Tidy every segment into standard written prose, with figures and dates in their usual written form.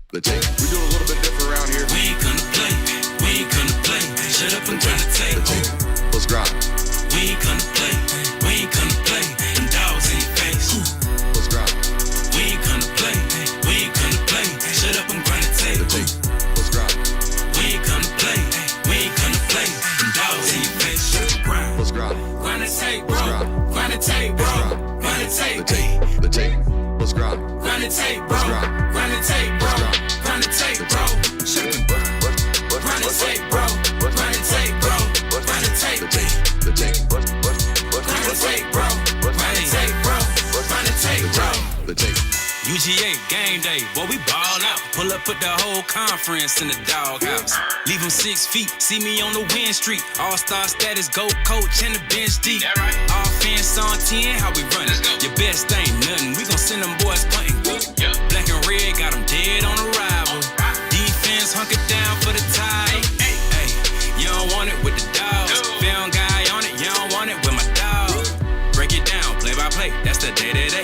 The tape. We do a little bit different around here. We ain't gonna play. We ain't gonna play. Shut up and grind the tape. Let's grind. We ain't gonna play. We ain't gonna play. Them dogs in your face. Let's grind. We ain't gonna play. We ain't gonna play. Shut up and grind the tape. Let's grind. We ain't gonna play. We ain't gonna play. Them dogs in your face. Shut up and grind. Let's grind. Grind the tape, bro. Grind the tape, bro. Grind the tape. The tape. Let's grind. Grind the tape, bro. Grind the tape, bro. Grind the tape, bro. Shut up and grind. Grind the tape, bro. Grind the tape, bro. Grind the tape. The tape. Grind the tape, bro. Grind the tape, bro. Grind the tape, bro. The tape. UGA game day, boy, we ball out. Pull up, put the whole conference in the doghouse. Leave them 6 feet, see me on the win streak. All-star status, go coach and the bench deep. Offense on 10, how we run it? Your best ain't nothing, we gon' send them boys punting. Black and red, got them dead on arrival. Defense hunker down for the tie. Hey, you don't want it with the dogs. Found guy on it, you don't want it with my dog. Break it down, play by play, that's the day-to-day.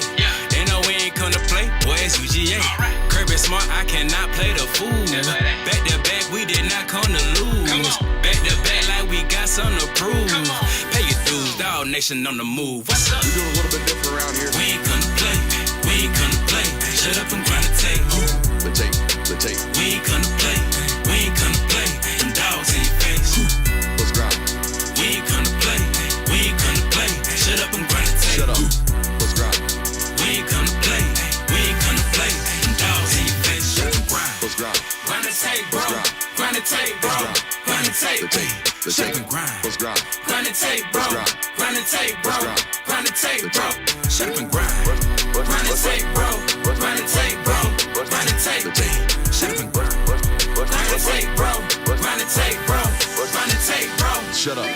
They know we ain't come to play, boy, it's UGA. Kirby smart, I cannot play the fool. Back to back, we did not come to lose. Back to back like we got something to prove. Pay your dues, dog nation on the move. What's up? We do a little bit different around here. We ain't gonna play, we ain't gonna play. Shut up and grind the tape. The tape. The tape. We ain't gonna play, we ain't gonna play. Them dogs in your face. Let's grind. We ain't gonna play, we ain't gonna play. Shut up and grind the tape. Shut up. Let's grind. We ain't gonna play, we ain't gonna play. Them dogs in your face. Shut up and grind. Let's grind. Grind the tape, bro. Grind the tape, bro. Grind the tape. The tape. The Shut up tape. and grind. Let's grind. Grind the tape, bro. Grind the tape, bro. Grind the tape, bro. Shut up and grind. Grind the tape, bro. Grind the tape, bro. Grind the tape. Shut up and grind. Grind the tape, bro. Grind the tape, bro. Grind the tape, bro. Shut up.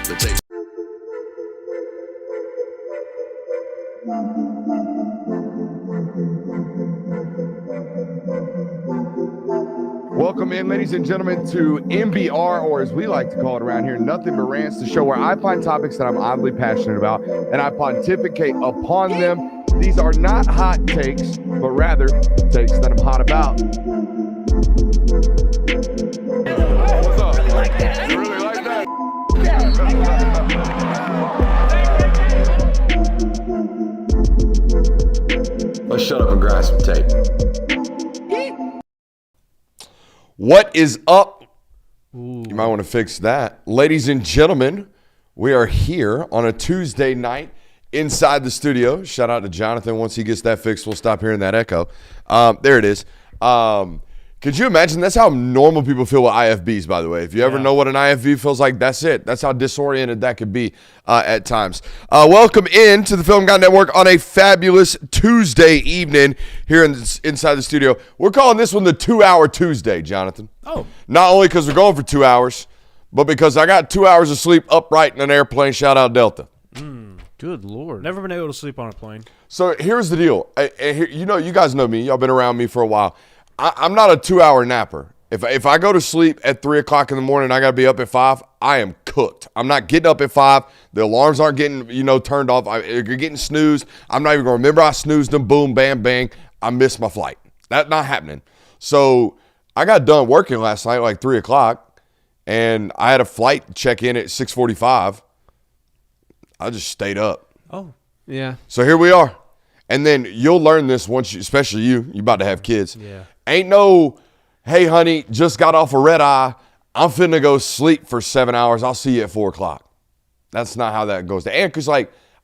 The tape. Welcome in, ladies and gentlemen, to MBR, or as we like to call it around here, Nothing But Rants, the show where I find topics that I'm oddly passionate about and I pontificate upon them. These are not hot takes, but rather takes that I'm hot about. What's up? You really like that? Let's shut up and grind some tape. What is up? Ooh. You might want to fix that. Ladies and gentlemen, we are here on a Tuesday night inside the studio. Shout out to Jonathan. Once he gets that fixed, we'll stop hearing that echo. There it is. Could you imagine? That's how normal people feel with IFBs, by the way. If you ever know what an IFB feels like, that's it. That's how disoriented that could be at times. Welcome in to the Film Guy Network on a fabulous Tuesday evening here inside the studio. We're calling this one the 2-Hour Tuesday, Jonathan. Oh. Not only because we're going for 2 hours, but because I got 2 hours of sleep upright in an airplane. Shout out Delta. Good Lord. Never been able to sleep on a plane. So here's the deal. You guys know me. Y'all been around me for a while. I'm not a 2-hour napper. If I go to sleep at 3 o'clock in the morning and I got to be up at 5, I am cooked. I'm not getting up at 5. The alarms aren't getting, turned off. You're getting snoozed. I'm not even going to remember I snoozed them. Boom, bam, bang. I missed my flight. That's not happening. So I got done working last night like 3 o'clock, and I had a flight check in at 6:45. I just stayed up. Oh, yeah. So here we are. And then you'll learn this once, especially you about to have kids. Yeah. Ain't no, hey, honey, just got off a red eye. I'm finna go sleep for 7 hours. I'll see you at 4 o'clock. That's not how that goes. And because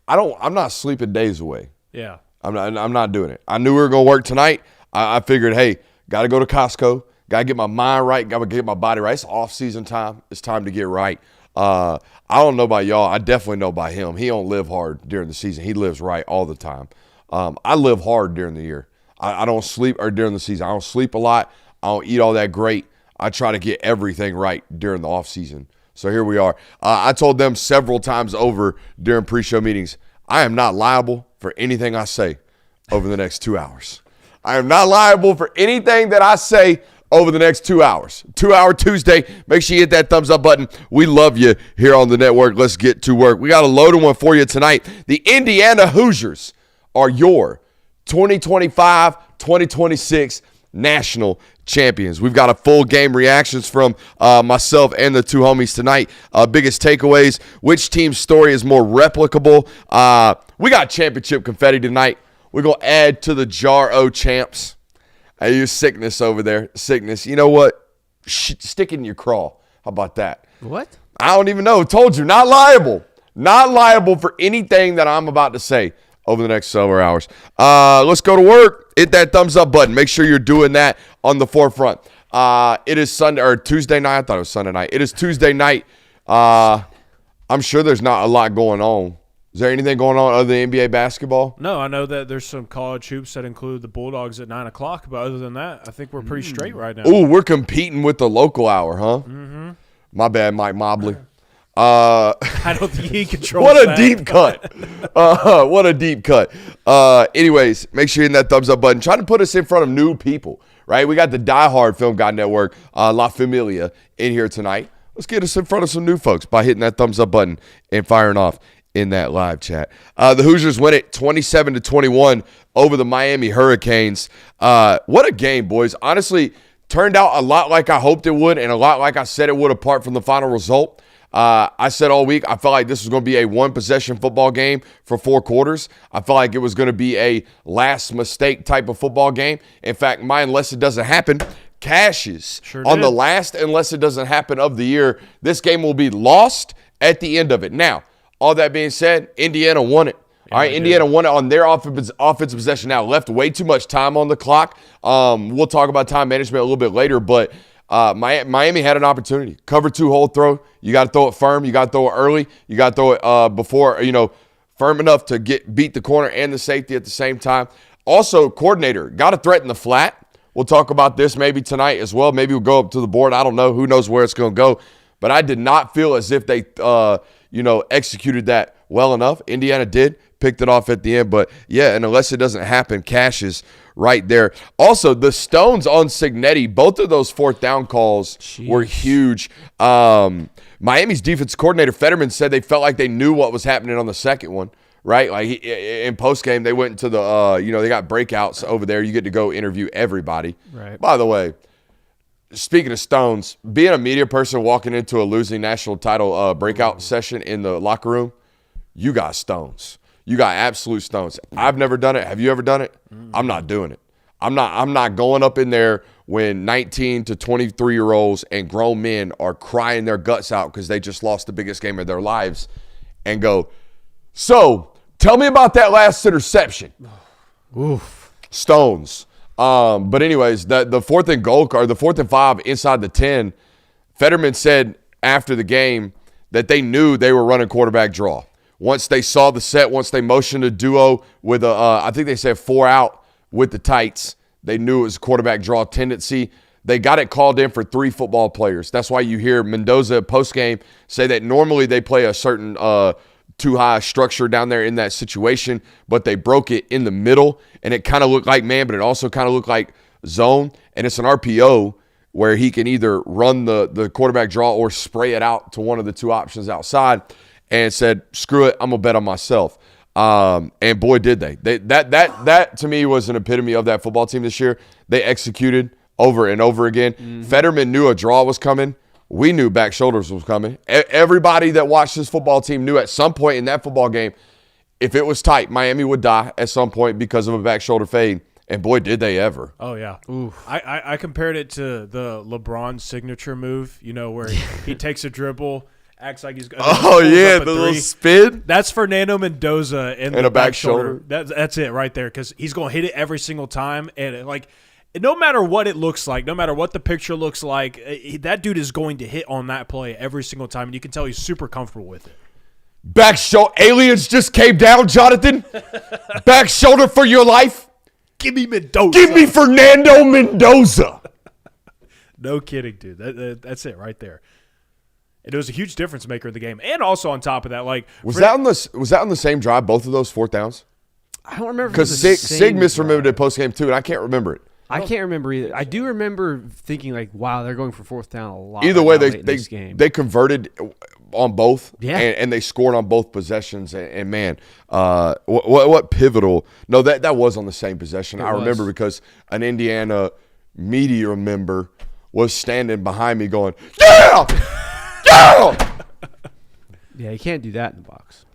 I'm not sleeping days away. Yeah. I'm not doing it. I knew we were gonna work tonight. I figured, hey, got to go to Costco. Got to get my mind right. Got to get my body right. It's off season time. It's time to get right. I don't know about y'all. I definitely know by him. He don't live hard during the season. He lives right all the time. I live hard during the year. I don't sleep, or during the season. I don't sleep a lot. I don't eat all that great. I try to get everything right during the off season. So here we are. I told them several times over during pre-show meetings, I am not liable for anything I say over the next 2 hours. I am not liable for anything that I say over the next 2 hours. 2-hour Tuesday. Make sure you hit that thumbs up button. We love you here on the network. Let's get to work. We got a loaded one for you tonight. The Indiana Hoosiers are your 2025-2026 national champions. We've got a full game reactions from myself and the two homies tonight. Biggest takeaways, which team's story is more replicable. We got championship confetti tonight. We're going to add to the jar o' champs. I use sickness over there. Sickness. You know what? Stick it in your craw. How about that? What? I don't even know. Told you. Not liable. Not liable for anything that I'm about to say over the next several hours. Let's go to work. Hit that thumbs up button. Make sure you're doing that on the forefront. It is Sunday or Tuesday night. I thought it was Sunday night. It is Tuesday night. I'm sure there's not a lot going on. Is there anything going on other than NBA basketball? No, I know that there's some college hoops that include the Bulldogs at 9 o'clock, but other than that, I think we're pretty straight right now. Ooh, we're competing with the local hour, huh? Mm-hmm. My bad, Mike Mobley. I don't think he controls What a that. deep cut. What a deep cut. Anyways, make sure you hit that thumbs up button. Trying to put us in front of new people, right? We got the diehard Film Guy Network, La Familia, in here tonight. Let's get us in front of some new folks by hitting that thumbs up button and firing off in that live chat. The Hoosiers win it 27-21 over the Miami Hurricanes. What a game, boys. Honestly, turned out a lot like I hoped it would and a lot like I said it would apart from the final result. I said all week I felt like this was going to be a one-possession football game for 4 quarters. I felt like it was going to be a last mistake type of football game. In fact, my unless it doesn't happen cashes on the last unless it doesn't happen of the year. This game will be lost at the end of it. Now, all that being said, Indiana won it. All right, Indiana won it on their offensive possession. Now, left way too much time on the clock. We'll talk about time management a little bit later, but Miami had an opportunity. Cover 2 hold throw. You got to throw it firm. You got to throw it early. You got to throw it before, firm enough to beat the corner and the safety at the same time. Also, coordinator, got to threaten the flat. We'll talk about this maybe tonight as well. Maybe we'll go up to the board. I don't know. Who knows where it's going to go. But I did not feel as if they, executed that well enough. Indiana did. Picked it off at the end. But, yeah, and unless it doesn't happen, cashes right there. Also, the stones on Signetti, both of those 4th down calls were huge. Miami's defense coordinator, Fetterman, said they felt like they knew what was happening on the second one, right? Like in postgame, they went into the, they got breakouts over there. You get to go interview everybody. Right. By the way, speaking of stones, being a media person walking into a losing national title breakout session in the locker room, you got stones. You got absolute stones. I've never done it. Have you ever done it? I'm not doing it. I'm not going up in there when 19 to 23-year-olds and grown men are crying their guts out because they just lost the biggest game of their lives and go, so tell me about that last interception. Oof. Stones. But anyways, the 4th and goal or the 4th and 5 inside the 10, Fetterman said after the game that they knew they were running quarterback draw. Once they saw the set, once they motioned a duo with I think they said 4 out with the tights, they knew it was quarterback draw tendency. They got it called in for 3 football players. That's why you hear Mendoza postgame say that normally they play a certain too high structure down there in that situation, but they broke it in the middle, and it kind of looked like man, but it also kind of looked like zone, and it's an RPO where he can either run the quarterback draw or spray it out to one of the 2 options outside, and said, screw it, I'm going to bet on myself. And boy, did they. That to me was an epitome of that football team this year. They executed over and over again. Mm-hmm. Fetterman knew a draw was coming. We knew back shoulders was coming. Everybody that watched this football team knew at some point in that football game, if it was tight, Miami would die at some point because of a back shoulder fade. And boy, did they ever. Oh, yeah. Oof. I compared it to the LeBron signature move, where he takes a dribble, acts like he's going to the little spin. That's Fernando Mendoza and a back shoulder. That's it right there, because he's going to hit it every single time. And, no matter what it looks like, no matter what the picture looks like, that dude is going to hit on that play every single time. And you can tell he's super comfortable with it. Back shoulder. Aliens just came down, Jonathan. Back shoulder for your life. Give me Mendoza. Give me Fernando Mendoza. No kidding, dude. That's it right there. And it was a huge difference maker in the game. And also on top of that, was that on the same drive, both of those 4th downs? I don't remember. Because Sig misremembered it post game too, and I can't remember it. I can't remember either. I do remember thinking like, wow, they're going for fourth down a lot. Either right way, now late in this game. they converted on both, Yeah. and they scored on both possessions. And man, what pivotal? No, that was on the same possession. I remember because an Indiana media member was standing behind me going, "Yeah, yeah." Yeah, you can't do that in the box.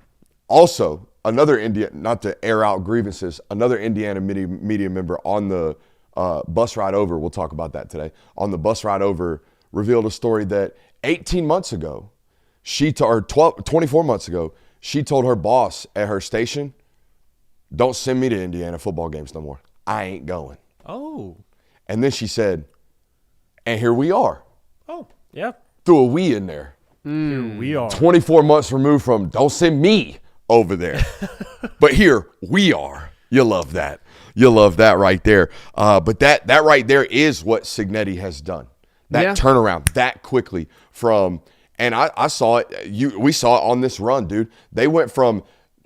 Also, another not to air out grievances, another Indiana media member on the bus ride over, we'll talk about that today, on the bus ride over revealed a story that 18 months ago, 24 months ago, she told her boss at her station, don't send me to Indiana football games no more. I ain't going. Oh. And then she said, and here we are. Oh, yeah. Threw a we in there. Here we are. 24 months removed from don't send me over there. But here we are. You love that. You love that right there. But that right there is what Signetti has done. That turnaround that quickly from, and I saw it. We saw it on this run, dude. They went from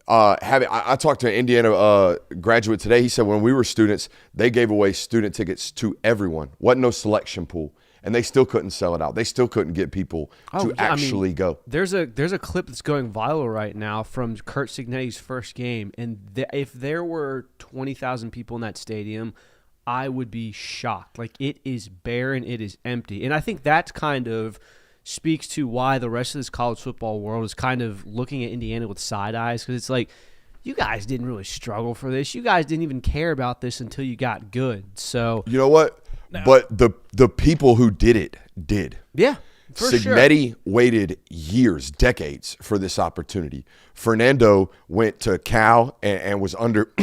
I talked to an Indiana graduate today. He said when we were students, they gave away student tickets to everyone. Wasn't no selection pool. And they still couldn't sell it out. They still couldn't get people to actually go. There's a clip that's going viral right now from Curt Signetti's first game, and if there were 20,000 people in that stadium, I would be shocked. Like, it is barren, it is empty, and I think that kind of speaks to why the rest of this college football world is kind of looking at Indiana with side eyes, because it's like, you guys didn't really struggle for this. You guys didn't even care about this until you got good. So you know what? No. But the people who did it did. Yeah, for Signetti waited years, decades for this opportunity. Fernando went to Cal and was under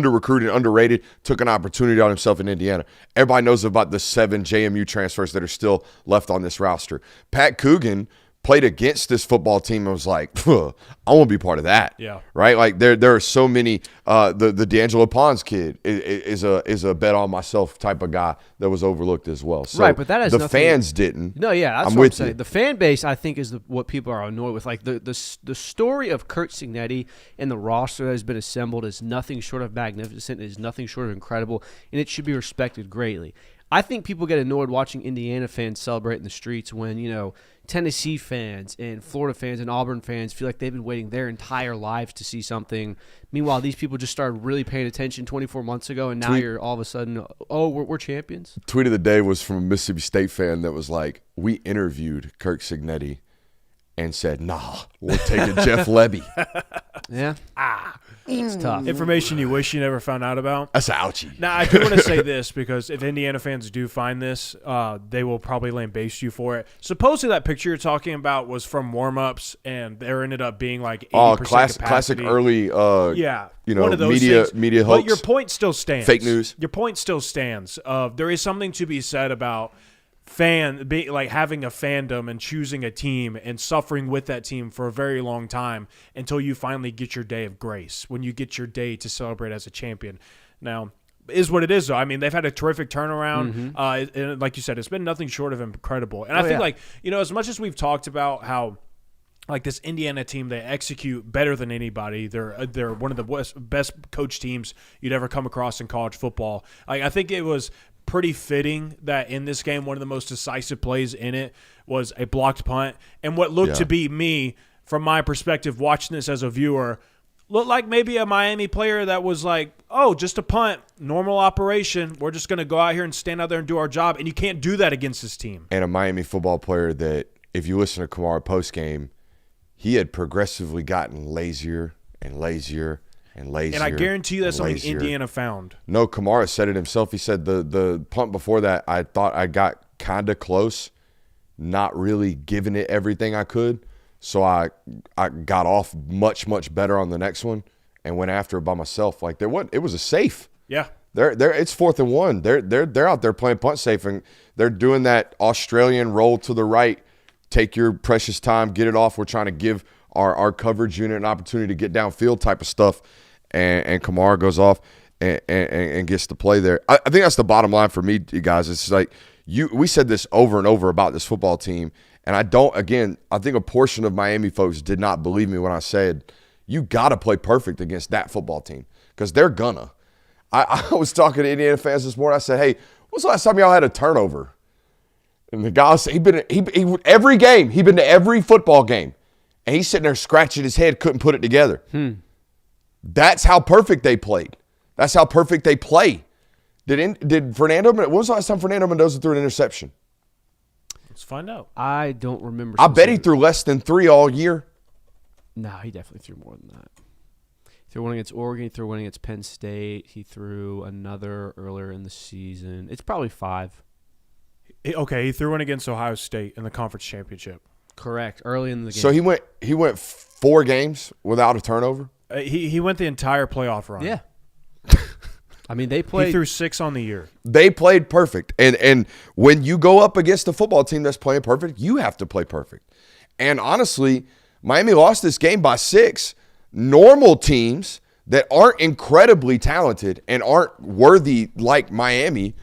recruited, underrated, took an opportunity on himself in Indiana. Everybody knows about the 7 JMU transfers that are still left on this roster. Pat Coogan played against this football team and was like, I want to be part of that. Yeah. Right? Like there are so many the D'Angelo Pons kid is a bet on myself type of guy that was overlooked as well. So right, but that has the nothing, fans didn't. No, yeah, that's I'm what with I'm saying. you. The fan base, I think, is what people are annoyed with. Like the story of Curt Signetti and the roster that has been assembled is nothing short of magnificent. It is nothing short of incredible, and it should be respected greatly. I think people get annoyed watching Indiana fans celebrate in the streets when, Tennessee fans and Florida fans and Auburn fans feel like they've been waiting their entire lives to see something. Meanwhile, these people just started really paying attention 24 months ago, and now you're all of a sudden, we're champions. Tweet of the day was from a Mississippi State fan that was like, we interviewed Curt Signetti and said, nah, we're taking Jeff Lebby. Yeah. It's tough. Information you wish you never found out about. That's ouchie. Now, I do want to say this because if Indiana fans do find this, they will probably lambaste you for it. Supposedly that picture you're talking about was from warm-ups, and there ended up being like 80% capacity. Classic early one of those media hoax. But your point still stands. Fake news. Your point still stands. There is something to be said about having a fandom and choosing a team and suffering with that team for a very long time until you finally get your day of grace, when you get your day to celebrate as a champion. Now, is what it is, though. I mean, they've had a terrific turnaround. And like you said, it's been nothing short of incredible. And I think, as much as we've talked about how like this Indiana team, they execute better than anybody. They're one of the best coach teams you'd ever come across in college football. I think it was pretty fitting that in this game, one of the most decisive plays in it was a blocked punt. And what looked to be me, from my perspective, watching this as a viewer, looked like maybe a Miami player that was like, oh, just a punt, normal operation. We're just going to go out here and stand out there and do our job. And you can't do that against this team. And a Miami football player that, if you listen to Kamara postgame, he had progressively gotten lazier and lazier and lazier. And I guarantee you that's something Indiana found. No, Kamara said it himself. He said the punt before that, I thought I got kind of close, not really giving it everything I could. So I got off much, much better on the next one and went after it by myself. Like it was a safe. Yeah. It's 4th and 1. They're out there playing punt safe, and they're doing that Australian roll to the right. Take your precious time, get it off. We're trying to give our coverage unit an opportunity to get downfield type of stuff. And Kamara goes off and gets to play there. I think that's the bottom line for me, you guys. It's like we said this over and over about this football team. And I think a portion of Miami folks did not believe me when I said, you got to play perfect against that football team because they're gonna. I was talking to Indiana fans this morning. I said, hey, When's the last time y'all had a turnover? And the guy said every game, he'd been to every football game, and he's sitting there scratching his head, couldn't put it together. That's how perfect they played. That's how perfect they play. Did Fernando? When was the last time Fernando Mendoza threw an interception? Let's find out. I don't remember. I bet he threw less than 3 all year. No, he definitely threw more than that. He threw one against Oregon. He threw one against Penn State. He threw another earlier in the season. It's probably 5. Okay, he threw one against Ohio State in the conference championship. Correct. Early in the game. So he went 4 games without a turnover. He went the entire playoff run. Yeah. I mean, they played. He threw 6 on the year. They played perfect. And when you go up against a football team that's playing perfect, you have to play perfect. And honestly, Miami lost this game by 6. Normal teams that aren't incredibly talented and aren't worthy like Miami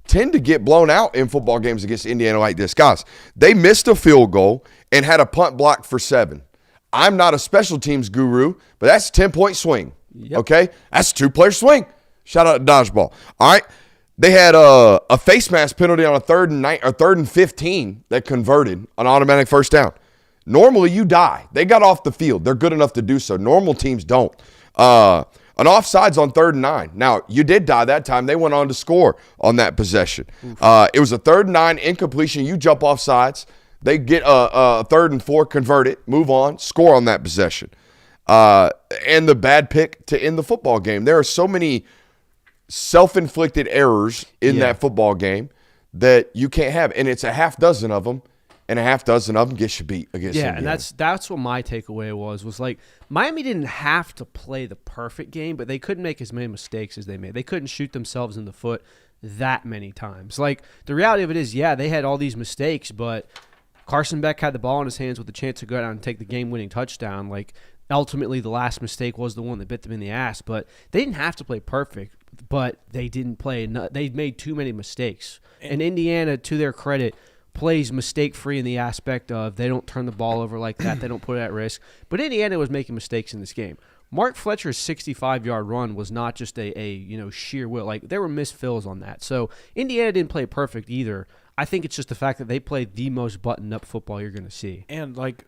tend to get blown out in football games against Indiana like this. Guys, they missed a field goal and had a punt block for 7. I'm not a special teams guru, but that's a 10-point swing. Yep. Okay? That's a 2-player swing. Shout out to Dodgeball. All right? They had a face mask penalty on a 3rd and 15 that converted an automatic first down. Normally, you die. They got off the field. They're good enough to do so. Normal teams don't. An offside's on 3rd and 9. Now, you did die that time. They went on to score on that possession. It was a 3rd and 9 incompletion. You jump off sides. They get a 3rd and 4, convert it, move on, score on that possession. And the bad pick to end the football game. There are so many self-inflicted errors in that football game that you can't have. And it's a half dozen of them. And a half dozen of them gets you beat against Indiana. And that's what my takeaway was like Miami didn't have to play the perfect game, but they couldn't make as many mistakes as they made. They couldn't shoot themselves in the foot that many times. Like, the reality of it is, yeah, they had all these mistakes, but Carson Beck had the ball in his hands with a chance to go out and take the game-winning touchdown. Like, ultimately, the last mistake was the one that bit them in the ass, but they didn't have to play perfect, but they didn't play. They made too many mistakes. And Indiana, to their credit, plays mistake-free in the aspect of they don't turn the ball over like that. They don't put it at risk. But Indiana was making mistakes in this game. Mark Fletcher's 65-yard run was not just a sheer will. Like, there were missed fills on that. So Indiana didn't play perfect either. I think it's just the fact that they played the most buttoned-up football you're going to see. And, like,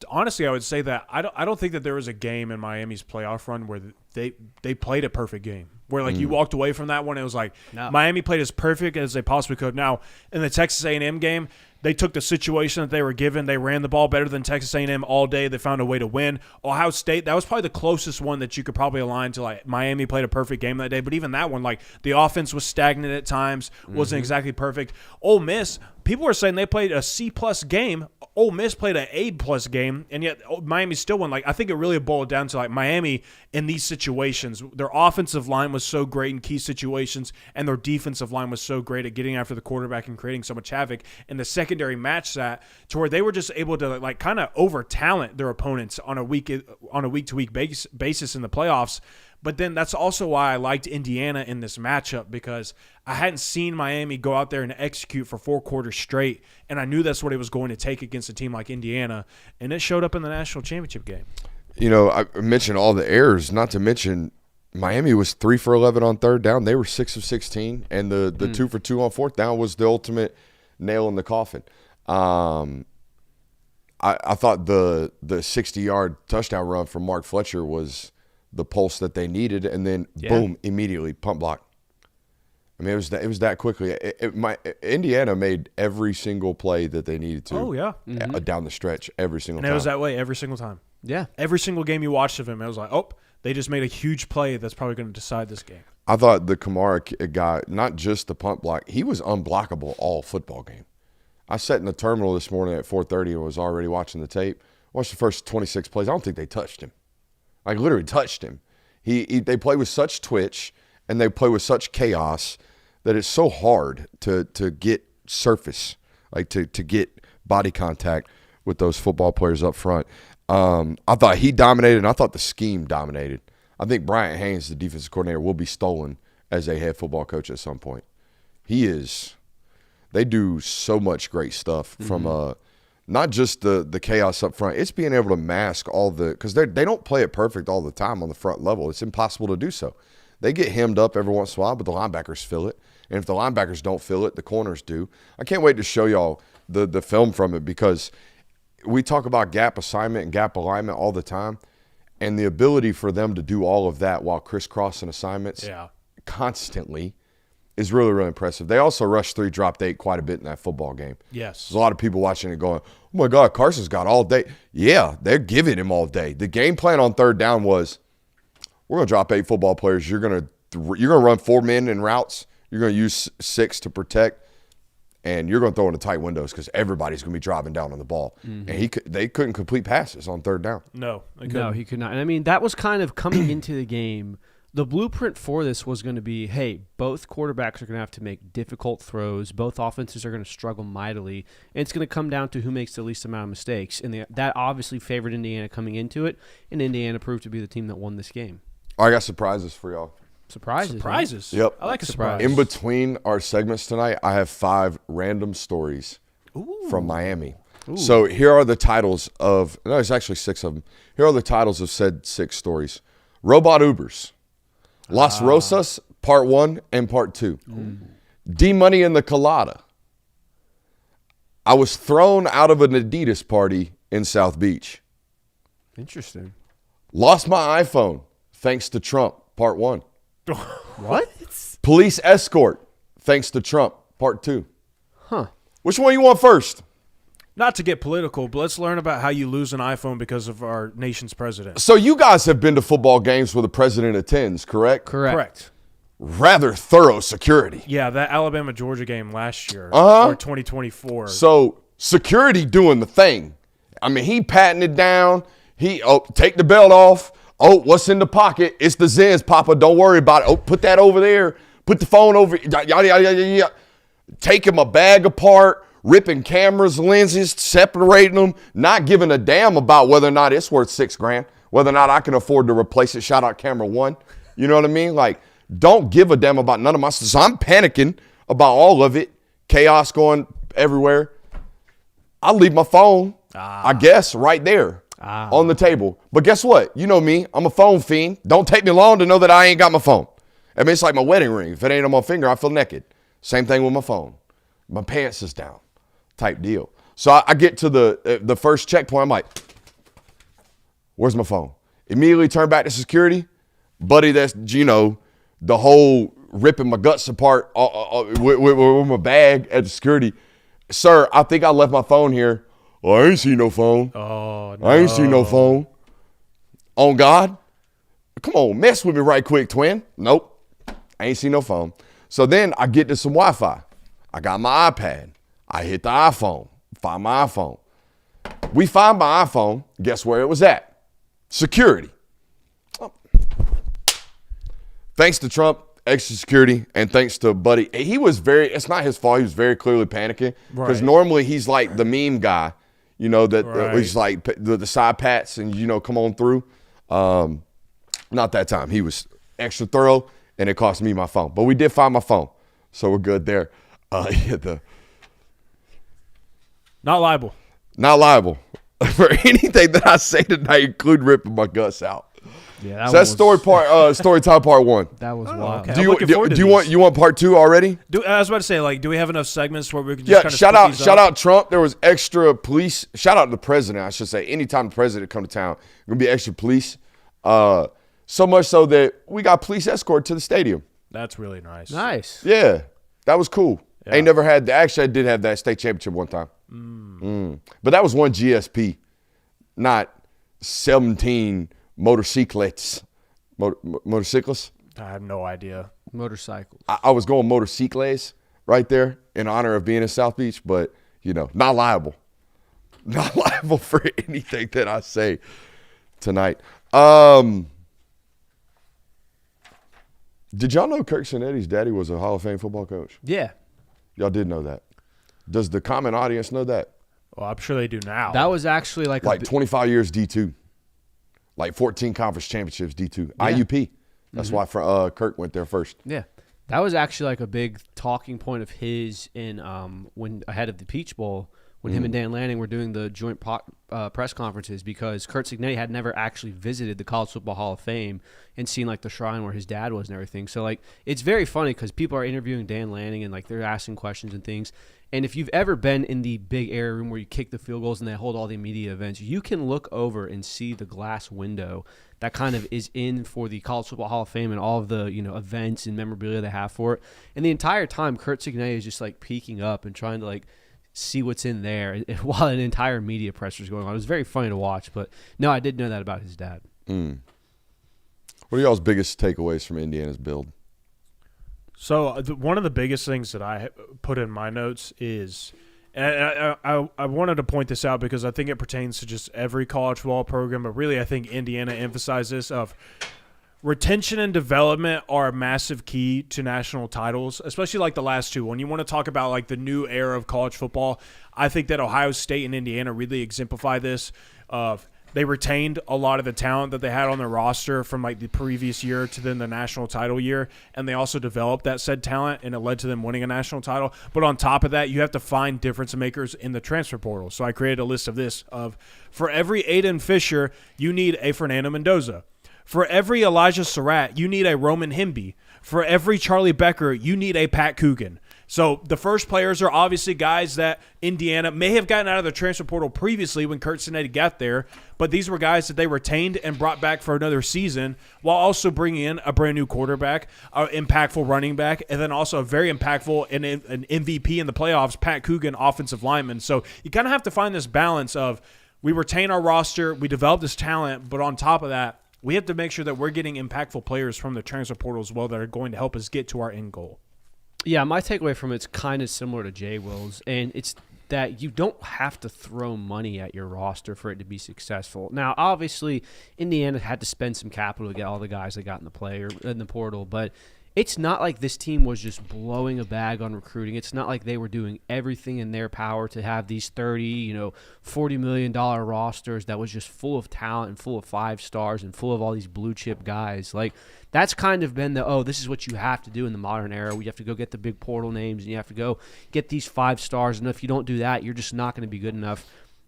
honestly, I would say that I don't think that there was a game in Miami's playoff run where they played a perfect game. Where, like, you walked away from that one, it was like Miami played as perfect as they possibly could. Now, in the Texas A&M game, they took the situation that they were given. They ran the ball better than Texas A&M all day. They found a way to win. Ohio State, that was probably the closest one that you could probably align to, like, Miami played a perfect game that day. But even that one, like, the offense was stagnant at times, wasn't exactly perfect. Ole Miss, people were saying they played a C-plus game. Ole Miss played an A-plus game, and yet Miami still won. Like, I think it really boiled down to, like, Miami in these situations. Their offensive line was so great in key situations, and their defensive line was so great at getting after the quarterback and creating so much havoc. And the secondary matched that to where they were just able to, like, kind of over-talent their opponents on a week-to-week basis in the playoffs. But then that's also why I liked Indiana in this matchup, because I hadn't seen Miami go out there and execute for 4 quarters straight, and I knew that's what it was going to take against a team like Indiana, and it showed up in the national championship game. You know, I mentioned all the errors, not to mention Miami was 3 for 11 on 3rd down. They were 6 of 16, and the 2 for 2 on 4th down was the ultimate nail in the coffin. I thought the 60-yard touchdown run from Mark Fletcher was the pulse that they needed, and then boom, immediately pump block. I mean, it was that quickly. Indiana made every single play that they needed to. Oh yeah, down the stretch every single time. And it was that way every single time. Yeah, every single game you watched of him, it was like, oh, they just made a huge play that's probably going to decide this game. I thought the Kamara guy, not just the punt block, he was unblockable all football game. I sat in the terminal this morning at 4:30 and was already watching the tape. Watched the first 26 plays. I don't think they touched him. Like, literally touched him. They play with such twitch and they play with such chaos that it's so hard to get surface, like to get body contact with those football players up front. I thought he dominated, and I thought the scheme dominated. I think Bryant Haynes, the defensive coordinator, will be stolen as a head football coach at some point. He is. They do so much great stuff from not just the chaos up front. It's being able to mask all the – because they don't play it perfect all the time on the front level. It's impossible to do so. They get hemmed up every once in a while, but the linebackers fill it. And if the linebackers don't feel it, the corners do. I can't wait to show y'all the film from it because we talk about gap assignment and gap alignment all the time. And the ability for them to do all of that while crisscrossing assignments constantly is really, really impressive. They also rushed 3, dropped 8 quite a bit in that football game. Yes. There's a lot of people watching it going, oh, my God, Carson's got all day. Yeah, they're giving him all day. The game plan on third down was we're going to drop 8 football players. You're going to run 4 men in routes. You're going to use 6 to protect. And you're going to throw into tight windows because everybody's going to be driving down on the ball. Mm-hmm. And they couldn't complete passes on third down. No, he could not. And I mean, that was kind of coming into the game. The blueprint for this was going to be, hey, both quarterbacks are going to have to make difficult throws. Both offenses are going to struggle mightily. And it's going to come down to who makes the least amount of mistakes. And that obviously favored Indiana coming into it. And Indiana proved to be the team that won this game. I got surprises for y'all. Surprises. Yep. I like a surprise. In between our segments tonight, I have 5 random stories from Miami. Ooh. So here are the titles it's actually 6 of them. Here are the titles of said 6 stories. Robot Ubers. Las Rosas, Part 1 and Part 2. D-Money in the Colada. I was thrown out of an Adidas party in South Beach. Interesting. Lost my iPhone, thanks to Trump, Part 1. What? Police escort, thanks to Trump, Part 2. Huh. Which one you want first? Not to get political, but let's learn about how you lose an iPhone because of our nation's president. So you guys have been to football games where the president attends, correct? Correct. Rather thorough security. Yeah, that Alabama-Georgia game last year Uh-huh. or 2024. So security doing the thing. I mean, he patting it down. Take the belt off. Oh, what's in the pocket? It's the Zens, Papa. Don't worry about it. Oh, put that over there. Put the phone over. Yada, yada, yada, yada. Taking my bag apart, ripping cameras, lenses, separating them, not giving a damn about whether or not it's worth $6,000, whether or not I can afford to replace it. Shout out camera 1. You know what I mean? Like, don't give a damn about none of my stuff. So I'm panicking about all of it. Chaos going everywhere. I'll leave my phone, I guess, right there. On the table. But guess what? You know me. I'm a phone fiend. Don't take me long to know that I ain't got my phone. I mean, it's like my wedding ring. If it ain't on my finger, I feel naked. Same thing with my phone. My pants is down type deal. So I get to the first checkpoint. I'm like, where's my phone? Immediately turn back to security. Buddy, that's, the whole ripping my guts apart with my bag at the security. Sir, I think I left my phone here. Oh, I ain't seen no phone. Oh, no. I ain't seen no phone. On God? Come on, mess with me right quick, twin. Nope. I ain't seen no phone. So then I get to some Wi-Fi. I got my iPad. I hit the iPhone. Find my iPhone. We find my iPhone. Guess where it was at? Security. Oh. Thanks to Trump, extra security, and thanks to Buddy. It's not his fault. He was very clearly panicking. Because normally he's like the meme guy. He's like the side pats and, come on through. Not that time. He was extra thorough, and it cost me my phone. But we did find my phone, so we're good there. Not liable. Not liable for anything that I say tonight, including ripping my guts out. Yeah, so that's story time part 1. That was wild. Okay. Do you want part 2 already? I was about to say, do we have enough segments where we can just shout out Trump. There was extra police. Shout out to the president, I should say. Anytime the president come to town, gonna be extra police. So much so that we got police escort to the stadium. That's really nice. Nice. Yeah, that was cool. Yeah. Ain't never had. Actually, I did have that state championship one time. But that was one GSP, not 17 motorcyclists. Motorcyclists? I have no idea. Motorcycles. I was going motorcycles right there in honor of being in South Beach, but, not liable. Not liable for anything that I say tonight. Did y'all know Kirk Signetti's daddy was a Hall of Fame football coach? Yeah. Y'all did know that. Does the common audience know that? Well, I'm sure they do now. That was actually like 25 years D2. Like 14 conference championships D2. Yeah. IUP. That's why Kirk went there first. Yeah. That was actually like a big talking point of his in when ahead of the Peach Bowl when him and Dan Lanning were doing the joint press conferences, because Curt Signetti had never actually visited the College Football Hall of Fame and seen like the shrine where his dad was and everything. So like it's very funny because people are interviewing Dan Lanning and like they're asking questions and things. And if you've ever been in the big area room where you kick the field goals and they hold all the media events, you can look over and see the glass window that kind of is in for the College Football Hall of Fame and all of the, you know, events and memorabilia they have for it. And the entire time, Curt Signetti is just like peeking up and trying to like see what's in there while an entire media presser is going on. It was very funny to watch, but no, I did know that about his dad. What are y'all's biggest takeaways from Indiana's build? So one of the biggest things that I put in my notes is, and I wanted to point this out because I think it pertains to just every college football program, but really I think Indiana emphasized this of retention and development are a massive key to national titles, especially like the last two. When you want to talk about like the new era of college football, I think that Ohio State and Indiana really exemplify this. They retained a lot of the talent that they had on their roster from like the previous year to then the national title year, and they also developed that said talent, and it led to them winning a national title. But on top of that, you have to find difference makers in the transfer portal. So I created a list of this of for every Aiden Fisher, you need a Fernando Mendoza. For every Elijah Surratt, you need a Roman Himby. For every Charlie Becker, you need a Pat Coogan. So the first players are obviously guys that Indiana may have gotten out of the transfer portal previously when Curt Signetti got there, but these were guys that they retained and brought back for another season while also bringing in a brand new quarterback, an impactful running back, and then also a very impactful and an MVP in the playoffs, Pat Coogan, offensive lineman. So you kind of have to find this balance of we retain our roster, we develop this talent, but on top of that, we have to make sure that we're getting impactful players from the transfer portal as well that are going to help us get to our end goal. Yeah, my takeaway from it's kind of similar to Jay Will's, and it's that you don't have to throw money at your roster for it to be successful. Now, obviously, Indiana had to spend some capital to get all the guys they got in the portal, but it's not like this team was just blowing a bag on recruiting. It's not like they were doing everything in their power to have these $30, $40 million rosters that was just full of talent and full of 5 stars and full of all these blue chip guys. Like, that's kind of been this is what you have to do in the modern era. You have to go get the big portal names and you have to go get these 5 stars. And if you don't do that, you're just not going to be good enough.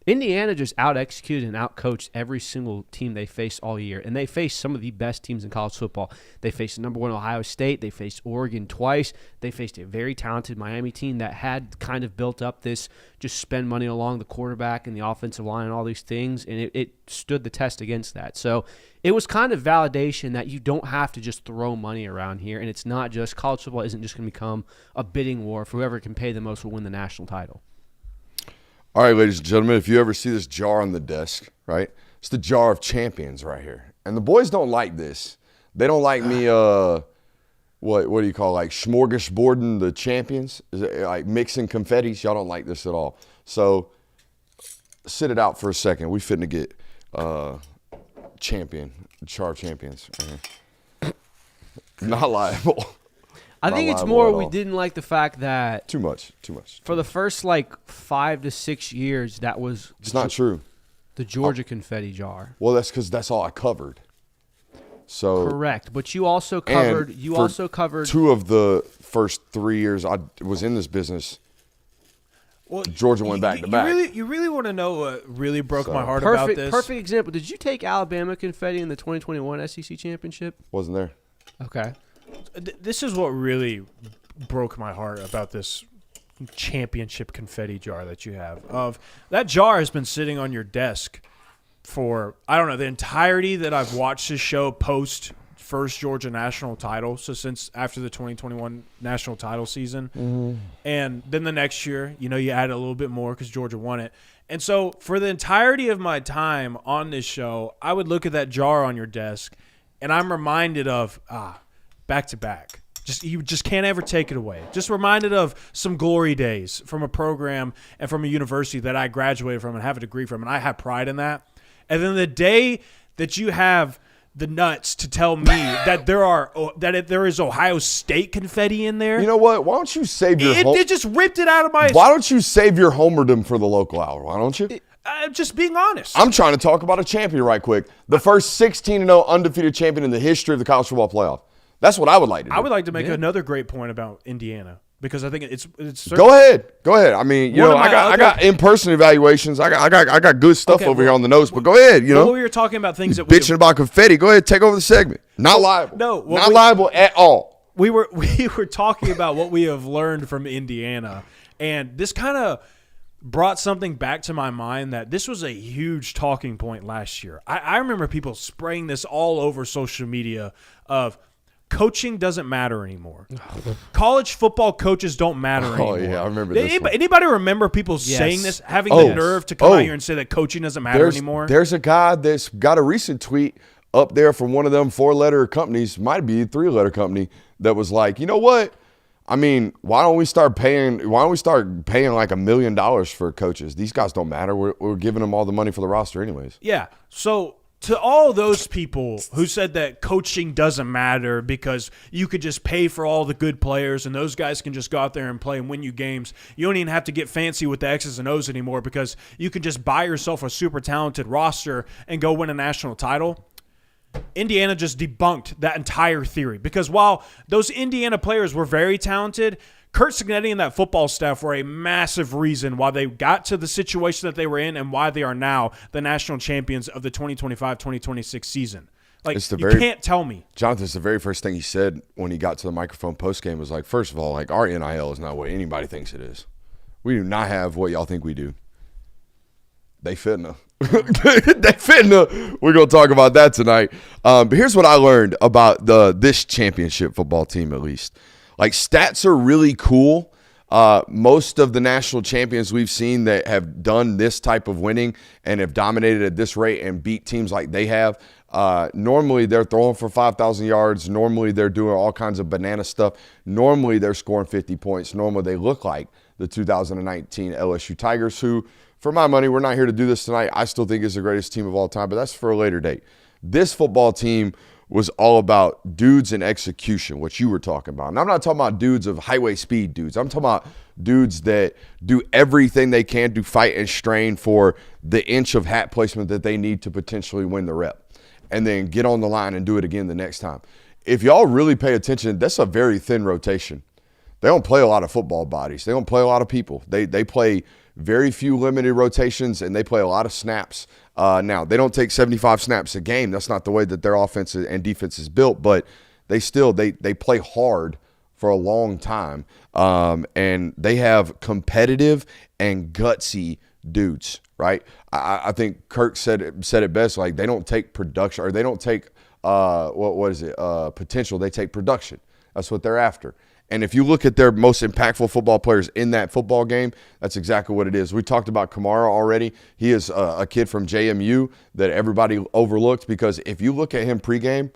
Indiana just out-executed and out-coached every single team they faced all year. And they faced some of the best teams in college football. They faced the number 1 Ohio State. They faced Oregon twice. They faced a very talented Miami team that had kind of built up this just spend money along the quarterback and the offensive line and all these things. And it stood the test against that. So it was kind of validation that you don't have to just throw money around here. And it's not just college football isn't just going to become a bidding war for whoever can pay the most will win the national title. All right, ladies and gentlemen, if you ever see this jar on the desk, right, it's the jar of champions right here. And the boys don't like this. They don't like me, what do you call, like smorgasbording the champions? Is it like mixing confettis? Y'all don't like this at all. So sit it out for a second. We finna get jar of champions. Not liable. I think it's more we didn't like the fact that Too much. For the first 5 to 6 years, that was It's not true. the Georgia confetti jar. Well, that's because that's all I covered. So Correct, but you also covered. for 2 of the first 3 years I was in this business. Well, Georgia went back to back. You really want to know what really broke my heart about this? Perfect example. Did you take Alabama confetti in the 2021 SEC championship? Wasn't there? Okay. This is what really broke my heart about this championship confetti jar that you have. That jar has been sitting on your desk for, I don't know, the entirety that I've watched this show post first Georgia national title. So since after the 2021 national title season. Mm-hmm. And then the next year, you add a little bit more because Georgia won it. And so for the entirety of my time on this show, I would look at that jar on your desk and I'm reminded of, back-to-back. You just can't ever take it away. Just reminded of some glory days from a program and from a university that I graduated from and have a degree from, and I have pride in that. And then the day that you have the nuts to tell me that there is Ohio State confetti in there. You know what? Why don't you save your It just ripped it out of my... Why don't you save your homerdom for the local hour? Why don't you? I'm just being honest. I'm trying to talk about a champion right quick. The first 16-0 undefeated champion in the history of the college football playoff. That's what I would like to do. I would like to make another great point about Indiana. because I think it's Go ahead. I mean, you One know, of my I got in-person evaluations. I got good stuff Okay, over here well, on the notes. But go ahead. You know, Well, we were talking about things that we bitching about confetti. Go ahead, take over the segment. Not liable. no, well, not liable at all. we were talking about what we have learned from Indiana, and this kind of brought something back to my mind that this was a huge talking point last year. I remember people spraying this all over social media of coaching doesn't matter anymore. College football coaches don't matter anymore. Oh, yeah, I remember this one. Anybody remember people saying this, having the nerve to come out here and say that coaching doesn't matter anymore? There's a guy that's got a recent tweet up there from one of them 4-letter companies, might be a 3-letter company, that was like, you know what? I mean, why don't we start paying like $1 million for coaches? These guys don't matter. We're giving them all the money for the roster anyways. Yeah. So to all those people who said that coaching doesn't matter because you could just pay for all the good players and those guys can just go out there and play and win you games. You don't even have to get fancy with the X's and O's anymore because you can just buy yourself a super talented roster and go win a national title. Indiana just debunked that entire theory because while those Indiana players were very talented, Curt Signetti and that football staff were a massive reason why they got to the situation that they were in and why they are now the national champions of the 2025-2026 season. Like, you can't tell me. Jonathan, it's the very first thing he said when he got to the microphone postgame was like, first of all, like, our NIL is not what anybody thinks it is. We do not have what y'all think we do. They fitna. We're going to talk about that tonight. But here's what I learned about this championship football team, at least. Like, stats are really cool. Most of the national champions we've seen that have done this type of winning and have dominated at this rate and beat teams like they have, normally they're throwing for 5,000 yards. Normally they're doing all kinds of banana stuff. Normally they're scoring 50 points. Normally they look like the 2019 LSU Tigers, who, for my money, we're not here to do this tonight. I still think is the greatest team of all time, but that's for a later date. This football team was all about dudes and execution, what you were talking about. And I'm not talking about dudes of highway speed dudes. I'm talking about dudes that do everything they can to fight and strain for the inch of hat placement that they need to potentially win the rep and then get on the line and do it again the next time. If y'all really pay attention, that's a very thin rotation. They don't play a lot of football bodies. They don't play a lot of people. They play very few limited rotations, and they play a lot of snaps. Now, they don't take 75 snaps a game. That's not the way that their offense and defense is built, but they play hard for a long time, and they have competitive and gutsy dudes, right? I think Kirk said it best, like they don't take production, or they don't take potential. They take production. That's what they're after. And if you look at their most impactful football players in that football game, that's exactly what it is. We talked about Kamara already. He is a kid from JMU that everybody overlooked because if you look at him pregame,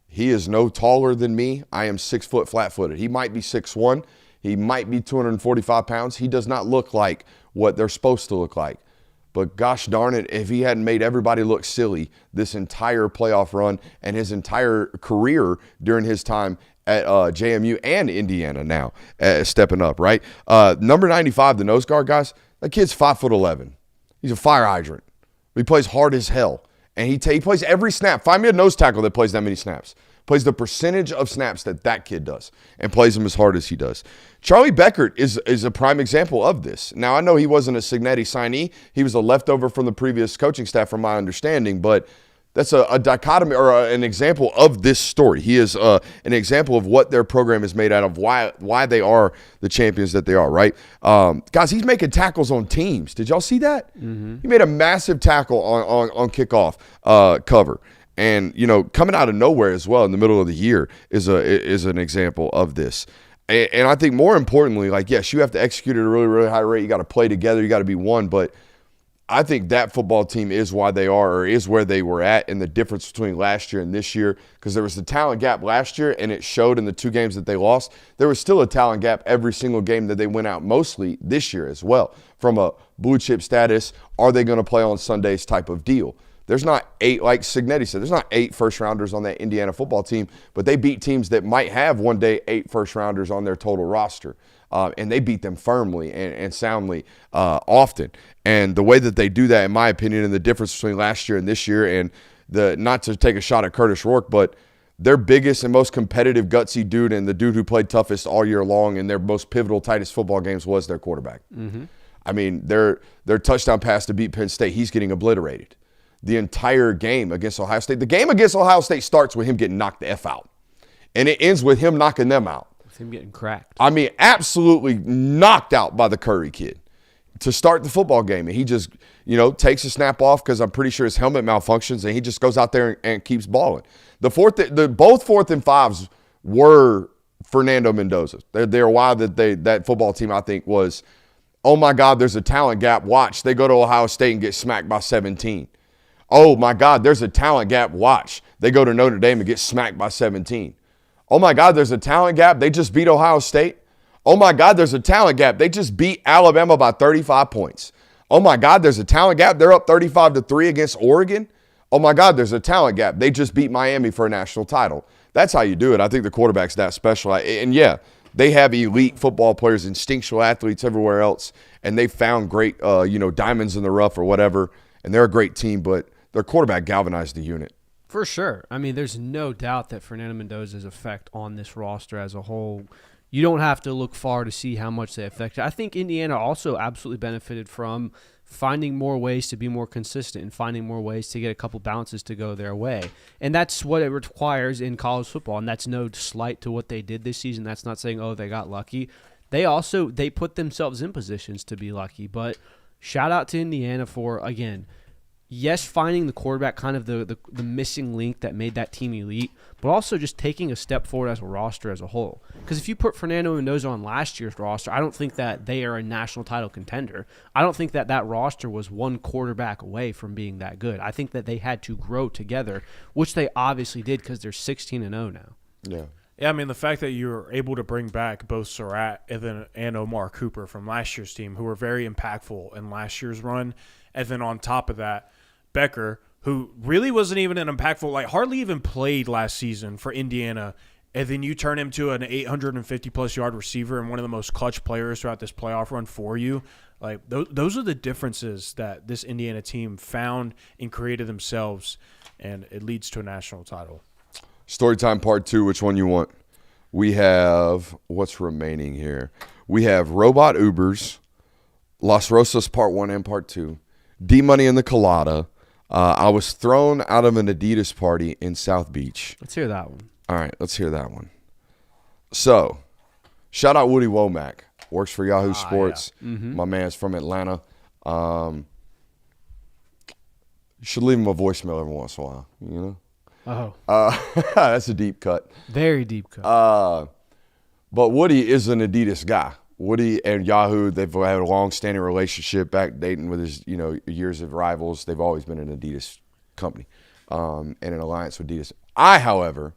he is no taller than me. I am 6 foot flat-footed. He might be 6'1". He might be 245 pounds. He does not look like what they're supposed to look like. But gosh darn it, if he hadn't made everybody look silly this entire playoff run and his entire career during his time at JMU and Indiana now, stepping up, right? Number 95, the nose guard, guys, that kid's 5'11". He's a fire hydrant. He plays hard as hell. And he plays every snap. Find me a nose tackle that plays that many snaps. Plays the percentage of snaps that kid does and plays them as hard as he does. Charlie Beckert is a prime example of this. Now, I know he wasn't a Signetti signee. He was a leftover from the previous coaching staff, from my understanding, but that's a dichotomy or an example of this story. He is an example of what their program is made out of, why they are the champions that they are, right? Guys, he's making tackles on teams. Did y'all see that? Mm-hmm. He made a massive tackle on kickoff cover. And, you know, coming out of nowhere as well in the middle of the year is an example of this. And I think more importantly, like, yes, you have to execute at a really, really high rate. You got to play together. You got to be one. But I think that football team is why they are, or is where they were at, and the difference between last year and this year, because there was the talent gap last year, and it showed in the 2 games that they lost. There was still a talent gap every single game that they went out mostly this year as well. From a blue chip status, are they going to play on Sundays type of deal? There's not 8, like Signetti said, there's not 8 first-rounders on that Indiana football team, but they beat teams that might have one day 8 first-rounders on their total roster. And they beat them firmly and soundly often. And the way that they do that, in my opinion, and the difference between last year and this year, and not to take a shot at Curtis Rourke, but their biggest and most competitive, gutsy dude and the dude who played toughest all year long in their most pivotal, tightest football games was their quarterback. Mm-hmm. I mean, their touchdown pass to beat Penn State, he's getting obliterated. The entire game against Ohio State. The game against Ohio State starts with him getting knocked the F out. And it ends with him knocking them out. With him getting cracked. I mean, absolutely knocked out by the Curry kid to start the football game. And he just, takes a snap off because I'm pretty sure his helmet malfunctions, and he just goes out there and keeps balling. Both 4th and 5s were Fernando Mendoza. They're why that football team, I think, was, oh, my God, there's a talent gap. Watch. They go to Ohio State and get smacked by 17. Oh, my God, there's a talent gap. Watch. They go to Notre Dame and get smacked by 17. Oh, my God, there's a talent gap. They just beat Ohio State. Oh, my God, there's a talent gap. They just beat Alabama by 35 points. Oh, my God, there's a talent gap. They're up 35-3 against Oregon. Oh, my God, there's a talent gap. They just beat Miami for a national title. That's how you do it. I think the quarterback's that special. And, yeah, they have elite football players, instinctual athletes everywhere else, and they found great, diamonds in the rough or whatever, and they're a great team, but their quarterback galvanized the unit. For sure. I mean, there's no doubt that Fernando Mendoza's effect on this roster as a whole, you don't have to look far to see how much they affected. I think Indiana also absolutely benefited from finding more ways to be more consistent and finding more ways to get a couple bounces to go their way. And that's what it requires in college football, and that's no slight to what they did this season. That's not saying, oh, they got lucky. They put themselves in positions to be lucky. But shout out to Indiana for, again, yes, finding the quarterback, kind of the missing link that made that team elite, but also just taking a step forward as a roster as a whole. Because if you put Fernando Mendoza on last year's roster, I don't think that they are a national title contender. I don't think that roster was one quarterback away from being that good. I think that they had to grow together, which they obviously did because they're 16-0 now. Yeah. Yeah, I mean, the fact that you were able to bring back both Surratt and Omar Cooper from last year's team, who were very impactful in last year's run, and then on top of that, Becker, who really wasn't even an impactful, hardly even played last season for Indiana, and then you turn him to an 850-plus yard receiver and one of the most clutch players throughout this playoff run for you. Those are the differences that this Indiana team found and created themselves, and it leads to a national title. Storytime part 2, which one you want? We have, what's remaining here? We have Robot Ubers, Las Rosas part 1 and part 2, D-Money in the Colada. I was thrown out of an Adidas party in South Beach. Let's hear that one. All right, let's hear that one. So, shout out Woody Womack. Works for Yahoo Sports. Yeah. Mm-hmm. My man's from Atlanta. You should leave him a voicemail every once in a while, That's a deep cut. Very deep cut. But Woody is an Adidas guy. Woody and Yahoo, they've had a long-standing relationship, back dating with his, years of rivals. They've always been an Adidas company and an alliance with Adidas. I, however,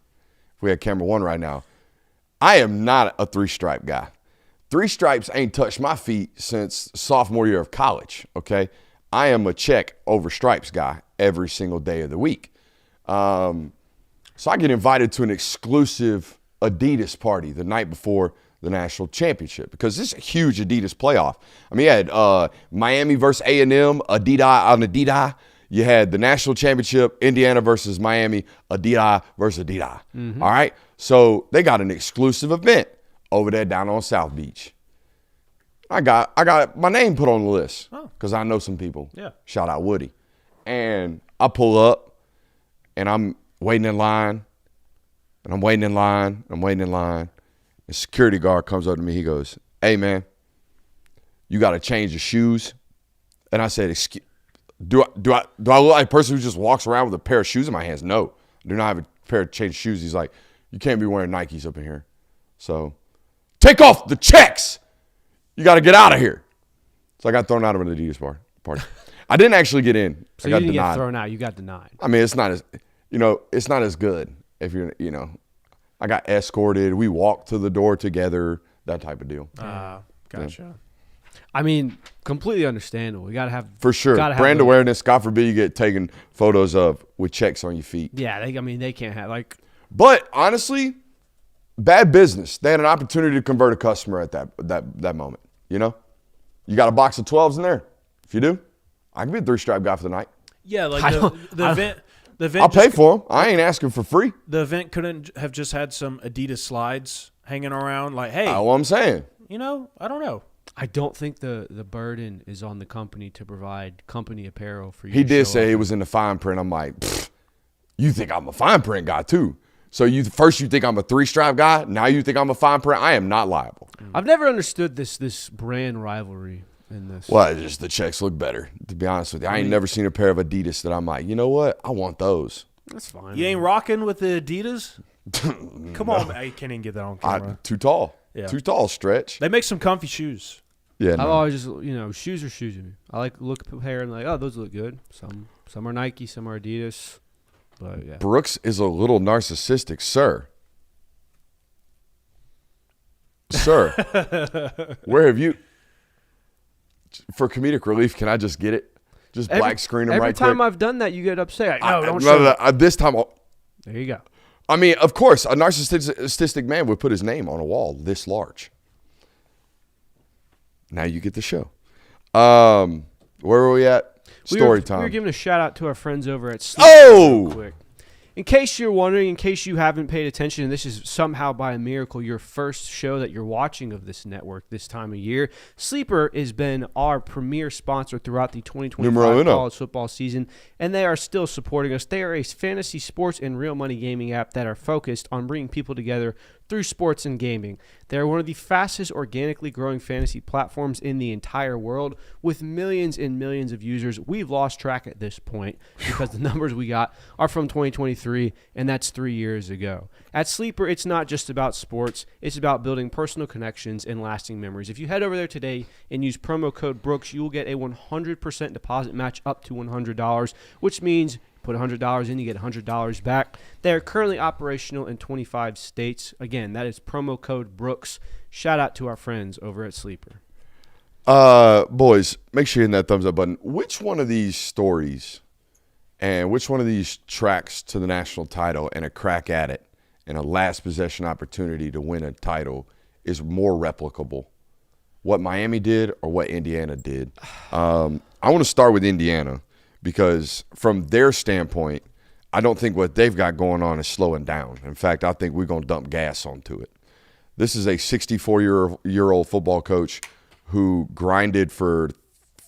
if we had camera 1 right now, I am not a 3-stripe guy. 3 stripes ain't touched my feet since sophomore year of college, okay? I am a check over stripes guy every single day of the week. So I get invited to an exclusive Adidas party the night before the national championship because this is a huge Adidas playoff. I mean, you had Miami versus A&M, Adidas on Adidas. You had the national championship, Indiana versus Miami, Adidas versus Adidas. Mm-hmm. All right? So they got an exclusive event over there down on South Beach. I got my name put on the list because I know some people. Yeah. Shout out Woody. And I pull up, and I'm waiting in line, and I'm waiting in line. The security guard comes up to me. He goes, "Hey, man, you got to change your shoes." And I said, "Excuse, do I look like a person who just walks around with a pair of shoes in my hands?" No, I do not have a pair of changed shoes. He's like, "You can't be wearing Nikes up in here. So take off the checks. You got to get out of here." So I got thrown out of an Adidas party. I didn't actually get in. So I got you didn't denied. get thrown out. You got denied. I mean, it's not as good if you're, I got escorted. We walked to the door together, that type of deal. Gotcha. Yeah. I mean, completely understandable. You got to have – for sure. Brand awareness. God forbid you get taken photos of with checks on your feet. Yeah, they can't have – But honestly, bad business. They had an opportunity to convert a customer at that moment, You got a box of 12s in there. If you do, I can be a 3-stripe guy for the night. Yeah, the The event I'll pay just- for them. I ain't asking for free. The event couldn't have just had some Adidas slides hanging around. Like, hey, That's what I'm saying. I don't know. I don't think the burden is on the company to provide company apparel for you. He to did show say up it in. was in the fine print. I'm like, you think I'm a fine print guy too? So you think I'm a 3-stripe guy. Now you think I'm a fine print. I am not liable. I've never understood this brand rivalry in this. Well, it's just the checks look better. To be honest with you, I ain't never seen a pair of Adidas that I'm like, you know what? I want those. That's fine. You ain't rocking with the Adidas? Come on, man. I can't even get that on camera. Too tall. Yeah. Too tall. Stretch. They make some comfy shoes. Yeah. I've No. always just shoes are shoes to me. I like look at a pair and like, oh, those look good. Some are Nike, some are Adidas, but yeah. Brooks is a little narcissistic, sir. Sir, where have you? For comedic relief, can I just get it? Just black screen them every right time quick. I've done that, you get upset. No, don't No, show no, me. no, this time, There you go. I mean, of course, a narcissistic man would put his name on a wall this large. Now you get the show. Where were we at? Story time. We were giving a shout out to our friends over at Sleep. Oh! Real quick. In case you're wondering, in case you haven't paid attention, and this is somehow by a miracle your first show that you're watching of this network this time of year, Sleeper has been our premier sponsor throughout the 2025 college football season, and they are still supporting us. They are a fantasy sports and real money gaming app that are focused on bringing people together through sports and gaming. They are one of the fastest organically growing fantasy platforms in the entire world with millions and millions of users. We've lost track at this point because the numbers we got are from 2023, and that's 3 years ago. At Sleeper, it's not just about sports. It's about building personal connections and lasting memories. If you head over there today and use promo code Brooks, you will get a 100% deposit match up to $100, which means put $100 in, you get $100 back. They are currently operational in 25 states. Again, that is promo code Brooks. Shout out to our friends over at Sleeper. Boys, make sure you hit that thumbs up button. Which one of these stories and which one of these tracks to the national title and a crack at it and a last possession opportunity to win a title is more replicable? What Miami did or what Indiana did? I want to start with Indiana, because from their standpoint, I don't think what they've got going on is slowing down. In fact, I think we're going to dump gas onto it. This is a 64-year-old football coach who grinded for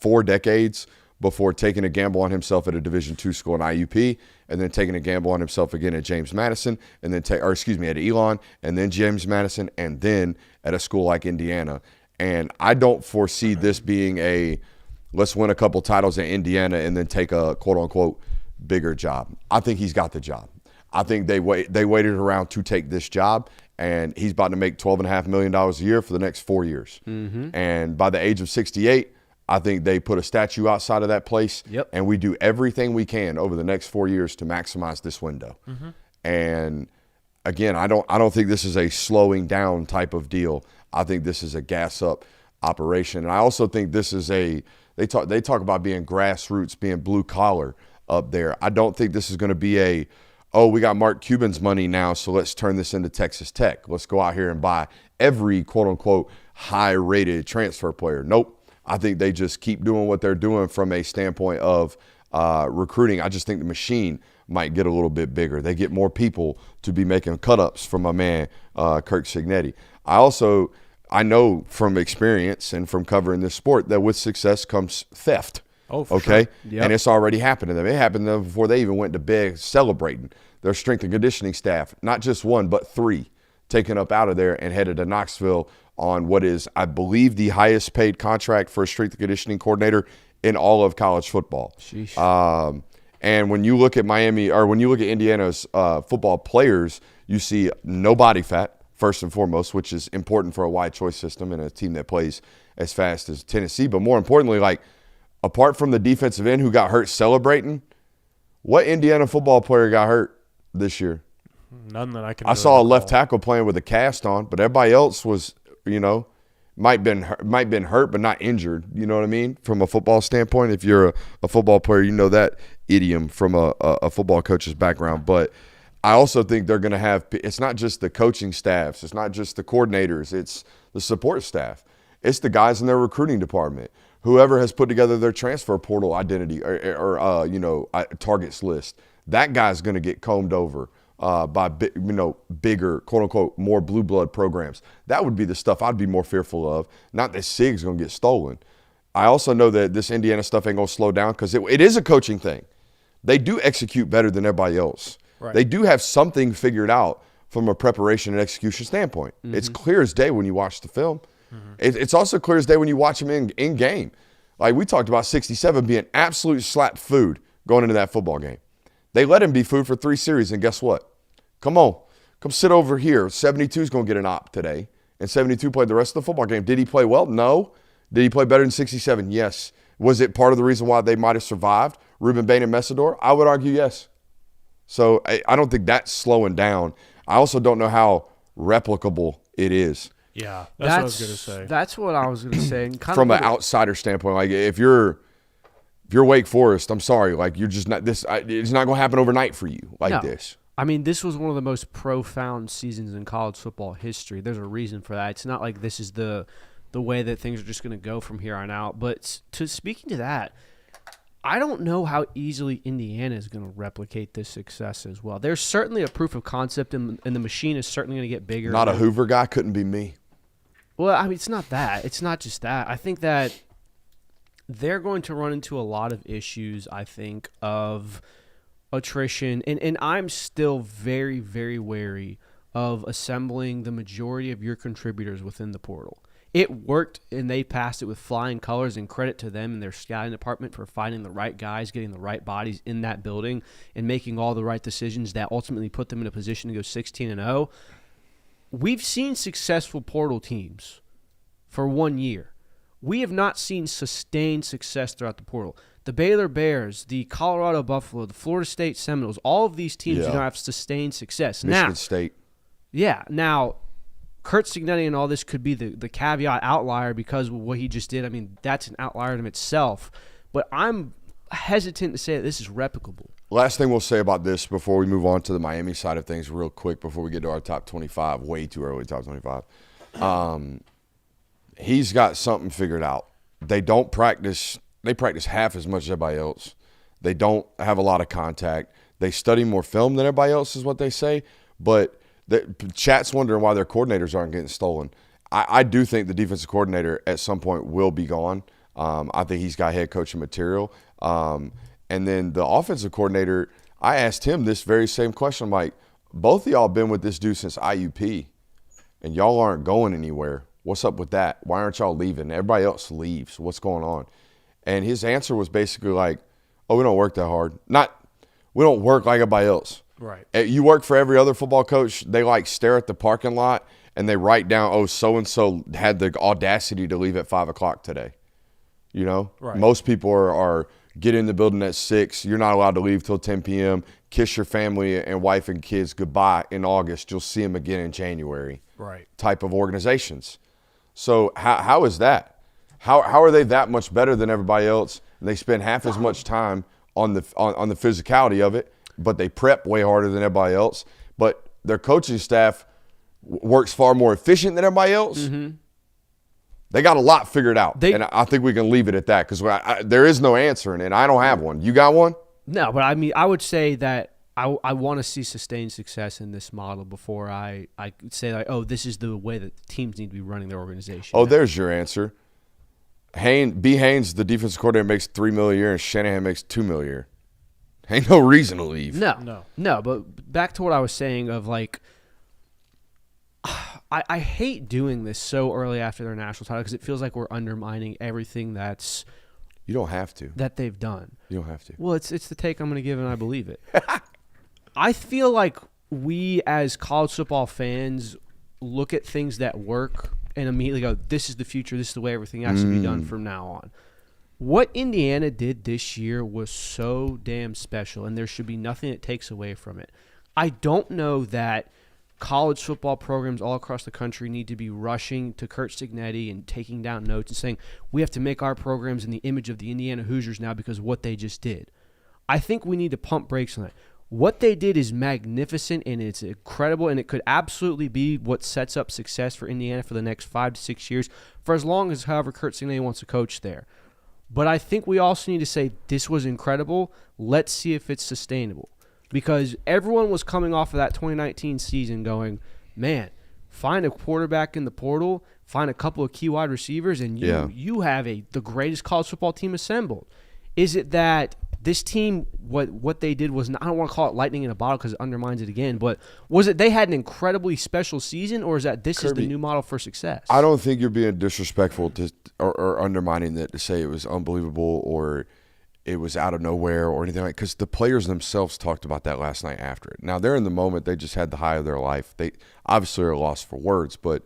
4 decades before taking a gamble on himself at a Division II school in IUP, and then taking a gamble on himself again at James Madison, and then at Elon, and then James Madison, and then at a school like Indiana. And I don't foresee this being a let's win a couple titles at Indiana and then take a quote-unquote bigger job. I think he's got the job. I think they waited around to take this job, and he's about to make $12.5 million a year for the next 4 years. Mm-hmm. And by the age of 68, I think they put a statue outside of that place, and we do everything we can over the next 4 years to maximize this window. Mm-hmm. And again, I don't think this is a slowing down type of deal. I think this is a gas up operation. And I also think this is they talk about being grassroots, being blue collar up there. I don't think this is going to be we got Mark Cuban's money now, so let's turn this into Texas Tech. Let's go out here and buy every quote unquote high rated transfer player. Nope. I think they just keep doing what they're doing from a standpoint of recruiting. I just think the machine might get a little bit bigger. They get more people to be making cut-ups from my man, Kirk Signetti. I know from experience and from covering this sport that with success comes theft. Oh, for okay? sure. Yep. And it's already happened to them. It happened to them before they even went to bed celebrating. Their strength and conditioning staff, not just 1, but 3, taken up out of there and headed to Knoxville on what is, I believe, the highest paid contract for a strength and conditioning coordinator in all of college football. Sheesh. And when you look at Miami, or when you look at Indiana's football players, you see no body fat, first and foremost, which is important for a wide choice system and a team that plays as fast as Tennessee. But more importantly, like, apart from the defensive end who got hurt celebrating, what Indiana football player got hurt this year? None that I can. I saw a left tackle playing with a cast on, but everybody else was, might been hurt but not injured. You know what I mean? From a football standpoint, if you're a football player, you know that idiom from a football coach's background. But I also think they're going to have – it's not just the coaching staffs. It's not just the coordinators. It's the support staff. It's the guys in their recruiting department. Whoever has put together their transfer portal identity or targets list. that guy's going to get combed over by bigger, quote unquote, more blue blood programs. That would be the stuff I'd be more fearful of. Not that Sig's going to get stolen. I also know that this Indiana stuff ain't going to slow down because it is a coaching thing. They do execute better than everybody else. Right. They do have something figured out from a preparation and execution standpoint. Mm-hmm. It's clear as day when you watch the film. Mm-hmm. It's also clear as day when you watch them in game. Like we talked about 67 being absolute slap food going into that football game. They let him be food for 3 series, and guess what? Come on. Come sit over here. 72 is going to get an op today, and 72 played the rest of the football game. Did he play well? No. Did he play better than 67? Yes. Was it part of the reason why they might have survived Ruben Bain and Messidor? I would argue yes. So I don't think that's slowing down. I also don't know how replicable it is. Yeah, that's what I was going to say. That's what I was going to say. And from an outsider standpoint, like if you're Wake Forest, I'm sorry, like you're just not this. It's not going to happen overnight for you like this. I mean, this was one of the most profound seasons in college football history. There's a reason for that. It's not like this is the way that things are just going to go from here on out. But speaking to that, I don't know how easily Indiana is going to replicate this success as well. There's certainly a proof of concept, and the machine is certainly going to get bigger. Not a Hoover guy, couldn't be me. Well, I mean, it's not that. It's not just that. I think that they're going to run into a lot of issues, I think, of attrition. And I'm still very, very wary of assembling the majority of your contributors within the portal. It worked, and they passed it with flying colors, and credit to them and their scouting department for finding the right guys, getting the right bodies in that building, and making all the right decisions that ultimately put them in a position to go 16-0. We've seen successful portal teams for 1 year. We have not seen sustained success throughout the portal. The Baylor Bears, the Colorado Buffalo, the Florida State Seminoles, all of these teams do not have sustained success. Michigan State. Yeah. Now, Kurt Signetti and all this could be the caveat outlier because of what he just did. I mean, that's an outlier in itself. But I'm hesitant to say that this is replicable. Last thing we'll say about this before we move on to the Miami side of things real quick before we get to our top 25, way too early top 25. He's got something figured out. They don't practice. They practice half as much as everybody else. They don't have a lot of contact. They study more film than everybody else is what they say. But the chat's wondering why their coordinators aren't getting stolen. I do think the defensive coordinator at some point will be gone. I think he's got head coaching material. And then the offensive coordinator, I asked him this very same question. I'm like, both of y'all been with this dude since IUP, and y'all aren't going anywhere. What's up with that? Why aren't y'all leaving? Everybody else leaves. What's going on? And his answer was basically like, oh, we don't work that hard. We don't work like everybody else. Right. You work for every other football coach. They like stare at the parking lot and they write down, oh, so-and-so had the audacity to leave at 5 o'clock today. You know? Right. Most people are get in the building at 6. You're not allowed to leave till 10 p.m. Kiss your family and wife and kids goodbye in August. You'll see them again in January. Right. Type of organizations. So how is that? How are they that much better than everybody else? And they spend half as much time on the physicality of it, but they prep way harder than everybody else. But their coaching staff works far more efficient than everybody else. Mm-hmm. They got a lot figured out, and I think we can leave it at that because there is no answer in it. I don't have one. You got one? No, but I mean, I would say that I want to see sustained success in this model before I say, like, oh, this is the way that teams need to be running their organization. Oh, there's your answer. B. Haynes, the defensive coordinator, makes $3 million a year, and Shanahan makes $2 million a year. Ain't no reason to leave. No. But back to what I was saying of, like, I hate doing this so early after their national title because it feels like we're undermining everything that's you don't have to that they've done. You don't have to. Well, it's the take I'm going to give, and I believe it. I feel like we as college football fans look at things that work and immediately go, this is the future. This is the way everything has to be done from now on. What Indiana did this year was so damn special, and there should be nothing that takes away from it. I don't know that college football programs all across the country need to be rushing to Kurt Signetti and taking down notes and saying, we have to make our programs in the image of the Indiana Hoosiers now because of what they just did. I think we need to pump brakes on that. What they did is magnificent, and it's incredible, and it could absolutely be what sets up success for Indiana for the next 5 to 6 years, for as long as, however, Kurt Signetti wants to coach there. But I think we also need to say, this was incredible. Let's see if it's sustainable. because everyone was coming off of that 2019 season going, man, find a quarterback in the portal, find a couple of key wide receivers, and you have the greatest college football team assembled. Is it that this team, what they did was, I don't want to call it lightning in a bottle because it undermines it again, but was it they had an incredibly special season, or is that this is the new model for success? I don't think you're being disrespectful or undermining it to say it was unbelievable or it was out of nowhere or anything like that, because the players themselves talked about that last night after it. Now, they're in the moment. They just had the high of their life. They obviously are lost for words, but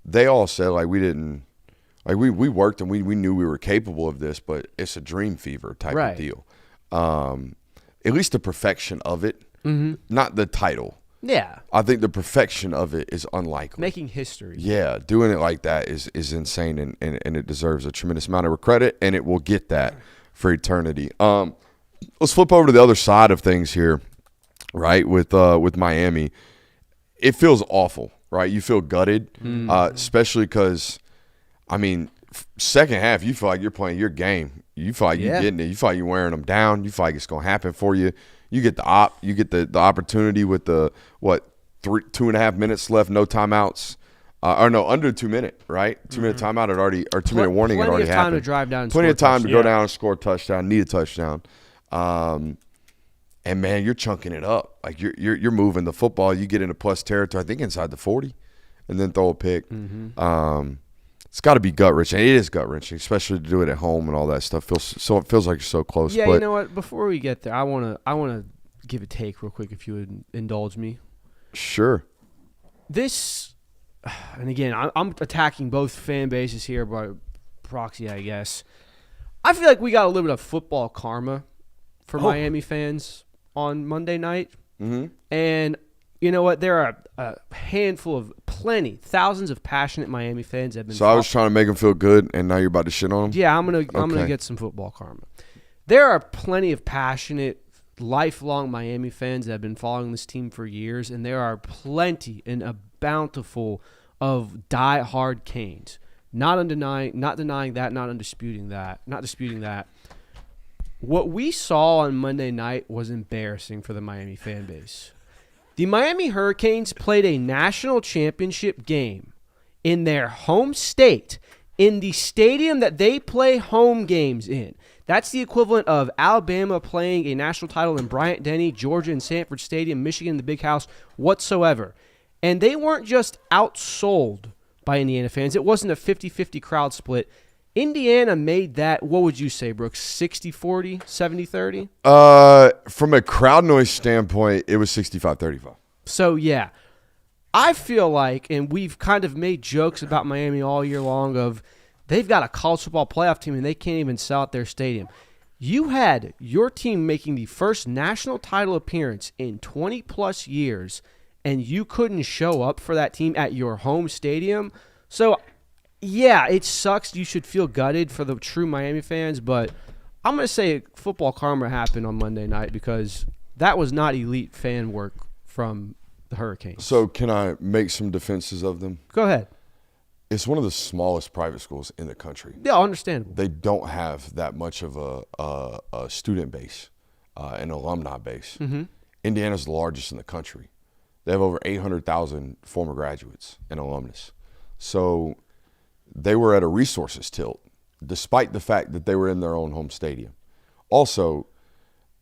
they all said, like, we didn't – like, we worked and we knew we were capable of this, but it's a dream fever type of deal. At least the perfection of it, not the title. Yeah. I think the perfection of it is unlikely. Making history. Yeah, doing it like that is insane, and it deserves a tremendous amount of credit, and it will get that for eternity. Let's flip over to the other side of things here, right, with Miami. It feels awful, right? You feel gutted, especially because, I mean, second half, you feel like you're playing your game. You feel like you're getting it. You feel like you're wearing them down. You feel like it's going to happen for you. You get the opportunity with the 2.5 minutes left, no timeouts, or no, under 2 minute, right? 2 minute timeout had already, or 2 minute warning had already happened. Plenty of time to drive down. And plenty score of time to touchdown. go down and score a touchdown. Need a touchdown, and man, you're chunking it up. Like you're moving the football. You get into plus territory. I think inside the 40, and then throw a pick. It's got to be gut wrenching. It is gut wrenching, especially to do it at home and all that stuff. It feels like you're so close. Yeah, but you know what? Before we get there, I wanna give a take real quick, if you would indulge me. Sure. This, and again, I'm attacking both fan bases here by proxy, I guess. I feel like we got a little bit of football karma for Miami fans on Monday night, and you know what? There are a handful of thousands of passionate Miami fans that have been. So I was trying to make them feel good, and now you're about to shit on them? Yeah, I'm gonna get some football karma. There are plenty of passionate, lifelong Miami fans that have been following this team for years, and there are plenty and a bountiful of die-hard Canes. Not disputing that. What we saw on Monday night was embarrassing for the Miami fan base. The Miami Hurricanes played a national championship game in their home state, in the stadium that they play home games in. That's the equivalent of Alabama playing a national title in Bryant-Denny, Georgia in Sanford Stadium, Michigan in the Big House, whatsoever. And they weren't just outsold by Indiana fans. It wasn't a 50-50 crowd split. Indiana made that, what would you say, Brooks, 60-40, 70-30? From a crowd noise standpoint, it was 65-35. So, yeah. I feel like, and we've kind of made jokes about Miami all year long of they've got a college football playoff team and they can't even sell out their stadium. You had your team making the first national title appearance in 20-plus years, and you couldn't show up for that team at your home stadium. So, yeah, it sucks. You should feel gutted for the true Miami fans, but I'm going to say football karma happened on Monday night because that was not elite fan work from the Hurricanes. So can I make some defenses of them? Go ahead. It's one of the smallest private schools in the country. Yeah, understandable. They don't have that much of a student base, an alumni base. Indiana's the largest in the country. They have over 800,000 former graduates and alumnus. So they were at a resources tilt, despite the fact that they were in their own home stadium. Also,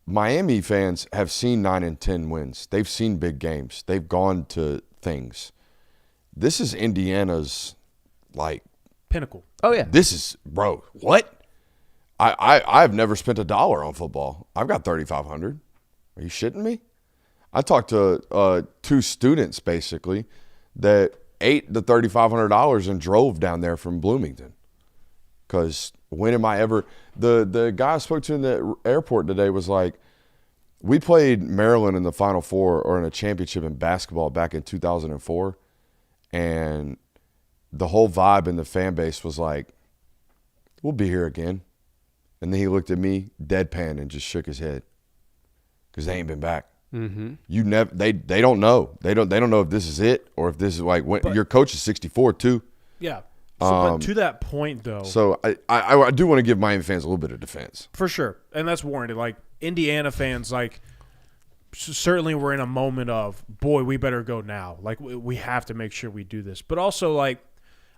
Miami fans have seen 9 and 10 wins. They've seen big games. They've gone to things. This is Indiana's, like, pinnacle. Oh, yeah. This is, bro, what? I've never spent $1 on football. I've got $3,500. Are you shitting me? I talked to 2 students, basically, that ate the $3,500 and drove down there from Bloomington. Because when am I ever – the guy I spoke to in the airport today was like, we played Maryland in the Final Four or in a championship in basketball back in 2004, and the whole vibe in the fan base was like, we'll be here again. And then he looked at me, deadpan, and just shook his head because they ain't been back. You never. They don't know. They don't know if this is it or if this is like when your coach is 64 too. Yeah. So, but to that point, though. So I do want to give Miami fans a little bit of defense For sure. And that's warranted. Like, Indiana fans, like, certainly we're in a moment of, boy, we better go now. Like, we have to make sure we do this. But also, like,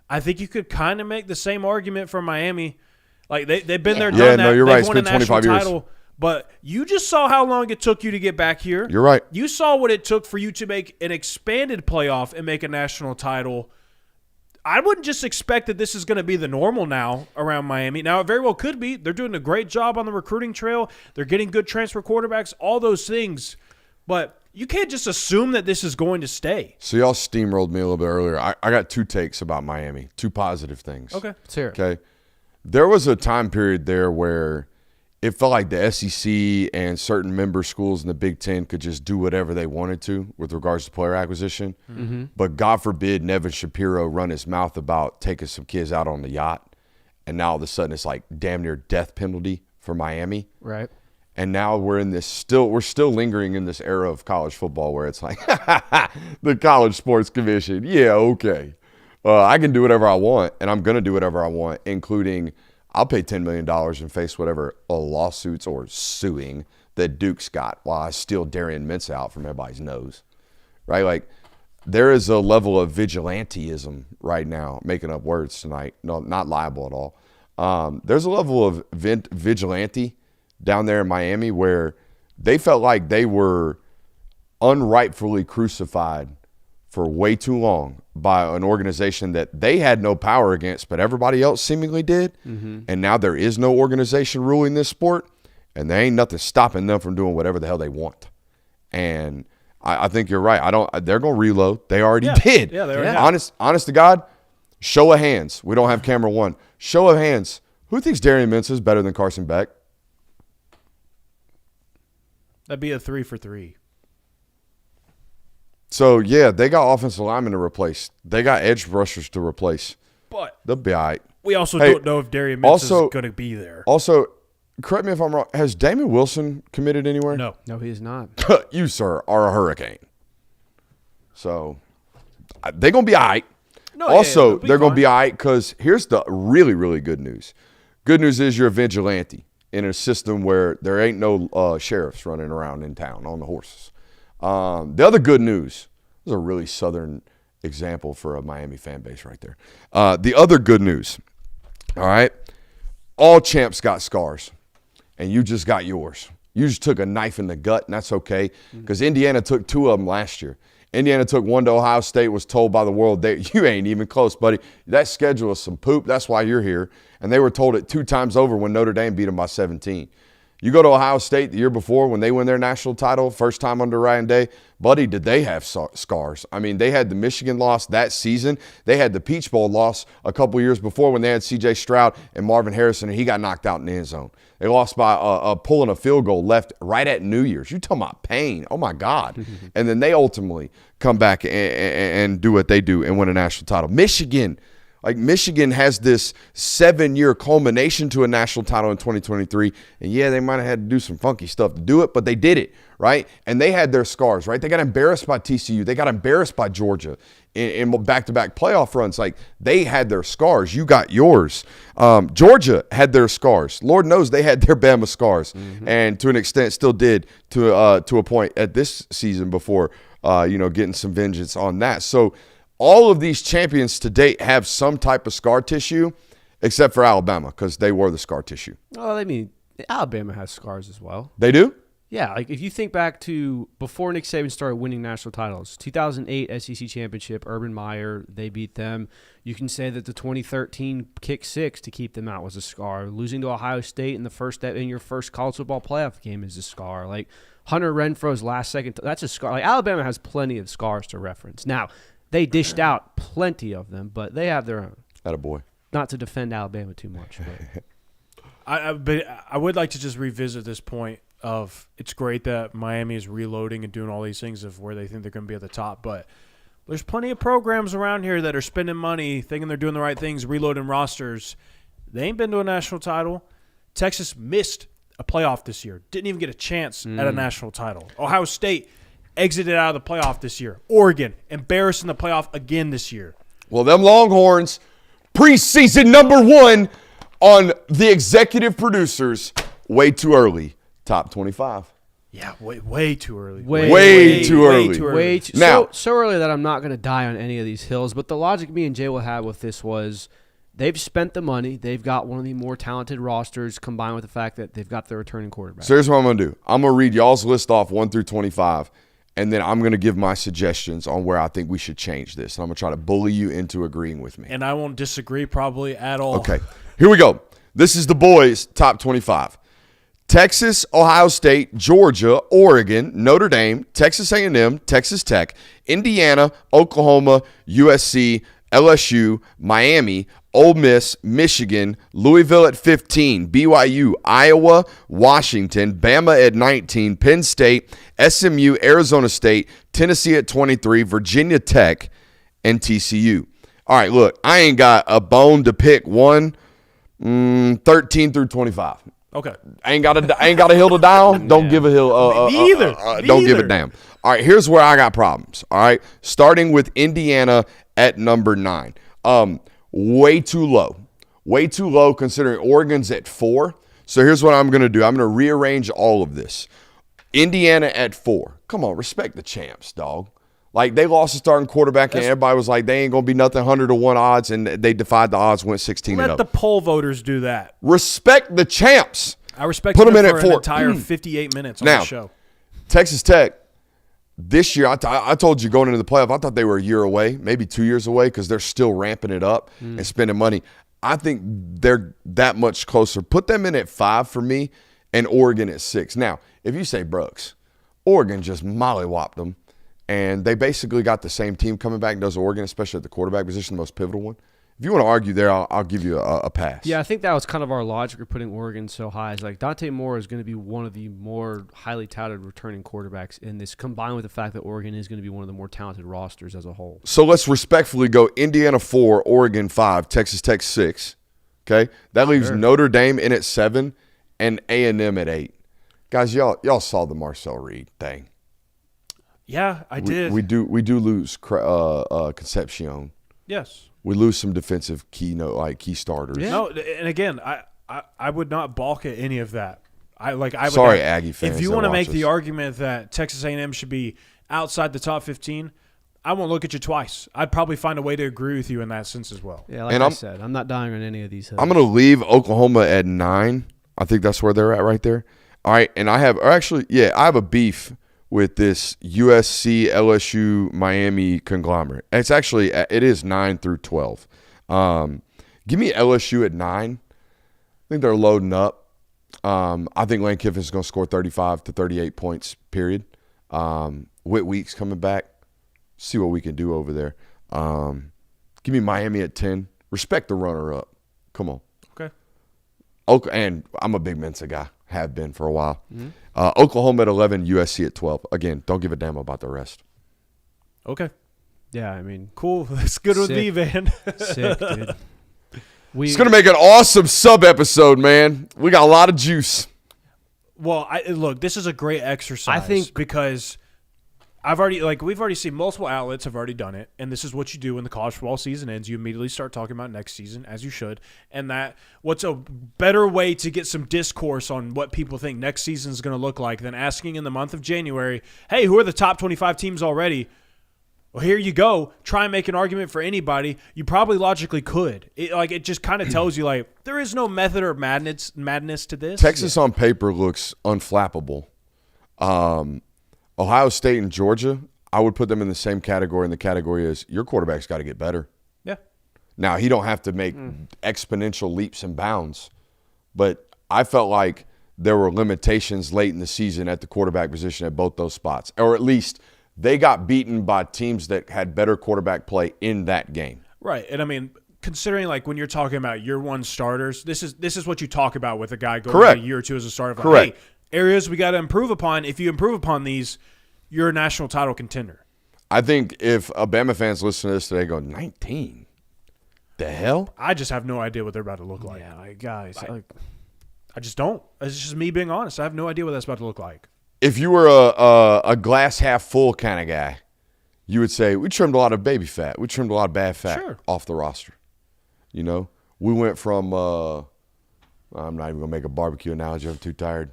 I think you could kind of make the same argument for Miami. Like, they've been there, done that. No, you're They've right. It's won a been national 25 years. title. But you just saw how long it took you to get back here. You're right. You saw what it took for you to make an expanded playoff and make a national title. I wouldn't just expect that this is going to be the normal now around Miami. Now, it very well could be. They're doing a great job on the recruiting trail. They're getting good transfer quarterbacks, all those things. But you can't just assume that this is going to stay. So y'all steamrolled me a little bit earlier. I got 2 takes about Miami, 2 positive things. Okay. Let's hear it. Okay. There was a time period there where it felt like the SEC and certain member schools in the Big Ten could just do whatever they wanted to with regards to player acquisition. Mm-hmm. But God forbid Nevin Shapiro run his mouth about taking some kids out on the yacht. And now all of a sudden it's like damn near death penalty for Miami. Right. And now we're still lingering in this era of college football where it's like the College Sports Commission. Yeah, okay. I can do whatever I want, and I'm going to do whatever I want, including I'll pay $10 million and face whatever lawsuits or suing that Duke's got while I steal Darian Mintz out from everybody's nose, right? Like there is a level of vigilanteism right now, making up words tonight, no, not liable at all. There's a level of vigilante down there in Miami where they felt like they were unrightfully crucified for way too long by an organization that they had no power against, but everybody else seemingly did. Mm-hmm. And now there is no organization ruling this sport, and there ain't nothing stopping them from doing whatever the hell they want. And I think you're right. They're going to reload. They already did. Yeah, they already have. Honest to God, show of hands. We don't have camera 1. Show of hands. Who thinks Darian Mintz is better than Carson Beck? That'd be a 3 for 3. So, yeah, they got offensive linemen to replace. They got edge rushers to replace. But they'll be all right. we also don't know if Darian Mintz is going to be there. Also, correct me if I'm wrong, has Damon Wilson committed anywhere? No, he is not. You, sir, are a hurricane. So, they're going to be all right. No, Also, they're going to fine. be all right because here's the really, really good news. Good news is you're a vigilante in a system where there ain't no sheriffs running around in town on the horses. The other good news, this is a really southern example for a Miami fan base right there. The other good news, all right, all champs got scars, and you just got yours. You just took a knife in the gut, and that's okay because Indiana took 2 of them last year. Indiana took 1 to Ohio State, was told by the world, you ain't even close, buddy. That schedule is some poop. That's why you're here. And they were told it 2 times over when Notre Dame beat them by 17. You go to Ohio State the year before when they win their national title, first time under Ryan Day, buddy, did they have scars? I mean, they had the Michigan loss that season. They had the Peach Bowl loss a couple years before when they had C.J. Stroud and Marvin Harrison, and he got knocked out in the end zone. They lost by pulling a field goal left right at New Year's. You talking about pain. Oh, my God. And then they ultimately come back and do what they do and win a national title. Michigan has this 7-year culmination to a national title in 2023. And, yeah, they might have had to do some funky stuff to do it, but they did it, right? And they had their scars, right? They got embarrassed by TCU. They got embarrassed by Georgia in back-to-back playoff runs. Like, they had their scars. You got yours. Georgia had their scars. Lord knows they had their Bama scars, and to an extent still did to a point at this season before, getting some vengeance on that. So, all of these champions to date have some type of scar tissue, except for Alabama, because they were the scar tissue. Well, I mean, Alabama has scars as well. They do? Yeah, like if you think back to before Nick Saban started winning national titles, 2008 SEC championship, Urban Meyer, they beat them. You can say that the 2013 kick 6 to keep them out was a scar. Losing to Ohio State in the first step in your first college football playoff game is a scar. Like Hunter Renfro's last second, that's a scar. Like Alabama has plenty of scars to reference. Now, they dished out plenty of them, but they have their own. Attaboy. Not to defend Alabama too much. But. But I would like to just revisit this point of it's great that Miami is reloading and doing all these things of where they think they're going to be at the top, but there's plenty of programs around here that are spending money, thinking they're doing the right things, reloading rosters. They ain't been to a national title. Texas missed a playoff this year. Didn't even get a chance at a national title. Ohio State exited out of the playoff this year. Oregon, embarrassing the playoff again this year. Well, them Longhorns, preseason number 1 on the executive producers, way too early. Top 25. Yeah, way too early. Way too early. Way too, Now- so early that I'm not going to die on any of these hills. But the logic me and Jay will have with this was they've spent the money. They've got one of the more talented rosters combined with the fact that they've got their returning quarterback. So here's what I'm going to do. I'm going to read y'all's list off 1 through 25, and then I'm going to give my suggestions on where I think we should change this. And I'm going to try to bully you into agreeing with me. And I won't disagree probably at all. Okay, here we go. This is the boys' top 25. Texas, Ohio State, Georgia, Oregon, Notre Dame, Texas A&M, Texas Tech, Indiana, Oklahoma, USC, LSU, Miami, Ole Miss, Michigan, Louisville at 15, BYU, Iowa, Washington, Bama at 19, Penn State, SMU, Arizona State, Tennessee at 23, Virginia Tech, and TCU. All right, look, I ain't got a bone to pick 13 through 25. Okay. I ain't got a hill to die on. Don't give a hill. Me either. Don't give a damn. All right, here's where I got problems. All right, starting with Indiana at number 9. Way too low. Way too low considering Oregon's at 4. So here's what I'm going to do. I'm going to rearrange all of this. Indiana at 4. Come on, respect the champs, dog. Like, they lost a starting quarterback, and everybody was like, they ain't going to be nothing 100-1 odds, and they defied the odds, went 16-0. Let the poll voters do that. Respect the champs. I respect Put them them in for at an 4. entire 58 minutes on Now, the show. Texas Tech, this year, I told you going into the playoff, I thought they were a year away, maybe 2 years away, because they're still ramping it up and spending money. I think they're that much closer. Put them in at 5 for me, and Oregon at 6. Now, if you say Brooks, Oregon just mollywopped them, and they basically got the same team coming back does Oregon, especially at the quarterback position, the most pivotal one. If you want to argue there, I'll give you a pass. Yeah, I think that was kind of our logic for putting Oregon so high. Is like Dante Moore is going to be one of the more highly touted returning quarterbacks in this, combined with the fact that Oregon is going to be one of the more talented rosters as a whole. So let's respectfully go Indiana 4, Oregon 5, Texas Tech 6. Okay? That leaves Notre Dame in at 7 and A&M at 8. Guys, y'all saw the Marcel Reed thing. Yeah, I did. We do lose Concepcion. Yes. We lose some defensive key starters. Yeah. No, and again, I would not balk at any of that. I would. Sorry, Aggie fans. If you that want to watch make us. the argument that Texas A&M should be outside the top 15, I won't look at you twice. I'd probably find a way to agree with you in that sense as well. Yeah, like And I I'm- said, I'm not dying on any of these hills. I'm going to leave Oklahoma at 9. I think that's where they're at right there. All right, and I have a beef with this USC, LSU, Miami conglomerate. It is 9 through 12. Give me LSU at 9. I think they're loading up. I think Lane Kiffin's going to score 35 to 38 points, period. Whit Weeks coming back. See what we can do over there. Give me Miami at 10. Respect the runner-up. Come on. Okay. And I'm a big Mensa guy. Have been for a while. Oklahoma at 11, USC at 12. Again, don't give a damn about the rest. Okay. Yeah, I mean, Cool. That's good with me, man. sick, dude. It's going to make an awesome sub-episode, man. We got a lot of juice. Well, look, this is a great exercise. I think- because we've already seen multiple outlets have already done it, and this is what you do when the college football season ends. You immediately start talking about next season, as you should, and that what's a better way to get some discourse on what people think next season is going to look like than asking in the month of January, hey, who are the top 25 teams already? Well, here you go. Try and make an argument for anybody. You probably logically could. It just kind of tells you, there is no method or madness to this. Texas on paper looks unflappable. Ohio State and Georgia, I would put them in the same category, and the category is your quarterback's got to get better. Yeah. Now, he don't have to make exponential leaps and bounds, but I felt like there were limitations late in the season at the quarterback position at both those spots, or at least they got beaten by teams that had better quarterback play in that game. Right. And I mean, considering when you're talking about year one starters, this is what you talk about with a guy going Correct. a year or two as a starter. Correct. Hey, areas we got to improve upon. If you improve upon these, you're a national title contender. I think if Alabama fans listen to this today, go 19. The hell? I just have no idea what they're about to look like. Yeah, guys. I just don't. It's just me being honest. I have no idea what that's about to look like. If you were a glass half full kind of guy, you would say we trimmed a lot of baby fat. We trimmed a lot of bad fat off the roster. You know, we went from I'm not even gonna make a barbecue analogy. I'm too tired.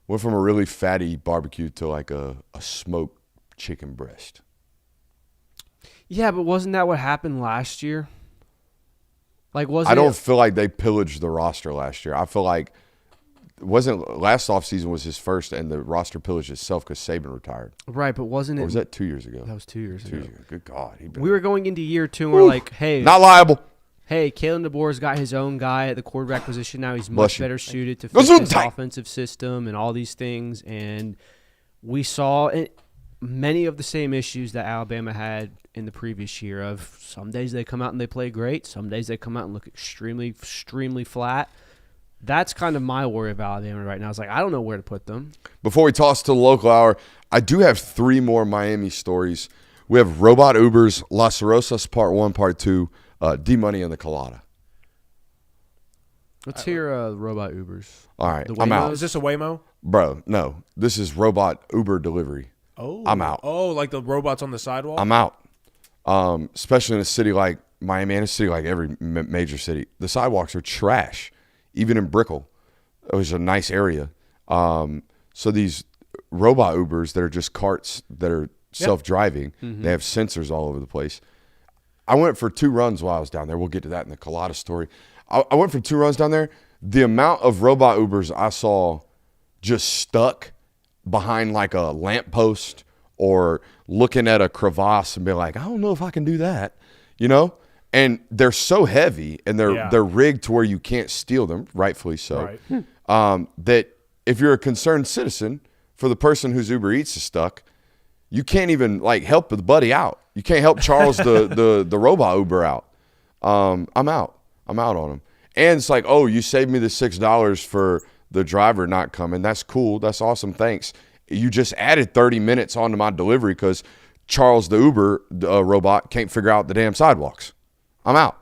Went from a really fatty barbecue to like a smoked chicken breast. Yeah, but wasn't that what happened last year? Like, I don't feel like they pillaged the roster last year. I feel like last offseason was his first, and the roster pillaged itself because Saban retired. Right, but wasn't it? Or was that 2 years ago? That was 2 years ago. Good God. We were going into year 2, and we're like, hey. Not liable. Hey, Kalen DeBoer's got his own guy at the quarterback position now. He's Bless much you. better suited to Go fit zoom this tight. offensive system and all these things. And we saw many of the same issues that Alabama had in the previous year of some days they come out and they play great. Some days they come out and look extremely, extremely flat. That's kind of my worry of Alabama right now. It's like, I don't know where to put them. Before we toss to the local hour, I do have 3 more Miami stories. We have Robot Ubers, Las Rosas Part 1, Part 2, D-Money, and the Colada. Let's hear Robot Ubers. All right, The I'm Waymos? out. Is this a Waymo? Bro, no. This is Robot Uber delivery. Oh, I'm out. Oh, like the robots on the sidewalk. I'm out. Especially in a city like Miami, and a city like every major city. The sidewalks are trash. Even in Brickell, it was a nice area. So these robot Ubers that are just carts that are self-driving, they have sensors all over the place. I went for 2 runs while I was down there. We'll get to that in the Colada story. I went for 2 runs down there. The amount of robot Ubers I saw just stuck behind like a lamppost or looking at a crevasse and be like, I don't know if I can do that, you know? And they're so heavy and they're rigged to where you can't steal them, rightfully so, that if you're a concerned citizen for the person whose Uber Eats is stuck, you can't even like help the buddy out. You can't help Charles the robot Uber out. I'm out. I'm out on him. And it's like, oh, you saved me the $6 for the driver not coming. That's cool. That's awesome. Thanks. You just added 30 minutes onto my delivery because Charles the Uber robot can't figure out the damn sidewalks. I'm out.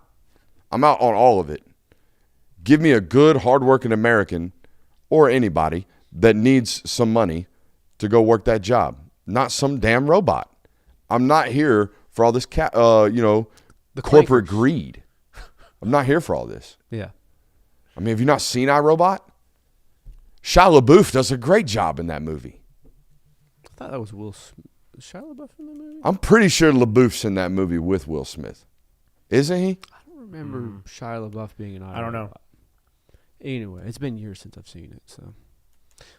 I'm out on all of it. Give me a good, hardworking American or anybody that needs some money to go work that job, not some damn robot. I'm not here for all this, the corporate greed. I'm not here for all this. Yeah. I mean, have you not seen iRobot? Shia LaBeouf does a great job in that movie. I thought that was Will Smith. Is Shia LaBeouf in the movie? I'm pretty sure LaBeouf's in that movie with Will Smith. Isn't he? I don't remember Shia LaBeouf being in I don't know. Anyway, it's been years since I've seen it. So,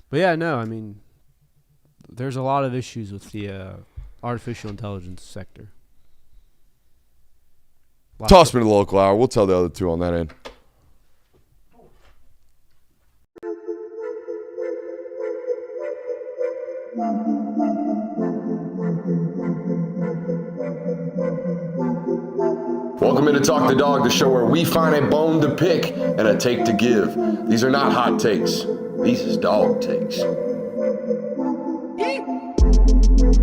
but yeah, no, I mean, there's a lot of issues with the artificial intelligence sector. Toss me to the local hour. We'll tell the other 2 on that end. Welcome into Talk the Dog, the show where we find a bone to pick and a take to give. These are not hot takes. These is dog takes.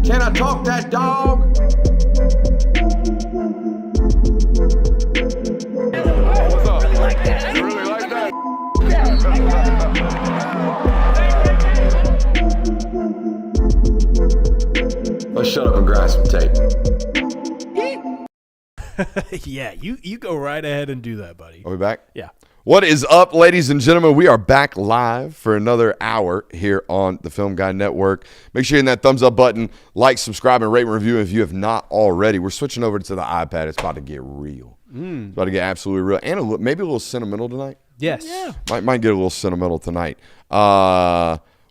Can I talk that dog? What's up? Really like that. You really like that? Let's shut up and grind some tape. Yeah, you go right ahead and do that, buddy. Are we back? Yeah. What is up, ladies and gentlemen? We are back live for another hour here on the Film Guy Network. Make sure you hit that thumbs up button, like, subscribe, and rate and review if you have not already. We're switching over to the iPad. It's about to get real. It's about to get absolutely real. And maybe a little sentimental tonight. Yes. Yeah. Might get a little sentimental tonight.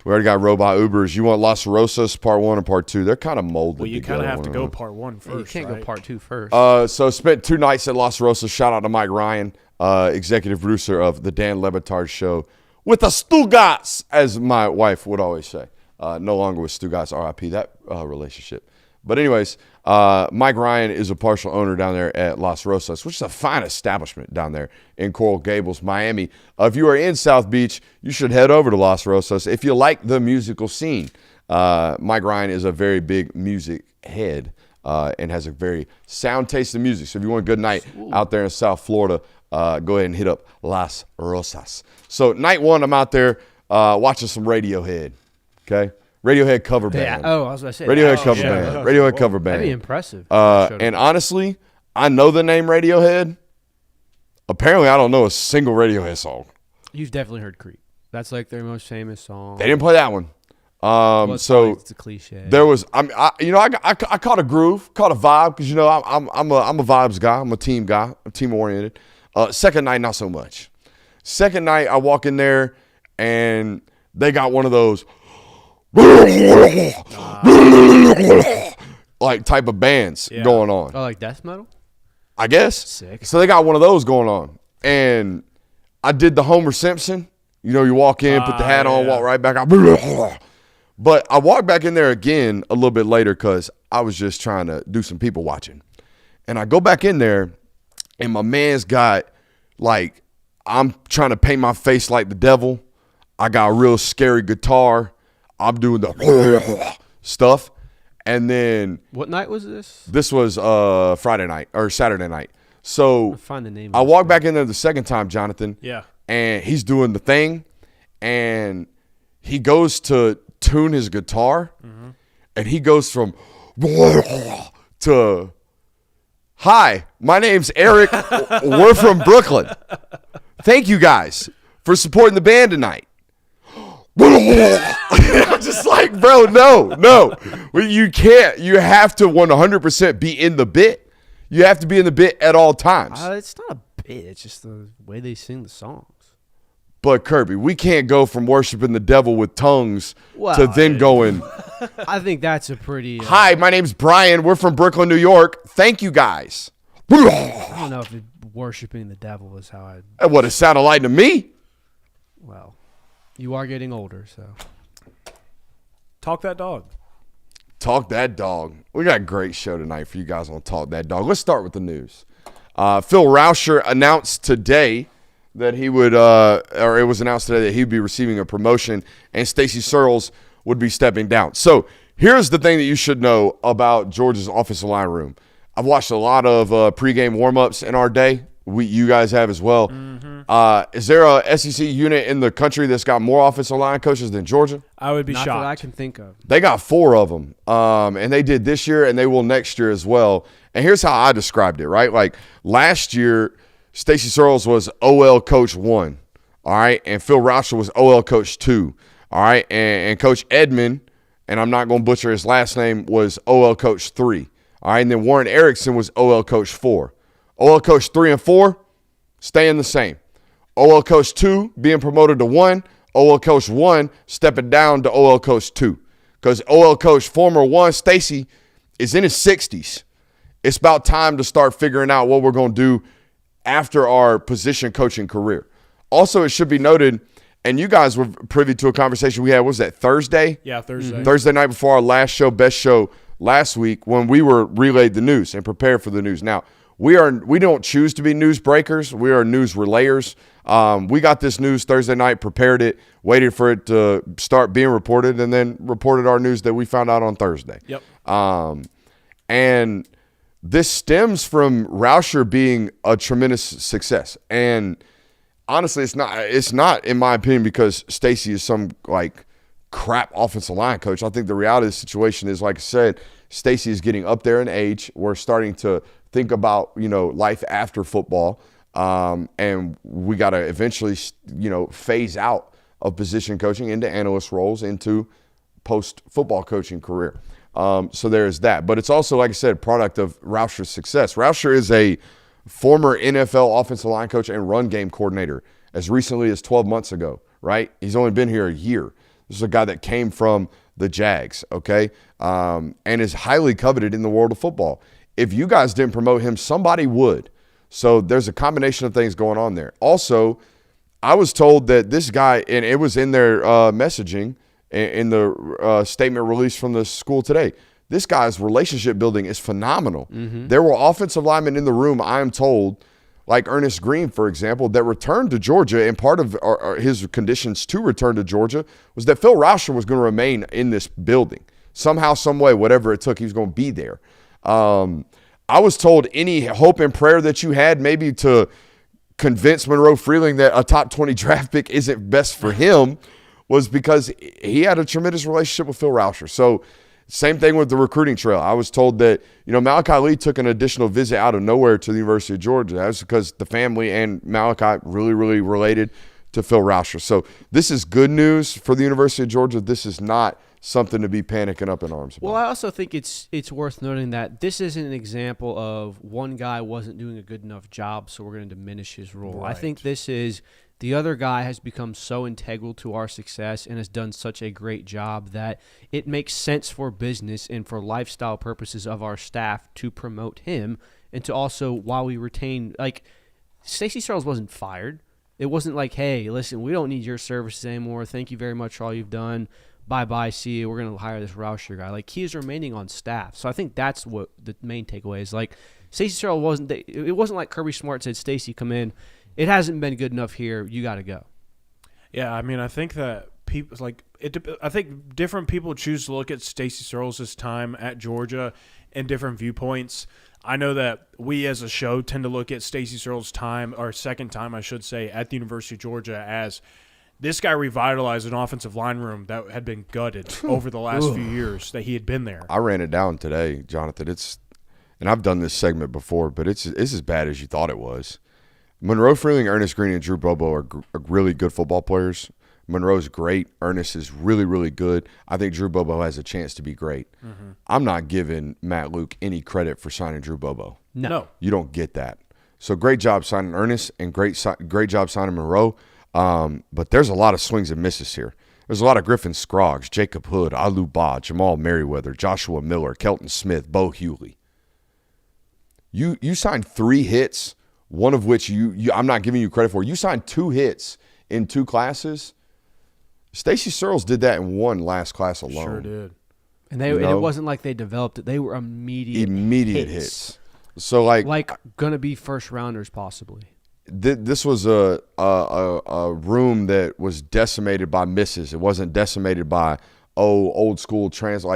We already got Robot Ubers. You want Las Rosas Part 1 and Part 2? They're kind of molded Well, you together. kind of have to go one part 1 first. You can't right? go part 2 first. So spent 2 nights at Las Rosas. Shout out to Mike Ryan, executive producer of the Dan Lebitard Show with the Stugats, as my wife would always say. No longer with Stugats, RIP that relationship. But anyways, Mike Ryan is a partial owner down there at Las Rosas, which is a fine establishment down there in Coral Gables, Miami. If you are in South Beach, you should head over to Las Rosas if you like the musical scene. Mike Ryan is a very big music head and has a very sound taste in music. So if you want a good night out there in South Florida, go ahead and hit up Las Rosas. So night 1, I'm out there watching some Radiohead, okay? Radiohead cover band. Yeah. Oh, I was going to say. Radiohead that. cover yeah. band. Radiohead cover band. That'd be impressive. And honestly, I know the name Radiohead. Apparently, I don't know a single Radiohead song. You've definitely heard Creep. That's like their most famous song. They didn't play that one. Well, So it's a cliche. there was, I caught a groove, caught a vibe because I'm a vibes guy, I'm a team guy, I'm team oriented. Second night, not so much. Second night, I walk in there and they got one of those like type of bands going on. Oh, like death metal? I guess. Sick. So they got one of those going on. And I did the Homer Simpson. You walk in, put the hat on, walk right back out. But I walked back in there again a little bit later because I was just trying to do some people watching. And I go back in there, and my man's got, like, I'm trying to paint my face like the devil. I got a real scary guitar. I'm doing the stuff. And then What night was this? this was Friday night or Saturday night. So Find the name. I of walked back in there the second time, Jonathan. Yeah. And he's doing the thing. And he goes to tune his guitar. And he goes from to, hi, my name's Eric. We're from Brooklyn. Thank you guys for supporting the band tonight. I'm just like, bro, no. You can't. You have to 100% be in the bit. You have to be in the bit at all times. It's not a bit. It's just the way they sing the songs. But, Kirby, we can't go from worshiping the devil with tongues to Well, then going, I think that's a pretty. hi, my name's Brian. We're from Brooklyn, New York. Thank you guys. I don't know if worshiping the devil is how I. That would have sounded like to me. Well, you are getting older, so. Talk that dog. Talk that dog. We got a great show tonight for you guys on Talk That Dog. Let's start with the news. Phil Rauscher announced today that he would, or it was announced today that he would be receiving a promotion and Stacey Searles would be stepping down. So here's the thing that you should know about Georgia's offensive line room. I've watched a lot of pregame warm-ups in our day. You guys have as well. Is there a SEC unit in the country that's got more offensive line coaches than Georgia? I would be Not shocked. that I can think of. They got 4 of them, and they did this year, and they will next year as well. And here's how I described it, right? Like last year, Stacey Searles was OL Coach 1, all right? And Phil Rauscher was OL Coach 2, all right? And Coach Edmond, and I'm not going to butcher his last name, was OL Coach 3, all right? And then Warren Erickson was OL Coach 4. OL Coach 3 and 4, staying the same. OL Coach 2 being promoted to 1. OL Coach 1 stepping down to OL Coach 2. Because OL Coach former 1, Stacey, is in his 60s. It's about time to start figuring out what we're going to do after our position coaching career. Also, it should be noted, and you guys were privy to a conversation we had, what was that, Thursday? Yeah, Thursday. Thursday night before our last show, best show last week, when we were relayed the news and prepared for the news. Now, we don't choose to be news breakers. We are news relayers. We got this news Thursday night, prepared it, waited for it to start being reported, and then reported our news that we found out on Thursday. Yep. And this stems from Rauscher being a tremendous success. And honestly, it's not in my opinion because Stacey is some like crap offensive line coach. I think the reality of the situation is, like I said, Stacey is getting up there in age. We're starting to think about, life after football. And we got to eventually, phase out of position coaching into analyst roles, into post-football coaching career. So there's that. But it's also, like I said, product of Rauscher's success. Rauscher is a former NFL offensive line coach and run game coordinator as recently as 12 months ago, right? He's only been here a year. This is a guy that came from the Jags, okay, and is highly coveted in the world of football. If you guys didn't promote him, somebody would. So there's a combination of things going on there. Also, I was told that this guy, and it was in their messaging, in the statement released from the school today, this guy's relationship building is phenomenal. There were offensive linemen in the room, I am told, like Ernest Green, for example, that returned to Georgia, and part of his conditions to return to Georgia was that Phil Rauscher was going to remain in this building. Somehow, some way, whatever it took, he was going to be there. I was told any hope and prayer that you had maybe to convince Monroe Freeling that a top 20 draft pick isn't best for him was because he had a tremendous relationship with Phil Rauscher. So same thing with the recruiting trail. I was told that, Malachi Lee took an additional visit out of nowhere to the University of Georgia. That was because the family and Malachi really, really related to Phil Rauscher. So this is good news for the University of Georgia. This is not something to be panicking up in arms about. Well, I also think it's worth noting that this isn't an example of one guy wasn't doing a good enough job, so we're going to diminish his role. Right. I think this is the other guy has become so integral to our success and has done such a great job that it makes sense for business and for lifestyle purposes of our staff to promote him and to also, while we retain, like, Stacey Searles wasn't fired. It wasn't like, hey, listen, we don't need your services anymore. Thank you very much for all you've done. Bye-bye, see you. We're going to hire this Rauscher guy. Like, he is remaining on staff. So I think that's what the main takeaway is. Like, Stacey Searles wasn't – it wasn't like Kirby Smart said, Stacey, come in. It hasn't been good enough here. You got to go. Yeah, I mean, I think that people like it. I think different people choose to look at Stacey Searles' time at Georgia in different viewpoints. I know that we as a show tend to look at Stacey Searles' time, or second time, I should say, at the University of Georgia as this guy revitalized an offensive line room that had been gutted over the last few years that he had been there. I ran it down today, Jonathan. And I've done this segment before, but it's as bad as you thought it was. Monroe Freeling, Ernest Green, and Drew Bobo are really good football players. Monroe's great. Ernest is really, really good. I think Drew Bobo has a chance to be great. Mm-hmm. I'm not giving Matt Luke any credit for signing Drew Bobo. No. You don't get that. So great job signing Ernest and great job signing Monroe. But there's a lot of swings and misses here. There's a lot of Griffin Scroggs, Jacob Hood, Alu Ba, Jamal Merriweather, Joshua Miller, Kelton Smith, Bo Hewley. You signed 3 hits, one of which I'm not giving you credit for. You signed 2 hits in 2 classes. Stacey Searles did that in 1 last class alone. Sure did. And it wasn't like they developed it. They were immediate hits. So like gonna be first rounders possibly. This was a room that was decimated by misses. It wasn't decimated by old school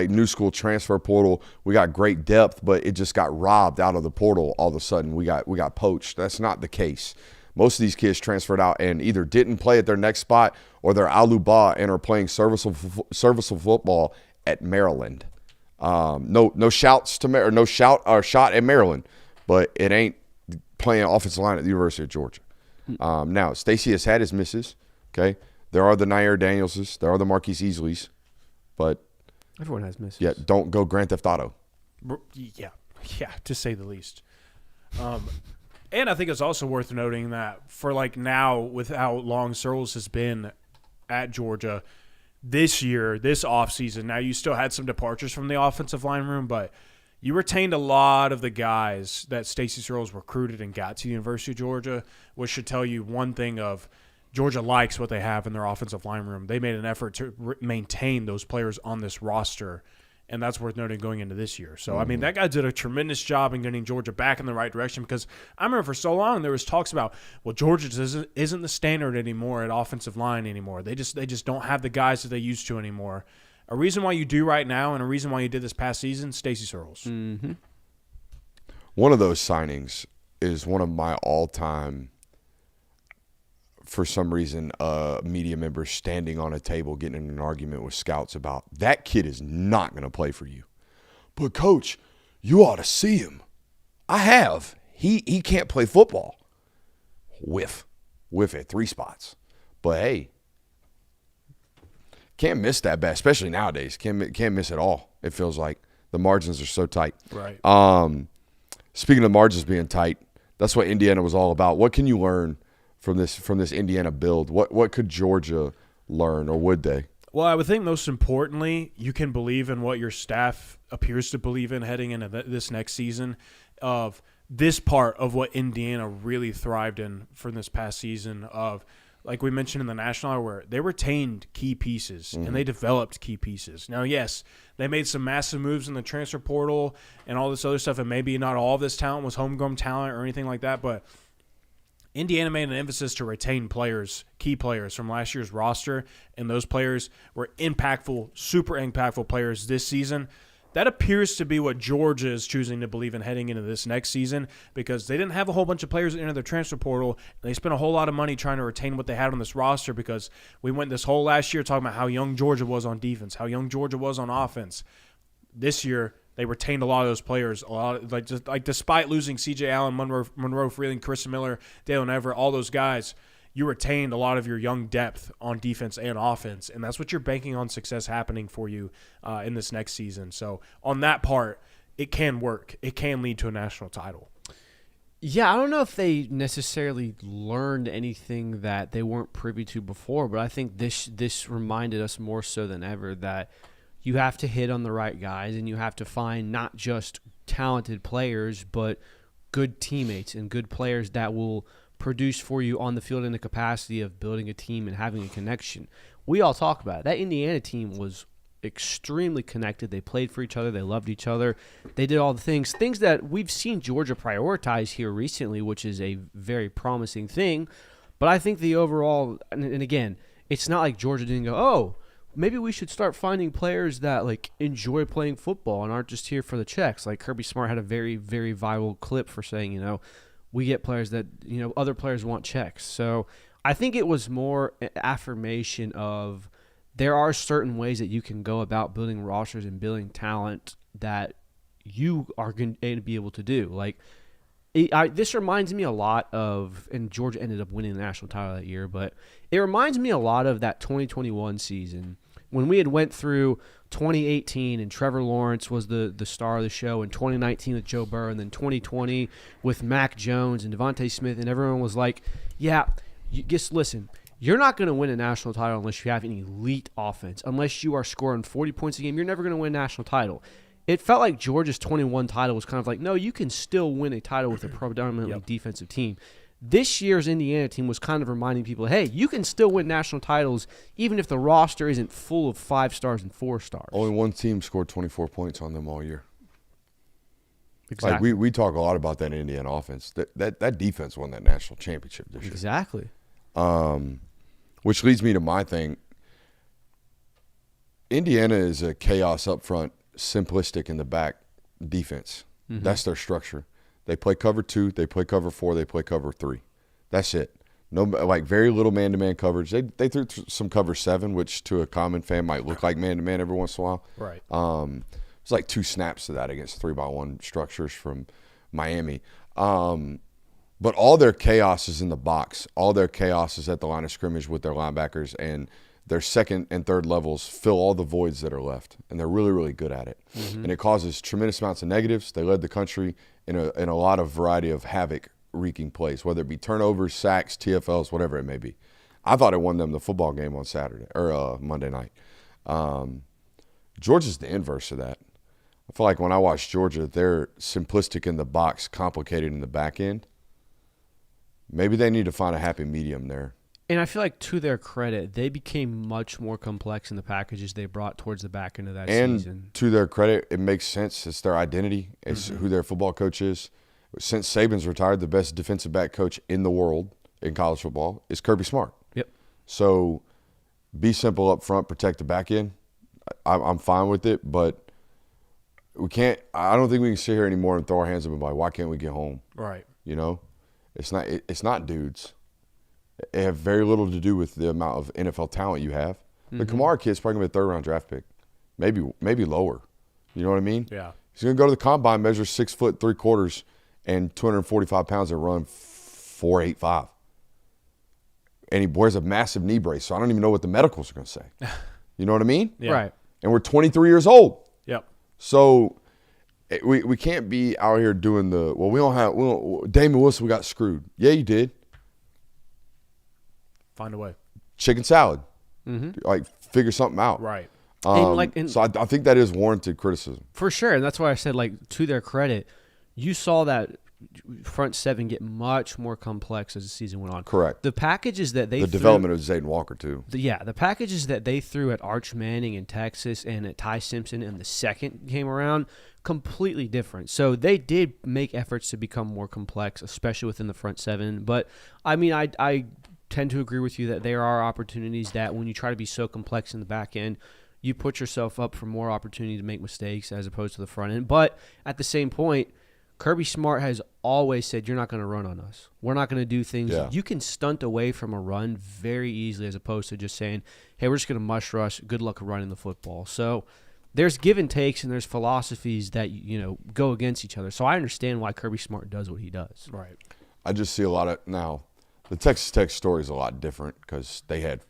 new school transfer portal. We got great depth, but it just got robbed out of the portal all of a sudden. We got poached. That's not the case. Most of these kids transferred out and either didn't play at their next spot or they're Aluba and are playing serviceable football at Maryland. No shouts to no shout or shot at Maryland, but it ain't playing offensive line at the University of Georgia. Now, Stacey has had his misses. Okay, there are the Nair Danielses, there are the Marquise Easleys, but everyone has misses. Yeah, don't go Grand Theft Auto. Yeah, to say the least. And I think it's also worth noting that for now, with how long Searles has been at Georgia this year, this offseason, now you still had some departures from the offensive line room, but you retained a lot of the guys that Stacey Searles recruited and got to the University of Georgia, which should tell you one thing of Georgia likes what they have in their offensive line room. They made an effort to maintain those players on this roster, and that's worth noting going into this year. So, I mean, that guy did a tremendous job in getting Georgia back in the right direction because I remember for so long there was talks about, well, Georgia isn't the standard anymore at offensive line anymore. They just don't have the guys that they used to anymore. A reason why you do right now and a reason why you did this past season, Stacey Searles. Mm-hmm. One of those signings is one of my all-time, for some reason, media members standing on a table getting in an argument with scouts about, that kid is not going to play for you. But, Coach, you ought to see him. I have. He can't play football. Whiff at 3 spots. But, hey, can't miss that bad, especially nowadays. Can't miss it all, it feels like. The margins are so tight. Right. Speaking of margins being tight, that's what Indiana was all about. What can you learn from this Indiana build? What could Georgia learn, or would they? Well, I would think most importantly, you can believe in what your staff appears to believe in heading into this next season. Of this part of what Indiana really thrived in for this past season of, like we mentioned in the National Hour, where they retained key pieces and they developed key pieces. Now, yes, they made some massive moves in the transfer portal and all this other stuff, and maybe not all of this talent was homegrown talent or anything like that, but Indiana made an emphasis to retain players, key players from last year's roster, and those players were impactful, super impactful players this season. That appears to be what Georgia is choosing to believe in heading into this next season, because they didn't have a whole bunch of players that entered the transfer portal. And they spent a whole lot of money trying to retain what they had on this roster, because we went this whole last year talking about how young Georgia was on defense, how young Georgia was on offense. This year, they retained a lot of those players. Despite losing C.J. Allen, Monroe Freeling, Chris Miller, Dalon Ever, all those guys, you retained a lot of your young depth on defense and offense, and that's what you're banking on success happening for you in this next season. So on that part, it can work. It can lead to a national title. Yeah, I don't know if they necessarily learned anything that they weren't privy to before, but I think this reminded us more so than ever that you have to hit on the right guys, and you have to find not just talented players, but good teammates and good players that will produce for you on the field in the capacity of building a team and having a connection. We all talk about it. That Indiana team was extremely connected. They played for each other. They loved each other. They did all the things that we've seen Georgia prioritize here recently, which is a very promising thing. But I think the overall, and again, it's not like Georgia didn't go, oh, maybe we should start finding players that like enjoy playing football and aren't just here for the checks. Like Kirby Smart had a very, very viral clip for saying, we get players that, other players want checks. So I think it was more an affirmation of there are certain ways that you can go about building rosters and building talent that you are going to be able to do. Like, this reminds me a lot of, and Georgia ended up winning the national title that year, but it reminds me a lot of that 2021 season when we had went through 2018 and Trevor Lawrence was the star of the show, and 2019 with Joe Burrow, and then 2020 with Mac Jones and Devontae Smith, and everyone was like, yeah, just listen, you're not going to win a national title unless you have an elite offense. Unless you are scoring 40 points a game, you're never going to win a national title. It felt like Georgia's 21 title was kind of like, no, you can still win a title with a predominantly defensive team. This year's Indiana team was kind of reminding people, hey, you can still win national titles even if the roster isn't full of 5 stars and 4 stars. Only one team scored 24 points on them all year. Exactly. Like we talk a lot about that Indiana offense. That defense won that national championship this year. Exactly. Which leads me to my thing. Indiana is a chaos up front, simplistic in the back defense. Mm-hmm. That's their structure. They play cover 2, they play cover 4, they play cover 3. That's it. No, like very little man-to-man coverage. They threw some cover 7, which to a common fan might look like man-to-man every once in a while. Right. It's like 2 snaps to that against 3-by-1 structures from Miami. But all their chaos is in the box. All their chaos is at the line of scrimmage with their linebackers, and their second and third levels fill all the voids that are left, and they're really, really good at it. Mm-hmm. And it causes tremendous amounts of negatives. They led the country in a lot of variety of havoc-wreaking plays, whether it be turnovers, sacks, TFLs, whatever it may be. I thought it won them the football game on Saturday or Monday night. Georgia's the inverse of that. I feel like when I watch Georgia, they're simplistic in the box, complicated in the back end. Maybe they need to find a happy medium there. And I feel like, to their credit, they became much more complex in the packages they brought towards the back end of that season. And to their credit, it makes sense. It's their identity. It's who their football coach is. Since Saban's retired, the best defensive back coach in the world in college football is Kirby Smart. Yep. So be simple up front, protect the back end. I'm fine with it, but we can't – I don't think we can sit here anymore and throw our hands up and be like, why can't we get home? Right. It's not dudes. It have very little to do with the amount of NFL talent you have. The Kamara kid's probably going to be a 3rd-round draft pick, maybe lower. You know what I mean? Yeah. He's going to go to the combine, measure 6 foot 3/4 and 245 pounds, and run 4.85. And he wears a massive knee brace, so I don't even know what the medicals are going to say. You know what I mean? Yeah. Right. And we're 23 years old. Yep. So we can't be out here doing Damon Wilson, we got screwed. Yeah, you did. Find a way. Chicken salad. Like, figure something out. Right. So I think that is warranted criticism. For sure. And that's why I said, like, to their credit, you saw that front 7 get much more complex as the season went on. Correct. The packages that they The development of Zayden Walker, too. The packages that they threw at Arch Manning in Texas and at Ty Simpson in the second came around, completely different. So they did make efforts to become more complex, especially within the front 7. But, I mean, I tend to agree with you that there are opportunities that when you try to be so complex in the back end, you put yourself up for more opportunity to make mistakes as opposed to the front end. But at the same point, Kirby Smart has always said, you're not going to run on us. We're not going to do things. Yeah. You can stunt away from a run very easily as opposed to just saying, hey, we're just going to mush rush. Good luck running the football. So there's give and takes and there's philosophies that, go against each other. So I understand why Kirby Smart does what he does. Right. I just see a lot of – now, The Texas Tech story is a lot different because they had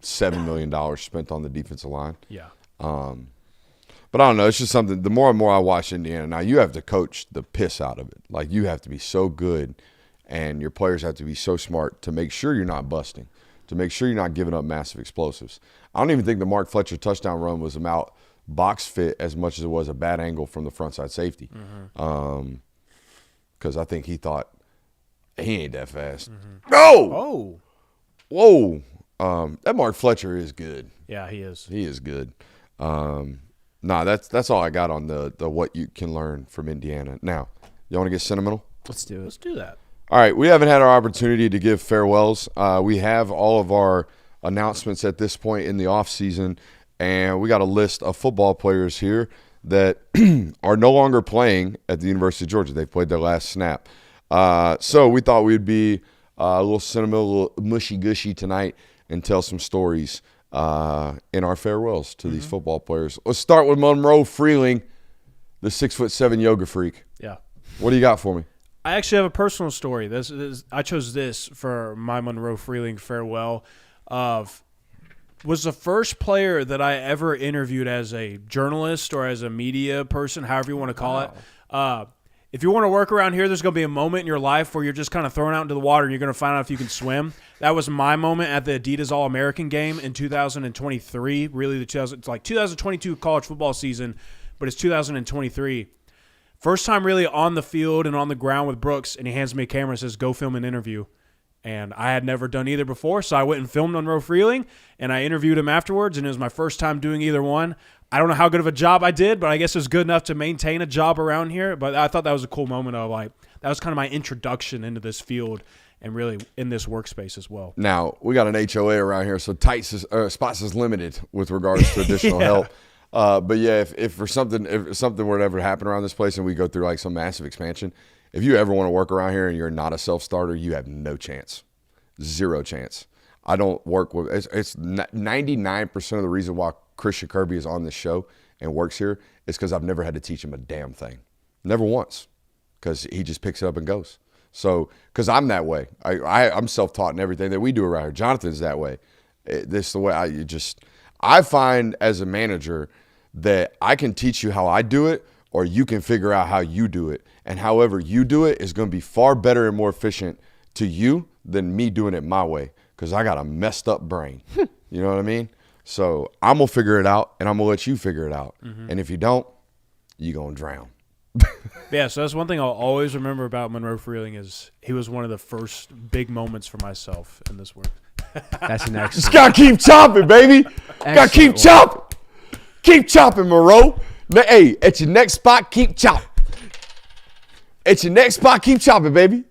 $7 million spent on the defensive line. Yeah. But I don't know. It's just something. The more and more I watch Indiana, now you have to coach the piss out of it. Like, you have to be so good, and your players have to be so smart to make sure you're not busting, to make sure you're not giving up massive explosives. I don't even think the Mark Fletcher touchdown run was about box fit as much as it was a bad angle from the front side safety. Because I think he thought, he ain't that fast. No! Oh. Whoa. That Mark Fletcher is good. Yeah, he is. He is good. That's all I got on the what you can learn from Indiana. Now, you want to get sentimental? Let's do it. Let's do that. All right, we haven't had our opportunity to give farewells. We have all of our announcements at this point in the offseason, and we got a list of football players here that are no longer playing at the University of Georgia. They played their last snap. So we thought we'd be a little sentimental, a little mushy-gushy tonight and tell some stories in our farewells to these football players. Let's start with Monroe Freeling, the 6'7" yoga freak. Yeah. What do you got for me? I actually have a personal story. I chose this for my Monroe Freeling farewell. Was the first player that I ever interviewed as a journalist or as a media person, however you want to call it. If you want to work around here, there's going to be a moment in your life where you're just kind of thrown out into the water and you're going to find out if you can swim. That was my moment at the Adidas All-American game in 2023. Really, it's like 2022 college football season, but it's 2023. First time really on the field and on the ground with Brooks, and he hands me a camera and says, "Go film an interview." And I had never done either before, so I went and filmed Monroe Freeling, and I interviewed him afterwards, and it was my first time doing either one. I don't know how good of a job I did, but I guess it was good enough to maintain a job around here. But I thought that was a cool moment of, like, that was kind of my introduction into this field and really in this workspace as well. Now, we got an HOA around here, so spots is limited with regards to additional help. But yeah, if something were to ever happen around this place and we go through like some massive expansion, if you ever want to work around here and you're not a self-starter, you have no chance. Zero chance. I don't work with – it's 99% of the reason why Christian Kirby is on this show and works here is because I've never had to teach him a damn thing. Never once, because he just picks it up and goes. So – because I'm that way. I'm self-taught in everything that we do around here. Jonathan's that way. This is the way I find as a manager that I can teach you how I do it, or you can figure out how you do it. And however you do it is going to be far better and more efficient to you than me doing it my way, because I got a messed up brain. You know what I mean? So I'm going to figure it out, and I'm going to let you figure it out. And if you don't, you're going to drown. Yeah, so that's one thing I'll always remember about Monroe Freeling is he was one of the first big moments for myself in this work. That's an excellent. Just got to keep chopping, baby. Got to keep chopping. Keep chopping, Monroe. Hey, at your next spot, keep chopping. At your next spot, keep chopping, baby.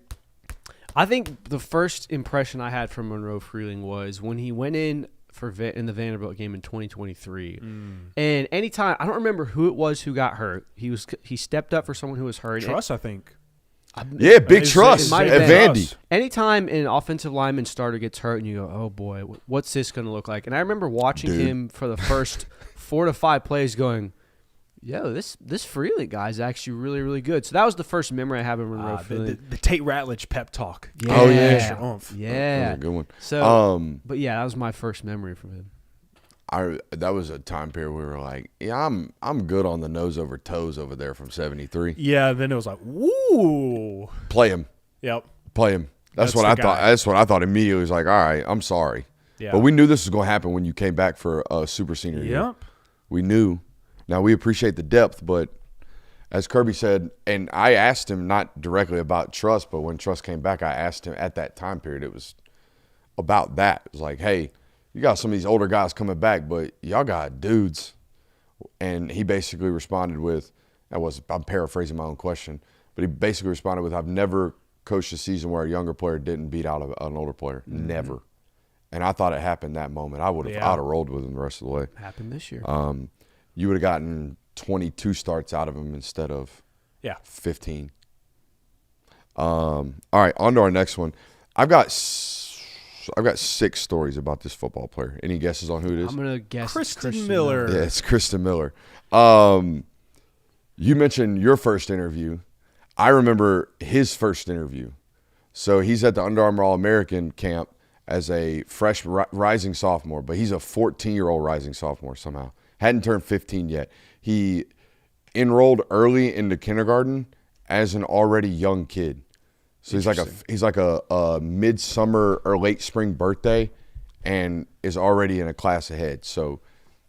I think the first impression I had from Monroe Freeling was when he went in in the Vanderbilt game in 2023. And anytime, I don't remember who it was who got hurt. He stepped up for someone who was hurt. Trust, I think. Yeah, big trust might at have been. Vandy. Anytime an offensive lineman starter gets hurt and you go, oh boy, what's this going to look like? And I remember watching him for the first 4 to 5 plays going, yo, this Freeling guy is actually really, really good. So that was the first memory I have of Monroe Freeling. The Tate Ratledge pep talk. Yeah. Oh, yeah. Extra oomph. Yeah. That was a good one. So, but yeah, that was my first memory from him. That was a time period where we were like, yeah, I'm good on the nose over toes over there from 73. Yeah, then it was like, woo. Play him. Yep. Play him. That's what I thought. That's what I thought immediately. It was like, all right, I'm sorry. Yeah. But we knew this was going to happen when you came back for a super senior year. Yep. We knew. Now, we appreciate the depth, but as Kirby said, and I asked him not directly about Truss, but when Truss came back, I asked him at that time period, it was about that. It was like, hey, you got some of these older guys coming back, but y'all got dudes. And he basically responded with, I'm paraphrasing my own question, but he basically responded with, I've never coached a season where a younger player didn't beat out an older player. Never. And I thought it happened that moment. I'd have rolled with him the rest of the way. Happened this year. You would have gotten 22 starts out of him instead of 15. All right, on to our next one. I've got 6 stories about this football player. Any guesses on who it is? I'm going to guess Christian Miller. Yeah, it's Kristen Miller. You mentioned your first interview. I remember his first interview. So he's at the Under Armour All-American camp as a fresh rising sophomore, but he's a 14-year-old rising sophomore somehow. Hadn't turned 15 yet. He enrolled early into kindergarten as an already young kid. So he's like a midsummer or late spring birthday and is already in a class ahead. So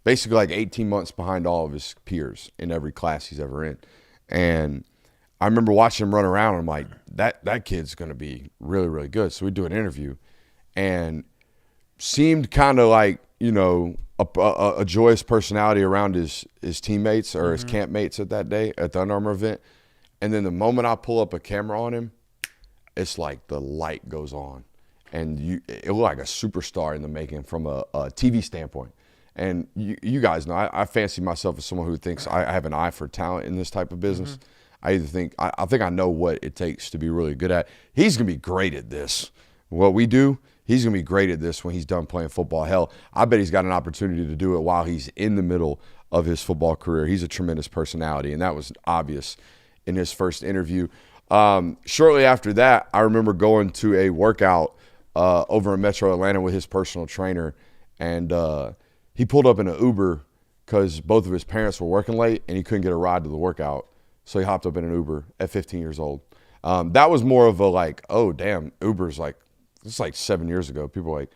basically like 18 months behind all of his peers in every class he's ever in. And I remember watching him run around, and I'm like, that kid's going to be really, really good. So we do an interview, and seemed kind of like, you know, a joyous personality around his teammates or his camp mates at that day at the Under Armour event. And then the moment I pull up a camera on him, it's like the light goes on. And it looked like a superstar in the making from a TV standpoint. And you guys know, I fancy myself as someone who thinks I have an eye for talent in this type of business. I think I know what it takes to be really good at. He's going to be great at this. What we do, he's going to be great at this when he's done playing football. Hell, I bet he's got an opportunity to do it while he's in the middle of his football career. He's a tremendous personality, and that was obvious in his first interview. Shortly after that, I remember going to a workout over in Metro Atlanta with his personal trainer, and he pulled up in an Uber because both of his parents were working late, and he couldn't get a ride to the workout. So he hopped up in an Uber at 15 years old. That was more of a like, oh, damn, Uber's like, it's like 7 years ago. People were like,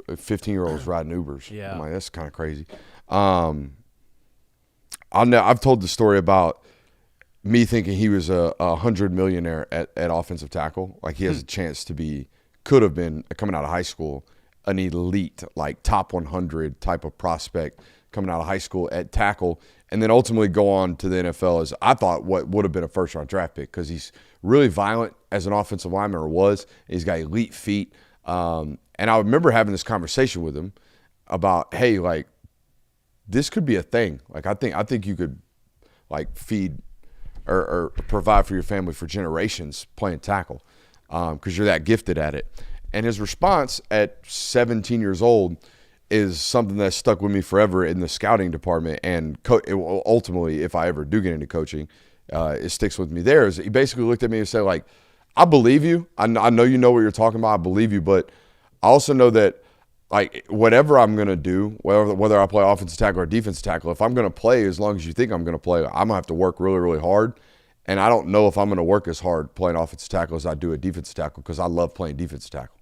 15-year-olds riding Ubers. Yeah. I'm like, that's kind of crazy. I've told the story about me thinking he was a 100 millionaire at offensive tackle. Like he has a chance to be, could have been coming out of high school, an elite, like top 100 type of prospect coming out of high school at tackle, and then ultimately go on to the NFL as I thought what would have been a first-round draft pick because he's really violent as an offensive lineman, or was. He's got elite feet. And I remember having this conversation with him about, hey, like, this could be a thing. Like, I think you could, like, feed or provide for your family for generations playing tackle because you're that gifted at it. And his response at 17 years old is something that stuck with me forever in the scouting department. And ultimately, if I ever do get into coaching, it sticks with me there. Is he basically looked at me and said, like, I believe you. I know you know what you're talking about. I believe you. But I also know that, like, whatever I'm going to do, whether I play offensive tackle or defensive tackle, if I'm going to play as long as you think I'm going to play, I'm going to have to work really, really hard. And I don't know if I'm going to work as hard playing offensive tackle as I do at defensive tackle because I love playing defensive tackle.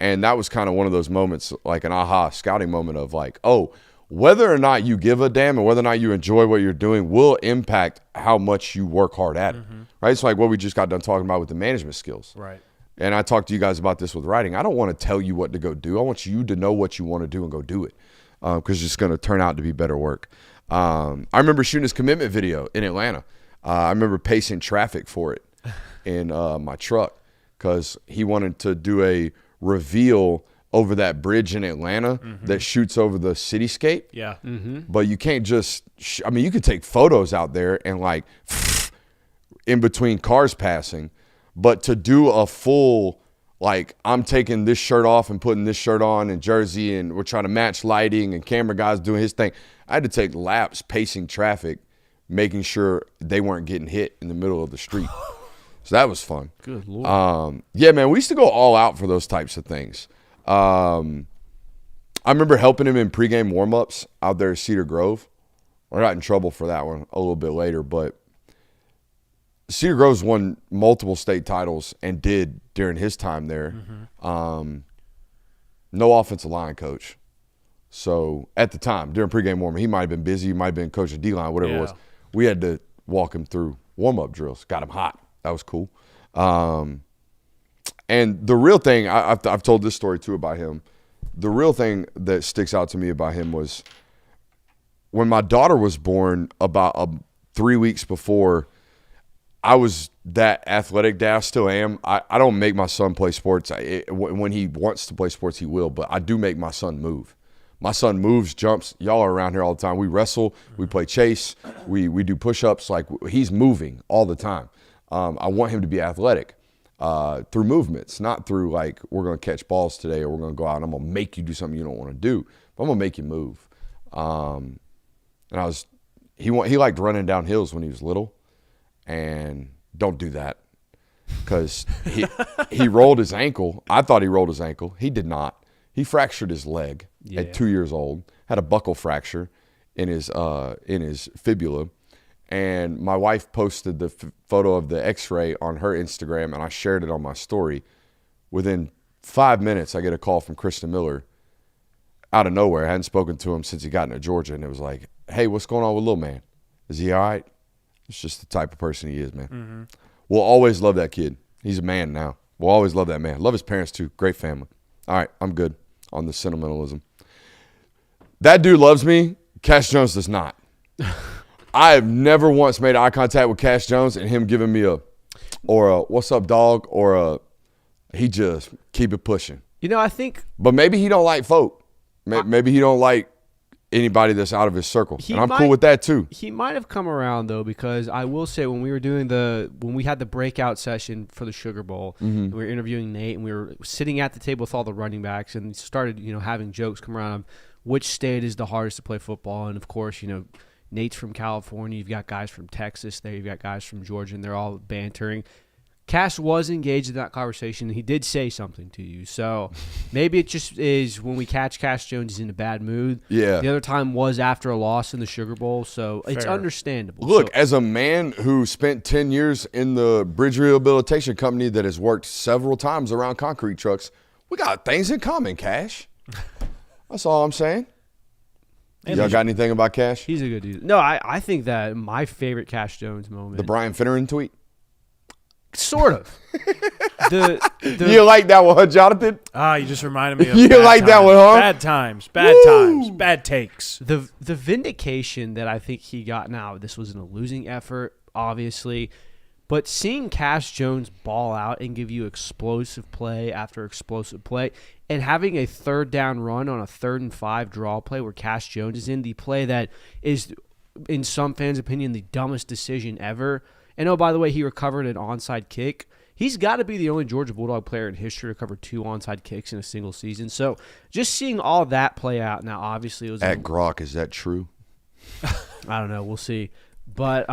And that was kind of one of those moments, like an aha scouting moment of like, oh, whether or not you give a damn and whether or not you enjoy what you're doing will impact how much you work hard at it, right? It's like what we just got done talking about with the management skills. Right. And I talked to you guys about this with writing. I don't want to tell you what to go do. I want you to know what you want to do and go do it because it's going to turn out to be better work. I remember shooting his commitment video in Atlanta. I remember pacing traffic for it in my truck because he wanted to do a reveal over that bridge in Atlanta that shoots over the cityscape. Yeah. But you can't just you could take photos out there and like in between cars passing, but to do a full, like, I'm taking this shirt off and putting this shirt on and jersey and we're trying to match lighting and camera guys doing his thing. I had to take laps pacing traffic, making sure they weren't getting hit in the middle of the street. So that was fun. Good Lord. Yeah, man, we used to go all out for those types of things. I remember helping him in pregame warm-ups out there at Cedar Grove. I got in trouble for that one a little bit later, but Cedar Grove's won multiple state titles and did during his time there. No offensive line coach. So at the time, during pregame warm-up, he might have been busy. He might have been coaching D-line, whatever it was. We had to walk him through warm-up drills. Got him hot. That was cool. And the real thing, I've told this story too about him. The real thing that sticks out to me about him was when my daughter was born about 3 weeks before, I was that athletic dad. I still am. I don't make my son play sports. When he wants to play sports, he will. But I do make my son move. My son moves, jumps. Y'all are around here all the time. We wrestle. We play chase. We do push-ups. Like, he's moving all the time. I want him to be athletic through movements, not through like we're going to catch balls today or we're going to go out and I'm going to make you do something you don't want to do. But I'm going to make you move. And he liked running down hills when he was little, and don't do that. because he rolled his ankle. I thought he rolled his ankle. He did not. He fractured his leg at 2 years old. Had a buckle fracture in his fibula. And my wife posted the photo of the X-ray on her Instagram, and I shared it on my story. Within 5 minutes, I get a call from Christian Miller out of nowhere. I hadn't spoken to him since he got into Georgia, and it was like, hey, what's going on with Lil Man? Is he all right? It's just the type of person he is, man. Mm-hmm. We'll always love that kid. He's a man now. We'll always love that man. Love his parents, too. Great family. All right, I'm good on the sentimentalism. That dude loves me. Cash Jones does not. I have never once made eye contact with Cash Jones and him giving me a what's up, dog, or a he just keep it pushing. I think. But maybe he don't like folk. Maybe he don't like anybody that's out of his circle. And I'm cool with that too. He might have come around though, because I will say when we had the breakout session for the Sugar Bowl, we were interviewing Nate and we were sitting at the table with all the running backs and started, having jokes come around of which state is the hardest to play football. And of course, Nate's from California. You've got guys from Texas there. You've got guys from Georgia, and they're all bantering. Cash was engaged in that conversation, and he did say something to you. So maybe it just is when we catch Cash Jones, he's in a bad mood. Yeah. The other time was after a loss in the Sugar Bowl, so it's understandable. Look, as a man who spent 10 years in the bridge rehabilitation company that has worked several times around concrete trucks, we got things in common, Cash. That's all I'm saying. Y'all got anything about Cash? He's a good dude. No, I think that my favorite Cash Jones moment. The Brian Finneran tweet? Sort of. You like that one, huh, Jonathan? You just reminded me of You bad like that times. one, huh? Bad times, bad takes. The vindication that I think he got now, this wasn't a losing effort, obviously, but seeing Cash Jones ball out and give you explosive play after explosive play, and having a third down run on a 3rd and 5 draw play where Cash Jones is in, the play that is, in some fans' opinion, the dumbest decision ever. And oh, by the way, he recovered an onside kick. He's got to be the only Georgia Bulldog player in history to recover 2 onside kicks in a single season. So just seeing all that play out, now obviously it was at Grok, is that true? I don't know, we'll see. But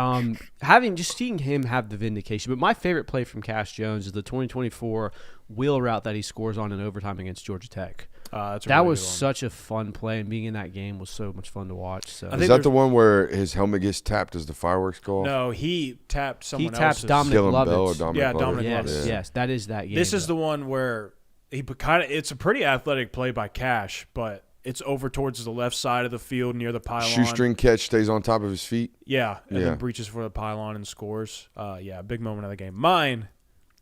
seeing him have the vindication. But my favorite play from Cash Jones is the 2024 wheel route that he scores on in overtime against Georgia Tech. That was such a fun play, and being in that game was so much fun to watch. So. Is that the one where his helmet gets tapped as the fireworks go off? No, he tapped someone else's. He tapped Dominic Lovitz. Dominic Lovitz. Yes, that is that game. This is the one where it's a pretty athletic play by Cash, but it's over towards the left side of the field near the pylon. Shoestring catch, stays on top of his feet. Yeah, and then breaches for the pylon and scores. Big moment of the game. Mine,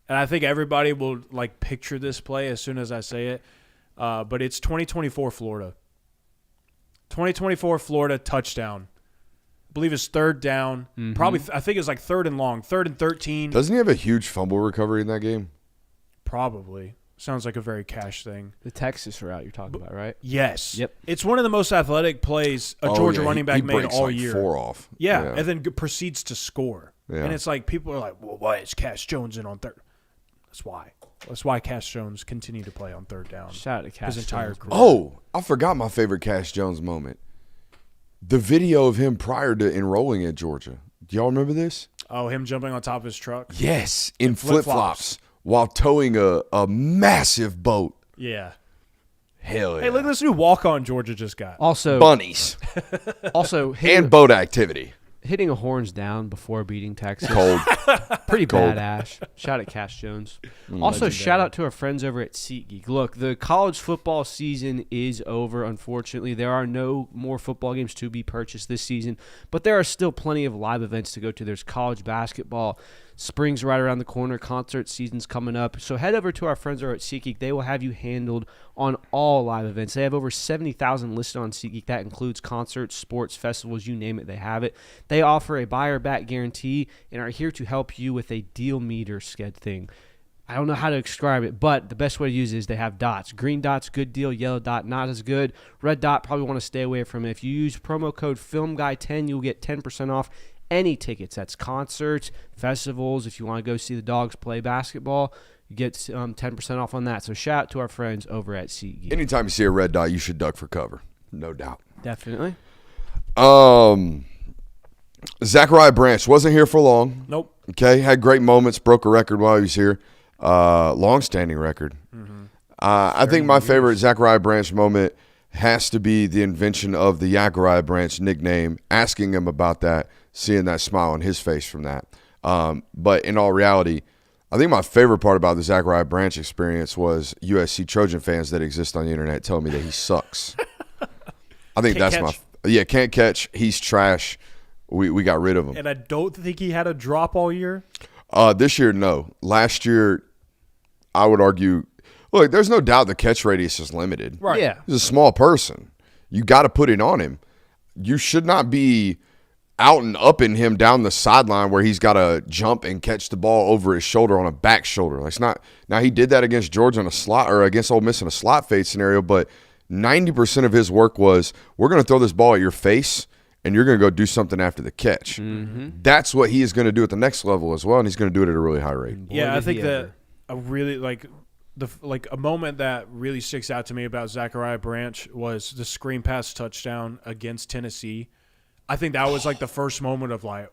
and I think everybody will picture this play as soon as I say it. But it's 2024 Florida. 2024 Florida touchdown. I believe it's 3rd down. Mm-hmm. Probably, I think it's 3rd and long, 3rd and 13. Doesn't he have a huge fumble recovery in that game? Probably. Sounds like a very Cash thing. The Texas route you're talking about, right? Yes. Yep. It's one of the most athletic plays a Georgia running back made all year. 4 off. Yeah, and then proceeds to score. Yeah. And it's people are like, well, why is Cash Jones in on 3rd? That's why. That's why Cash Jones continued to play on 3rd down. Shout out to Cash his entire Jones. career. Oh, I forgot my favorite Cash Jones moment. The video of him prior to enrolling at Georgia. Do y'all remember this? Oh, him jumping on top of his truck? Yes, in flip-flops while towing a massive boat. Yeah. Hell yeah. Hey, look at this new walk-on Georgia just got. Also, bunnies. And boat activity. Hitting a horns down before beating Texas. Cold. Pretty Cold. badass. Shout out Cash Jones. Also, shout out to our friends over at SeatGeek. Look, the college football season is over, unfortunately. There are no more football games to be purchased this season, but there are still plenty of live events to go to. There's college basketball. Spring's right around the corner. Concert season's coming up. So head over to our friends over at SeatGeek. They will have you handled on all live events. They have over 70,000 listed on SeatGeek. That includes concerts, sports, festivals, you name it, they have it. They offer a buy or back guarantee and are here to help you with a deal meter sked thing. I don't know how to describe it, but the best way to use it is they have dots. Green dot's good deal, yellow dot not as good. Red dot probably want to stay away from it. If you use promo code FilmGuy10, you'll get 10% off any tickets. That's concerts, festivals. If you want to go see the Dogs play basketball, you get 10% off on that. So shout out to our friends over at SeatGeek. Anytime you see a red dot, you should duck for cover. No doubt. Definitely. Zachariah Branch wasn't here for long. Nope. Okay, had great moments, broke a record while he was here. Long-standing record. I think my favorite Zachariah Branch moment has to be the invention of the Zachariah Branch nickname, asking him about that, seeing that smile on his face from that. But in all reality, I think my favorite part about the Zachariah Branch experience was USC Trojan fans that exist on the internet telling me that he sucks. I think Can't that's catch. can't catch. He's trash. We got rid of him. And I don't think he had a drop all year. This year, no. Last year, I would argue, look, there's no doubt the catch radius is limited. Right. Yeah. He's a small person. You got to put it on him. You should not be out and upping him down the sideline where he's got to jump and catch the ball over his shoulder on a back shoulder. Like, it's not. Now, he did that against Georgia in a slot, or against Ole Miss in a slot fade scenario, but 90% of his work was, we're going to throw this ball at your face, and you're going to go do something after the catch. That's what he is going to do at the next level as well, and he's going to do it at a really high rate. Yeah, I did think he that ever. a really a moment that really sticks out to me about Zachariah Branch was the screen pass touchdown against Tennessee. I think that was like the first moment of like,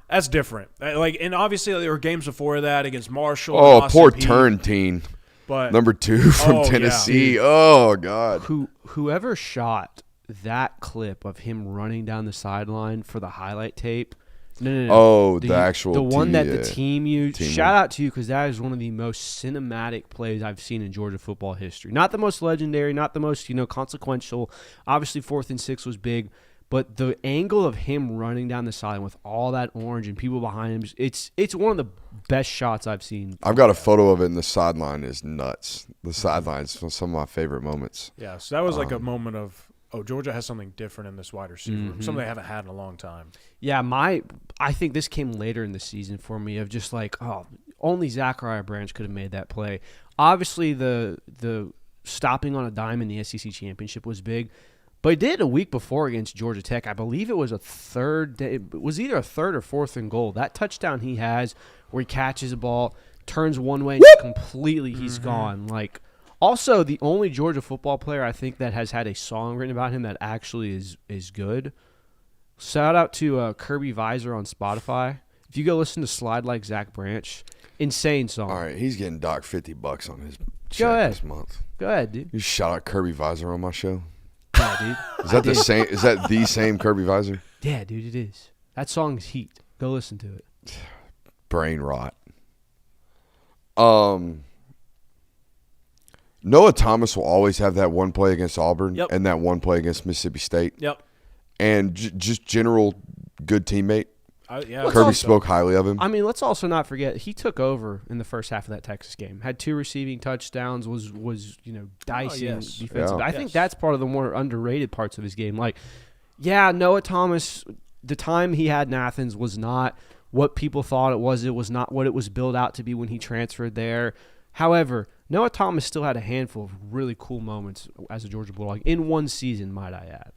that's different. Like, and obviously there were games before that against Marshall. and Oh, Austin poor Peay, Turntine. But Number 2 from Oh, yeah. Tennessee. Oh, God. Whoever shot that clip of him running down the sideline for the highlight tape. No. Oh, the actual the one that the team, team used. team Shout one. out to you, because that is one of the most cinematic plays I've seen in Georgia football history. Not the most legendary, not the most consequential. Obviously, 4th and 6 was big, but the angle of him running down the sideline with all that orange and people behind him, it's one of the best shots I've seen. I've got a photo of it, and the sideline is nuts. The sideline's some of my favorite moments. yeah, so that was like a moment of, oh, Georgia has something different in this wide receiver room, something they haven't had in a long time. Yeah, I think this came later in the season for me of just like, oh, only Zachariah Branch could have made that play. Obviously, the stopping on a dime in the SEC championship was big, but he did a week before against Georgia Tech. I believe it was it was either a third or fourth and goal. That touchdown he has where he catches a ball, turns one way, and just completely he's gone. Like, also, the only Georgia football player I think that has had a song written about him that actually is good. Shout out to Kirby Visor on Spotify. If you go listen to Slide Like Zach Branch, insane song. All right, he's getting docked $50 on his Go check ahead. this month. Go ahead, dude. You shout out Kirby Visor on my show. Yeah, dude. Is that the same? Is that the same Kirby Visor? Yeah, dude, it is. That song's heat. Go listen to it. Brain rot. Noah Thomas will always have that one play against Auburn Yep. and that one play against Mississippi State, Yep. and just general good teammate. Yeah. Kirby spoke highly of him. I mean, let's also not forget he took over in the first half of that Texas game. Had 2 receiving touchdowns. Was dicing yes. defensively. Yeah. I think that's part of the more underrated parts of his game. Like, yeah, Noah Thomas, the time he had in Athens was not what people thought it was. It was not what it was built out to be when he transferred there. However, Noah Thomas still had a handful of really cool moments as a Georgia Bulldog in one season, might I add.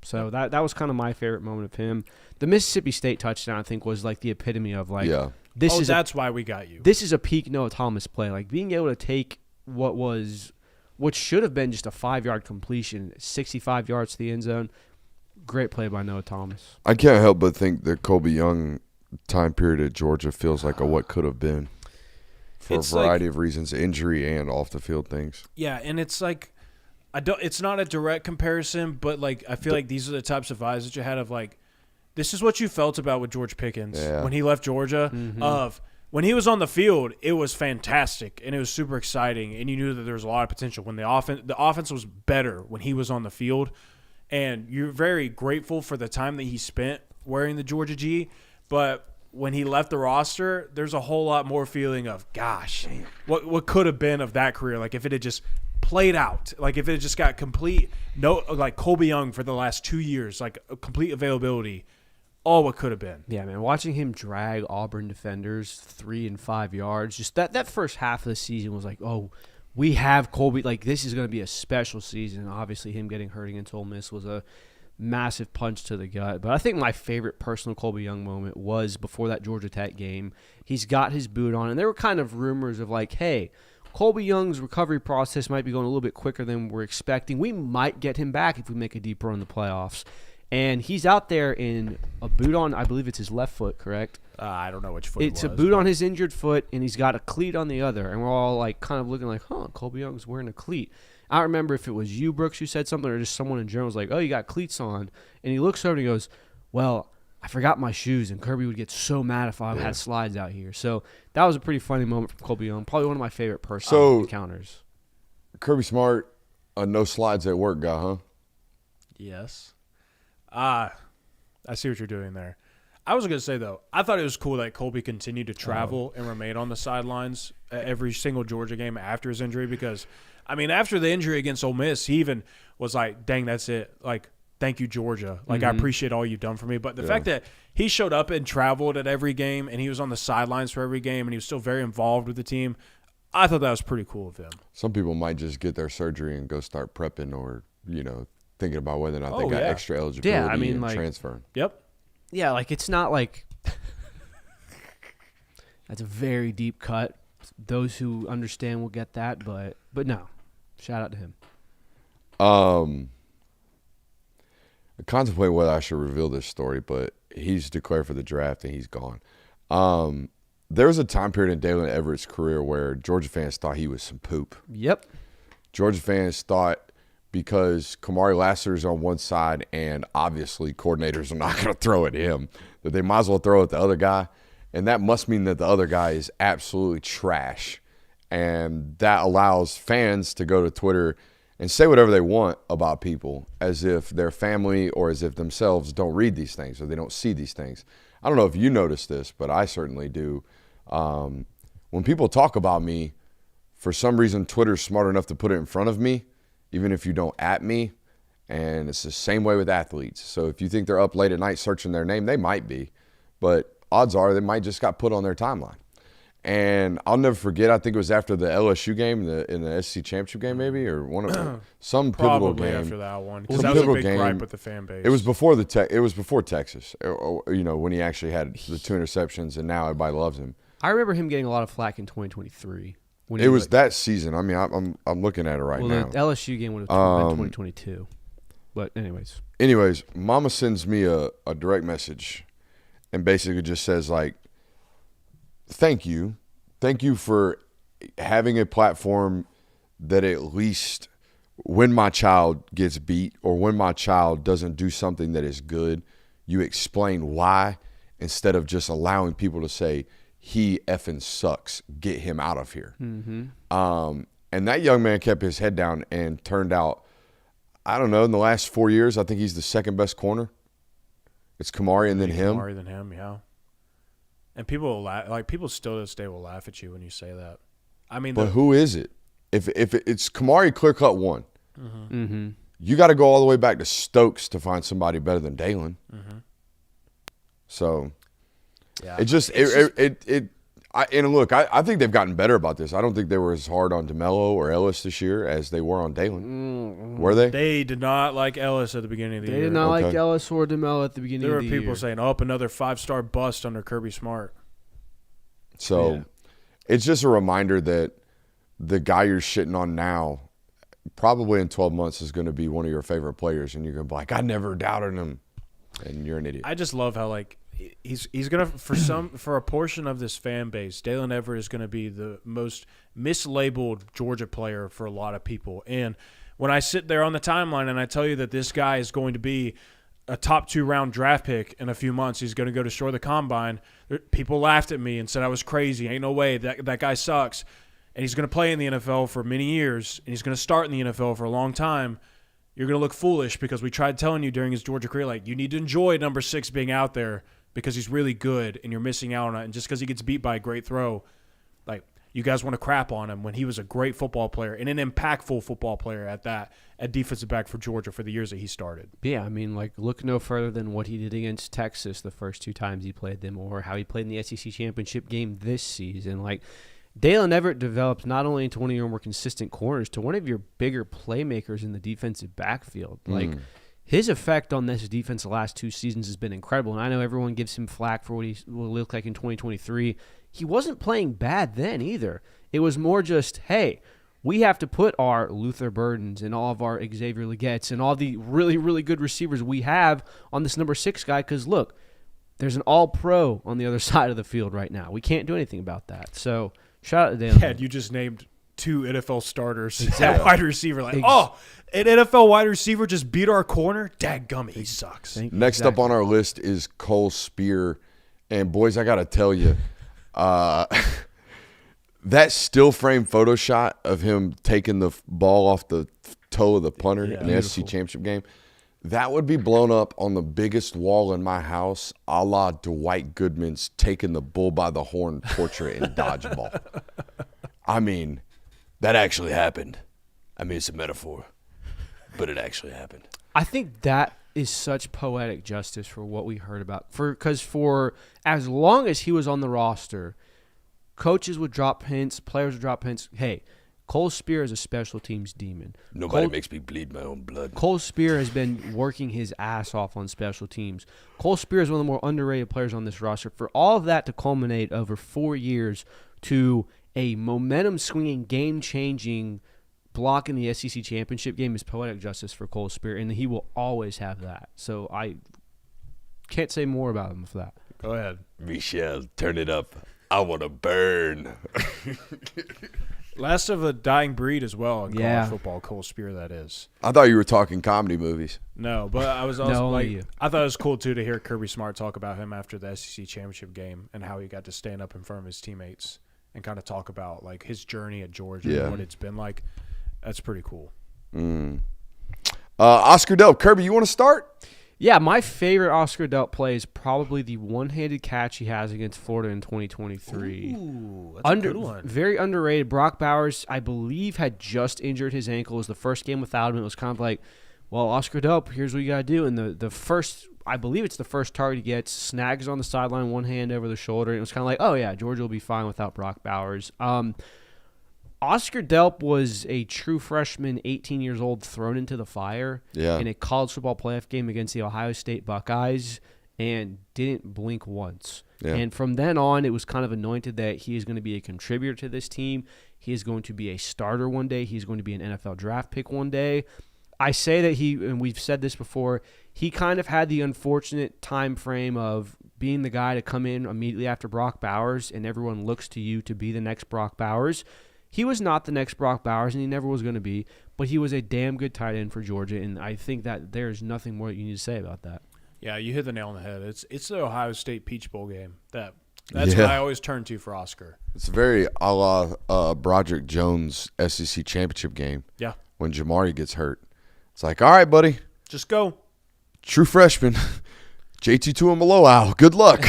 So that was kind of my favorite moment of him. The Mississippi State touchdown, I think, was like the epitome of like, Yeah. this is that's why we got you. this is a peak Noah Thomas play. Like being able to take what should have been just a 5-yard completion, 65 yards to the end zone. Great play by Noah Thomas. I can't help but think that Colby Young time period at Georgia feels like a what could have been for It's a variety of reasons, injury and off the field things. Yeah, and it's like it's not a direct comparison, but like I feel like these are the types of vibes that you had of like this is what you felt about with George Pickens when he left Georgia. Of when he was on the field, it was fantastic and it was super exciting, and you knew that there was a lot of potential. When the offense was better when he was on the field, and you're very grateful for the time that he spent wearing the Georgia G, but when he left the roster, there's a whole lot more feeling of, gosh, what could have been of that career? Like if it had just played out, like if it had just got complete, like Colby Young for the last 2 years, like a complete availability, all what could have been. Yeah, man, watching him drag Auburn defenders 3 and 5 yards, just that first half of the season was like, oh, we have Colby. Like this is going to be a special season. Obviously, him getting hurt against Ole Miss was a massive punch to the gut. But I think my favorite personal Colby Young moment was before that Georgia Tech game. He's got his boot on, and there were kind of rumors of like, hey, Colby Young's recovery process might be going a little bit quicker than we're expecting. We might get him back if we make a deep run in the playoffs. And he's out there in a boot on, I believe it's his left foot, correct? I don't know which foot It's it was. a boot on his injured foot, and he's got a cleat on the other. And we're all like kind of looking like, Colby Young's wearing a cleat. I don't remember if it was you, Brooks, who said something, or just someone in general was like, oh, you got cleats on. And he looks over and he goes, well, I forgot my shoes, and Kirby would get so mad if I had slides out here. So that was a pretty funny moment from Colby Young. Probably one of my favorite personal encounters. Kirby Smart, a no slides at work guy, huh? Yes. I see what you're doing there. I was going to say, though, I thought it was cool that Colby continued to travel and remain on the sidelines at every single Georgia game after his injury because, I mean, after the injury against Ole Miss, he even was like, dang, that's it. Like, thank you, Georgia. Like, I appreciate all you've done for me. But the fact that he showed up and traveled at every game and he was on the sidelines for every game and he was still very involved with the team, I thought that was pretty cool of him. Some people might just get their surgery and go start prepping or, thinking about whether or not they got extra eligibility and transferring. Yep. Yeah, like it's not like that's a very deep cut. Those who understand will get that, but no. Shout out to him. I contemplate whether I should reveal this story, but he's declared for the draft and he's gone. There was a time period in Dalon Everett's career where Georgia fans thought he was some poop. Yep. Georgia fans thought because Kamari Lassiter's on one side and obviously coordinators are not going to throw at him, that they might as well throw at the other guy. And that must mean that the other guy is absolutely trash. And that allows fans to go to Twitter and say whatever they want about people as if their family or as if themselves don't read these things or they don't see these things. I don't know if you notice this, but I certainly do. When people talk about me, for some reason, Twitter's smart enough to put it in front of me, even if you don't at me. And it's the same way with athletes. So if you think they're up late at night searching their name, they might be. But odds are they might just got put on their timeline. And I'll never forget, I think it was after the LSU game, in the SEC championship game maybe, or one of them, some pivotal Probably game. after that one. Because that was a big gripe with the fan base. It was before it was before Texas, when he actually had the 2 interceptions, and now everybody loves him. I remember him getting a lot of flack in 2023. When It was that season. I mean, I'm looking at it right now. The LSU game would have been 2022. But anyways, Mama sends me a direct message and basically just says, like, thank you for having a platform that at least when my child gets beat or when my child doesn't do something that is good, you explain why instead of just allowing people to say, he effing sucks, get him out of here. And that young man kept his head down and turned out, I don't know, in the last 4 years, I think he's the second best corner. It's Kamari and then him. Kamari than him, yeah. And people will people still to this day will laugh at you when you say that. I mean, but who is it? If it's Kamari, clear cut one. You got to go all the way back to Stokes to find somebody better than Dalon. So, yeah. And look, I think they've gotten better about this. I don't think they were as hard on DeMello or Ellis this year as they were on Dalon. Were they? They did not like Ellis at the beginning of the year. They did not like Ellis or DeMello at the beginning of the year. There were people saying, another 5-star bust under Kirby Smart. So, it's just a reminder that the guy you're shitting on now probably in 12 months is going to be one of your favorite players, and you're going to be like, I never doubted him, and you're an idiot. I just love how, he's gonna for a portion of this fan base, Dalon Ever is gonna be the most mislabeled Georgia player for a lot of people. And when I sit there on the timeline and I tell you that this guy is going to be a top 2 round draft pick in a few months, he's gonna go destroy the combine. People laughed at me and said I was crazy. Ain't no way, that guy sucks. And he's gonna play in the NFL for many years, and he's gonna start in the NFL for a long time. You're gonna look foolish because we tried telling you during his Georgia career, you need to enjoy number 6 being out there, because he's really good and you're missing out on it. And just because he gets beat by a great throw, you guys want to crap on him when he was a great football player and an impactful football player at defensive back for Georgia for the years that he started. Yeah, I mean, look no further than what he did against Texas the first 2 times he played them, or how he played in the SEC championship game this season. Dalon Everett developed not only into one of your more consistent corners, to one of your bigger playmakers in the defensive backfield. His effect on this defense the last 2 seasons has been incredible, and I know everyone gives him flack for what he will look like in 2023. He wasn't playing bad then either. It was more just, hey, We have to put our Luther Burdens and all of our Xavier Legettes and all the really, really good receivers we have on this number 6 guy because, look, there's an all-pro on the other side of the field right now. We can't do anything about that. So, shout out to Dalon. Yeah, you just named 2 NFL starters at wide receiver. Like, an NFL wide receiver just beat our corner? Dadgummit, he sucks. Next up on our list is Cole Speer. And, boys, I got to tell you, that still frame photo shot of him taking the ball off the toe of the punter in the SEC championship game, that would be blown up on the biggest wall in my house, a la Dwight Goodman's taking the bull by the horn portrait in Dodgeball. I mean, that actually happened. I mean, it's a metaphor, but it actually happened. I think that is such poetic justice for what we heard about. Because for as long as he was on the roster, coaches would drop hints, players would drop hints. Hey, Cole Speer is a special teams demon. Nobody makes me bleed my own blood. Cole Speer has been working his ass off on special teams. Cole Speer is one of the more underrated players on this roster. For all of that to culminate over 4 years to a momentum-swinging, game-changing block in the SEC championship game is poetic justice for Cole Speer, and he will always have that. So I can't say more about him for that. Go ahead. Michelle, turn it up. I want to burn. Last of a dying breed as well in college football, Cole Speer, that is. I thought you were talking comedy movies. No, but I was also you. I thought it was cool, too, to hear Kirby Smart talk about him after the SEC championship game and how he got to stand up in front of his teammates and kind of talk about, like, his journey at Georgia and what it's been like. That's pretty cool. Oscar Delp. Kirby, you want to start? Yeah, my favorite Oscar Delp play is probably the one-handed catch he has against Florida in 2023. Ooh, that's a good one. Very underrated. Brock Bowers, I believe, had just injured his ankle. It was the first game without him. It was kind of like, well, Oscar Delp, here's what you got to do. And the first, I believe it's the first target he gets, snags on the sideline, one hand over the shoulder. And it was kind of like, oh, yeah, Georgia will be fine without Brock Bowers. Oscar Delp was a true freshman, 18 years old, thrown into the fire in a college football playoff game against the Ohio State Buckeyes and didn't blink once. Yeah. And from then on, it was kind of anointed that he is going to be a contributor to this team. He is going to be a starter one day. He's going to be an NFL draft pick one day. I say that and we've said this before, he kind of had the unfortunate time frame of being the guy to come in immediately after Brock Bowers, and everyone looks to you to be the next Brock Bowers. He was not the next Brock Bowers, and he never was going to be, but he was a damn good tight end for Georgia, and I think that there's nothing more that you need to say about that. Yeah, you hit the nail on the head. It's the Ohio State Peach Bowl game. That's what I always turn to for Oscar. It's very a la Broderick Jones SEC championship game. Yeah. When Jamari gets hurt. It's like, all right, buddy. Just go. True freshman. JT Tuimoloau, good luck.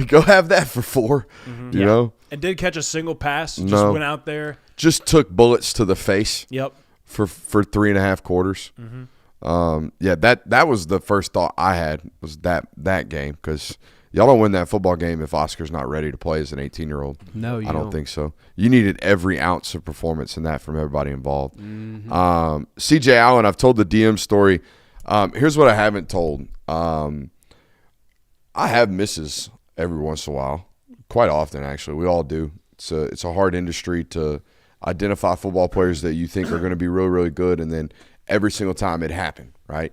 Go have that for 4, you know? And did catch a single pass. Just went out there. Just took bullets to the face. Yep. For 3.5 quarters. That was the first thought I had was that game because y'all don't win that football game if Oscar's not ready to play as an 18-year-old. No, you don't. I don't think so. You needed every ounce of performance in that from everybody involved. CJ Allen, I've told the DM story. Here's what I haven't told. I have misses every once in a while, quite often actually. We all do. It's a hard industry to identify football players that you think are going to be really, really good, and then every single time it happened, right?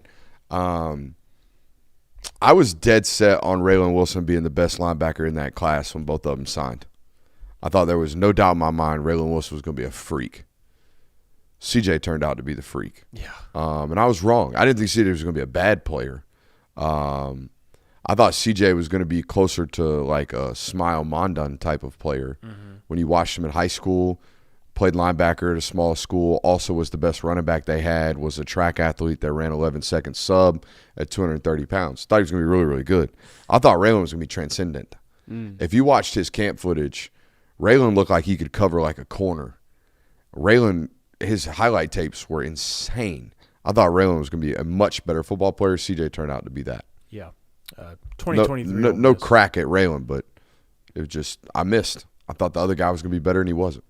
I was dead set on Raylan Wilson being the best linebacker in that class when both of them signed. I thought there was no doubt in my mind Raylan Wilson was going to be a freak. CJ turned out to be the freak. Yeah. And I was wrong. I didn't think CJ was going to be a bad player. I thought CJ was going to be closer to like a Smile Mondon type of player. When you watched him in high school, played linebacker at a small school, also was the best running back they had, was a track athlete that ran 11-second sub at 230 pounds. Thought he was going to be really, really good. I thought Raylan was going to be transcendent. If you watched his camp footage, Raylan looked like he could cover like a corner. Raylan, his highlight tapes were insane. I thought Raylan was going to be a much better football player. CJ turned out to be that. Yeah. 2023. No crack at Raylan, but it was just I missed. I thought the other guy was going to be better, and he wasn't.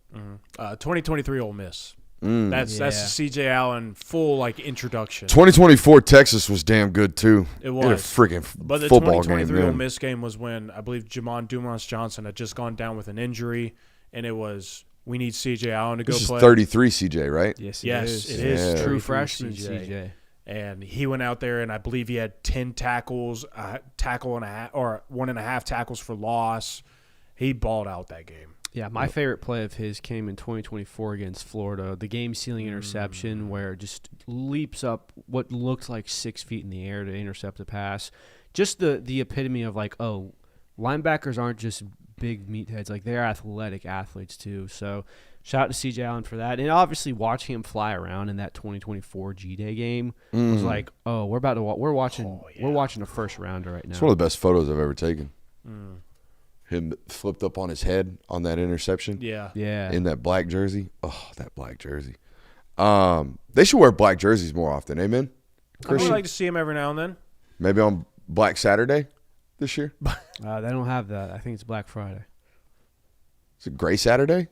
2023 Ole Miss. That's the CJ Allen full like introduction. 2024 Texas was damn good too. It was a freaking but the football 2023 game. Ole Miss game was when I believe Jamon Dumas Johnson had just gone down with an injury, and it was We need C.J. Allen to go This is play. 33 CJ, right? Yes, Yes, it it is. Yeah. True 33 freshman CJ. And he went out there, and I believe he had 10 tackles, tackle and a half, or 1.5 tackles for loss. He balled out that game. Yeah, my favorite play of his came in 2024 against Florida. The game-sealing interception where it just leaps up what looked like 6 feet in the air to intercept the pass. Just the epitome of like, oh, linebackers aren't just big meatheads. Like, they're athletic athletes too. So shout out to C.J. Allen for that. And obviously watching him fly around in that 2024 G-Day game was like, oh, we're watching a first-rounder right now. It's one of the best photos I've ever taken. Him flipped up on his head on that interception. Yeah. Yeah. In that black jersey. Oh, that black jersey. They should wear black jerseys more often. Amen? I would like to see him every now and then. Maybe on Black Saturday this year? They don't have that. I think it's Black Friday. Is it Gray Saturday?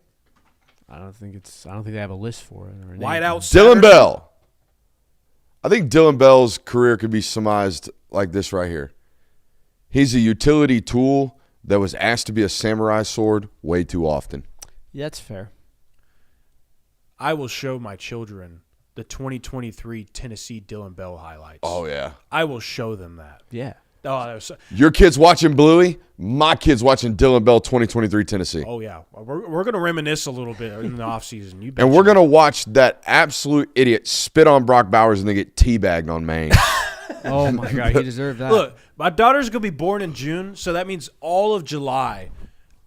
I don't think they have a list for it. Or a name. Whiteout Dylan Saturday. Bell. I think Dylan Bell's career could be surmised like this right here. He's a utility tool that was asked to be a samurai sword way too often. Yeah, that's fair. I will show my children the 2023 Tennessee Dylan Bell highlights. Oh, yeah. I will show them that. Yeah. Oh, that was so, Your kid's watching Bluey. My kid's watching Dylan Bell 2023 Tennessee. oh yeah. We're going to reminisce a little bit in the offseason. You And we're going to watch that absolute idiot spit on Brock Bowers and then get teabagged on Maine. Oh, my God. He deserved that. Look, my daughter's going to be born in June, so that means all of July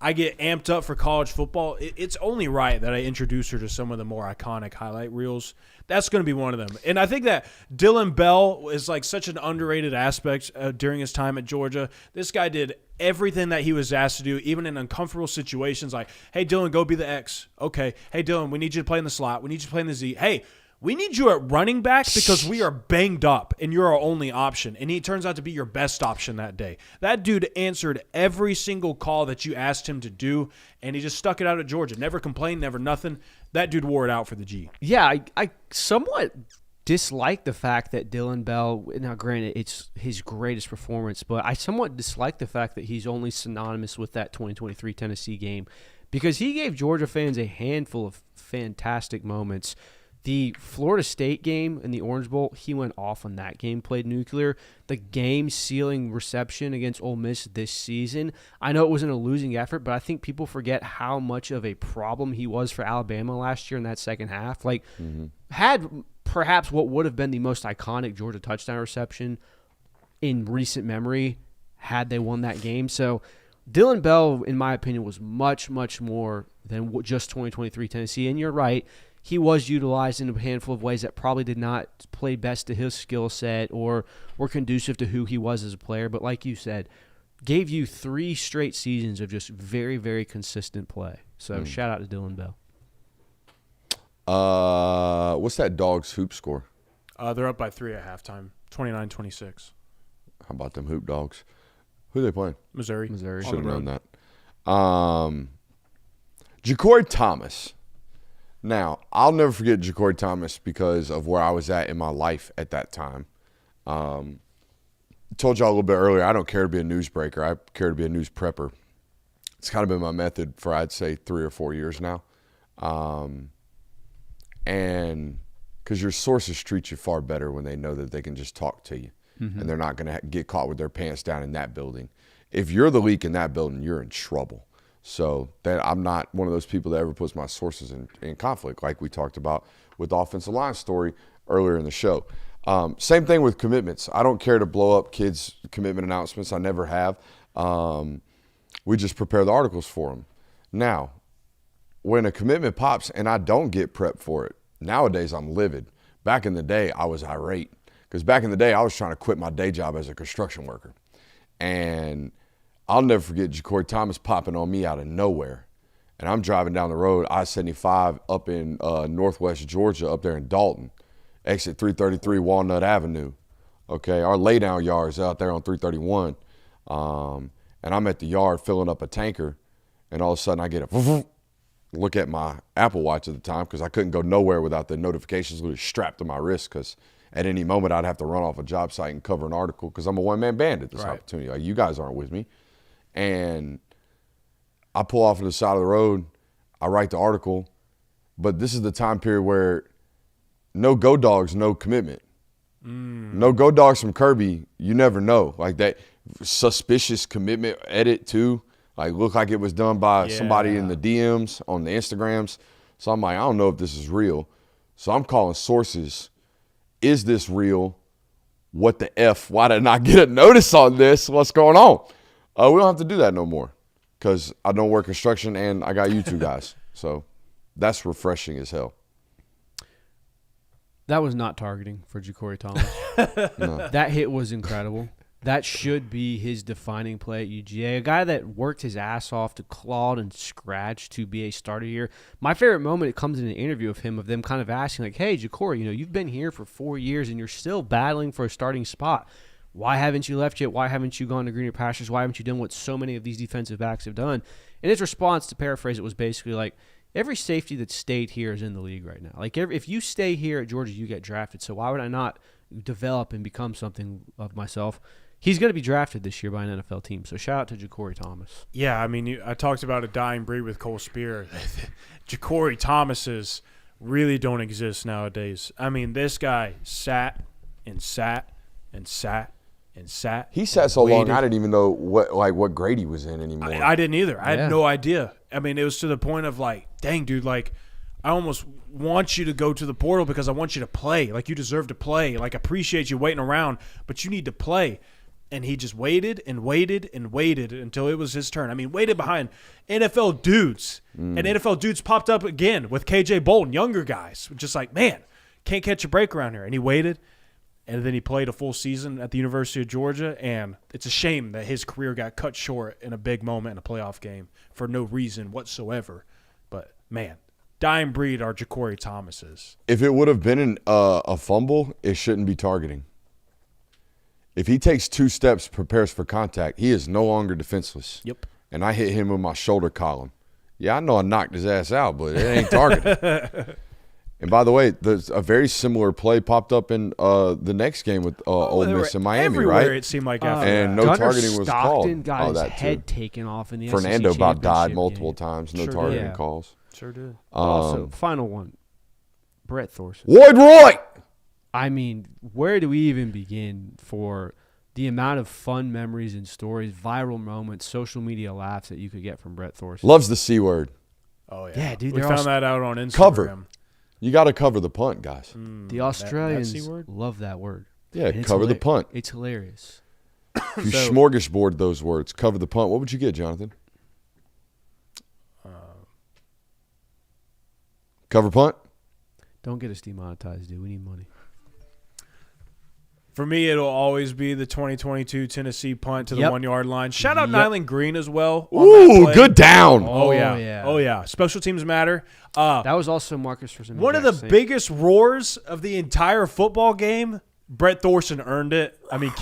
I get amped up for college football. It's only right that I introduce her to some of the more iconic highlight reels. That's going to be one of them. And I think that Dylan Bell is like such an underrated aspect during his time at Georgia. This guy did everything that he was asked to do, even in uncomfortable situations like, hey, Dylan, go be the X. Okay. Hey, Dylan, we need you to play in the slot. We need you to play in the Z. Hey, we need you at running back because we are banged up and you're our only option. And he turns out to be your best option that day. That dude answered every single call that you asked him to do, and he just stuck it out at Georgia. Never complained, never nothing. That dude wore it out for the G. Yeah, I somewhat dislike the fact that Dylan Bell, now granted, it's his greatest performance, but I somewhat dislike the fact that he's only synonymous with that 2023 Tennessee game because he gave Georgia fans a handful of fantastic moments. The Florida State game in the Orange Bowl, he went off on that game, played nuclear. The game-sealing reception against Ole Miss this season, I know it wasn't a losing effort, but I think people forget how much of a problem he was for Alabama last year in that second half. Like, had perhaps what would have been the most iconic Georgia touchdown reception in recent memory had they won that game. So Dylan Bell, in my opinion, was much, much more than just 2023 Tennessee. And you're right. He was utilized in a handful of ways that probably did not play best to his skill set or were conducive to who he was as a player. But like you said, gave you 3 straight seasons of just very, very consistent play. So shout out to Dylan Bell. What's that Dogs hoop score? They're up by 3 at halftime, 29-26. How about them hoop dogs? Who are they playing? Missouri. Missouri. Should have known that. Jakori Thomas. Now, I'll never forget Jakori Thomas because of where I was at in my life at that time. Told y'all a little bit earlier, I don't care to be a newsbreaker. I care to be a news prepper. It's kind of been my method for, I'd say, 3 or 4 years now. And because your sources treat you far better when they know that they can just talk to you. And they're not going to get caught with their pants down in that building. If you're the leak in that building, you're in trouble. So that I'm not one of those people that ever puts my sources in conflict, like we talked about with the offensive line story earlier in the show. Same thing with commitments. I don't care to blow up kids' commitment announcements. I never have. We just prepare the articles for them. Now, when a commitment pops and I don't get prepped for it, nowadays I'm livid. Back in the day, I was irate. Because back in the day, I was trying to quit my day job as a construction worker. And I'll never forget Jakori Thomas popping on me out of nowhere. And I'm driving down the road, I-75 up in northwest Georgia, up there in Dalton, exit 333 Walnut Avenue. Okay, our laydown yard is out there on 331. And I'm at the yard filling up a tanker, and all of a sudden I get a look at my Apple Watch at the time because I couldn't go nowhere without the notifications literally strapped to my wrist because at any moment I'd have to run off a job site and cover an article because I'm a one-man band at this opportunity. Like, you guys aren't with me. And I pull off to the side of the road. I write the article, but this is the time period where no go dogs, no commitment. No go dogs from Kirby, you never know. Like that suspicious commitment edit too. Like looked like it was done by somebody in the DMs on the Instagrams. So I'm like, I don't know if this is real. So I'm calling sources. Is this real? What the F? Why did I not get a notice on this? What's going on? We don't have to do that no more because I don't work construction and I got you two guys. So that's refreshing as hell. That was not targeting for Jakori Thomas. No. That hit was incredible. That should be his defining play at UGA. A guy that worked his ass off to clawed and scratch to be a starter here. My favorite moment, it comes in an interview of him, of them kind of asking, like, hey, Jakori, you've been here for 4 years and you're still battling for a starting spot. Why haven't you left yet? Why haven't you gone to greener pastures? Why haven't you done what so many of these defensive backs have done? And his response, to paraphrase it, was basically like, every safety that stayed here is in the league right now. Like, if you stay here at Georgia, you get drafted. So why would I not develop and become something of myself? He's going to be drafted this year by an NFL team. So shout out to Jakori Thomas. Yeah, I mean, I talked about a dying breed with Cole Spear. Jakori Thomases really don't exist nowadays. I mean, this guy sat and sat and sat and sat. He sat so long, I didn't even know what grade he was in anymore. I didn't either. I had no idea. I mean, it was to the point of like, dang, dude, like, I almost want you to go to the portal because I want you to play. Like, you deserve to play. Like, appreciate you waiting around, but you need to play. And he just waited and waited and waited until it was his turn. I mean, waited behind NFL dudes. And NFL dudes popped up again with KJ Bolton, younger guys. Just like, man, can't catch a break around here. And he waited. And then he played a full season at the University of Georgia, and it's a shame that his career got cut short in a big moment in a playoff game for no reason whatsoever. But, man, dying breed are Jakori Thomases. If it would have been a fumble, it shouldn't be targeting. If he takes 2 steps, prepares for contact, he is no longer defenseless. Yep. And I hit him with my shoulder column. Yeah, I know I knocked his ass out, but it ain't targeting. And by the way, there's a very similar play popped up in the next game with Ole Miss and Miami, everywhere, right? it seemed like after and that. no Gunnar targeting was Stockton called. got his that head too. taken off in the Fernando SEC about died championship multiple game. times. No Sure targeting did. calls. Sure did. Also, final one, Brett Thorson. Lloyd Roy! I mean, where do we even begin for the amount of fun memories and stories, viral moments, social media laughs that you could get from Brett Thorson? Loves the C word. Oh, yeah. Yeah, dude, We they're found all- that out on Instagram. Cover. You got to cover the punt, guys. The Australians that C-word? love that word. Yeah, And it's cover the punt. It's hilarious. If you smorgasbord those words, cover the punt, what would you get, Jonathan? Cover punt? Don't get us demonetized, dude. We need money. For me, it'll always be the 2022 Tennessee punt to the Yep. 1-yard line. Shout out Yep. Nyland Green as well. on that Ooh, play. good down. Oh, yeah. yeah. Oh, yeah. Special teams matter. That was also Marcus for some One of the biggest roars of the entire football game, Brett Thorson earned it. I mean,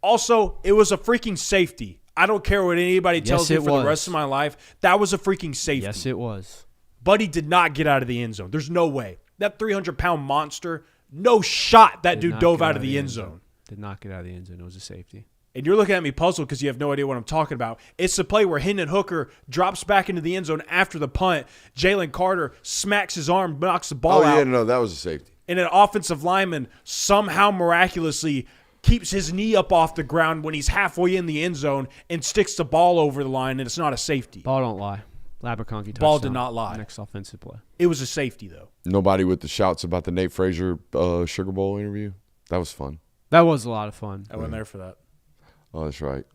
also, it was a freaking safety. I don't care what anybody tells me it for was. the rest of my life. That was a freaking safety. Yes, it was. Buddy did not get out of the end zone. There's no way. That 300-pound monster, no shot that Did dude not dove get out of the end zone. Did not get out of the end zone. It was a safety. And you're looking at me puzzled because you have no idea what I'm talking about. It's the play where Hendon Hooker drops back into the end zone after the punt. Jalen Carter smacks his arm, knocks the ball out. Oh, yeah, no, that was a safety. And an offensive lineman somehow miraculously keeps his knee up off the ground when he's halfway in the end zone and sticks the ball over the line, and it's not a safety. Ball don't lie. Laberconke touchdown. Ball did not lie. Next offensive play. It was a safety, though. Nobody with the shouts about the Nate Frazier Sugar Bowl interview. That was fun. That was a lot of fun. I wasn't there for that. Oh, that's right.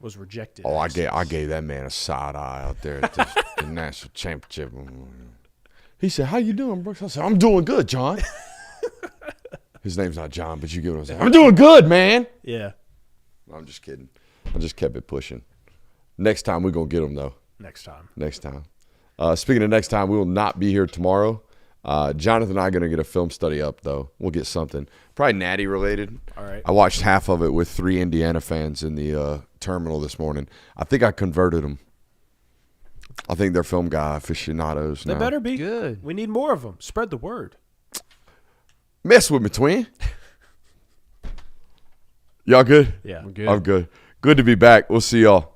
Was rejected. Oh, I gave that man a side eye out there at the national championship. He said, "How you doing, Brooks?" I said, "I'm doing good, John." His name's not John, but you get what I'm saying. I'm doing good, man. Yeah. I'm just kidding. I just kept it pushing. Next time we're gonna get him though. Next time. Next time. Speaking of next time, we will not be here tomorrow. Jonathan and I are going to get a film study up, though. We'll get something. Probably Natty related. All right. I watched half of it with 3 Indiana fans in the terminal this morning. I think I converted them. I think they're film guy aficionados They now. better be. Good. We need more of them. Spread the word. Mess with me, twin. Y'all good? Yeah. We're good. I'm good. Good to be back. We'll see y'all.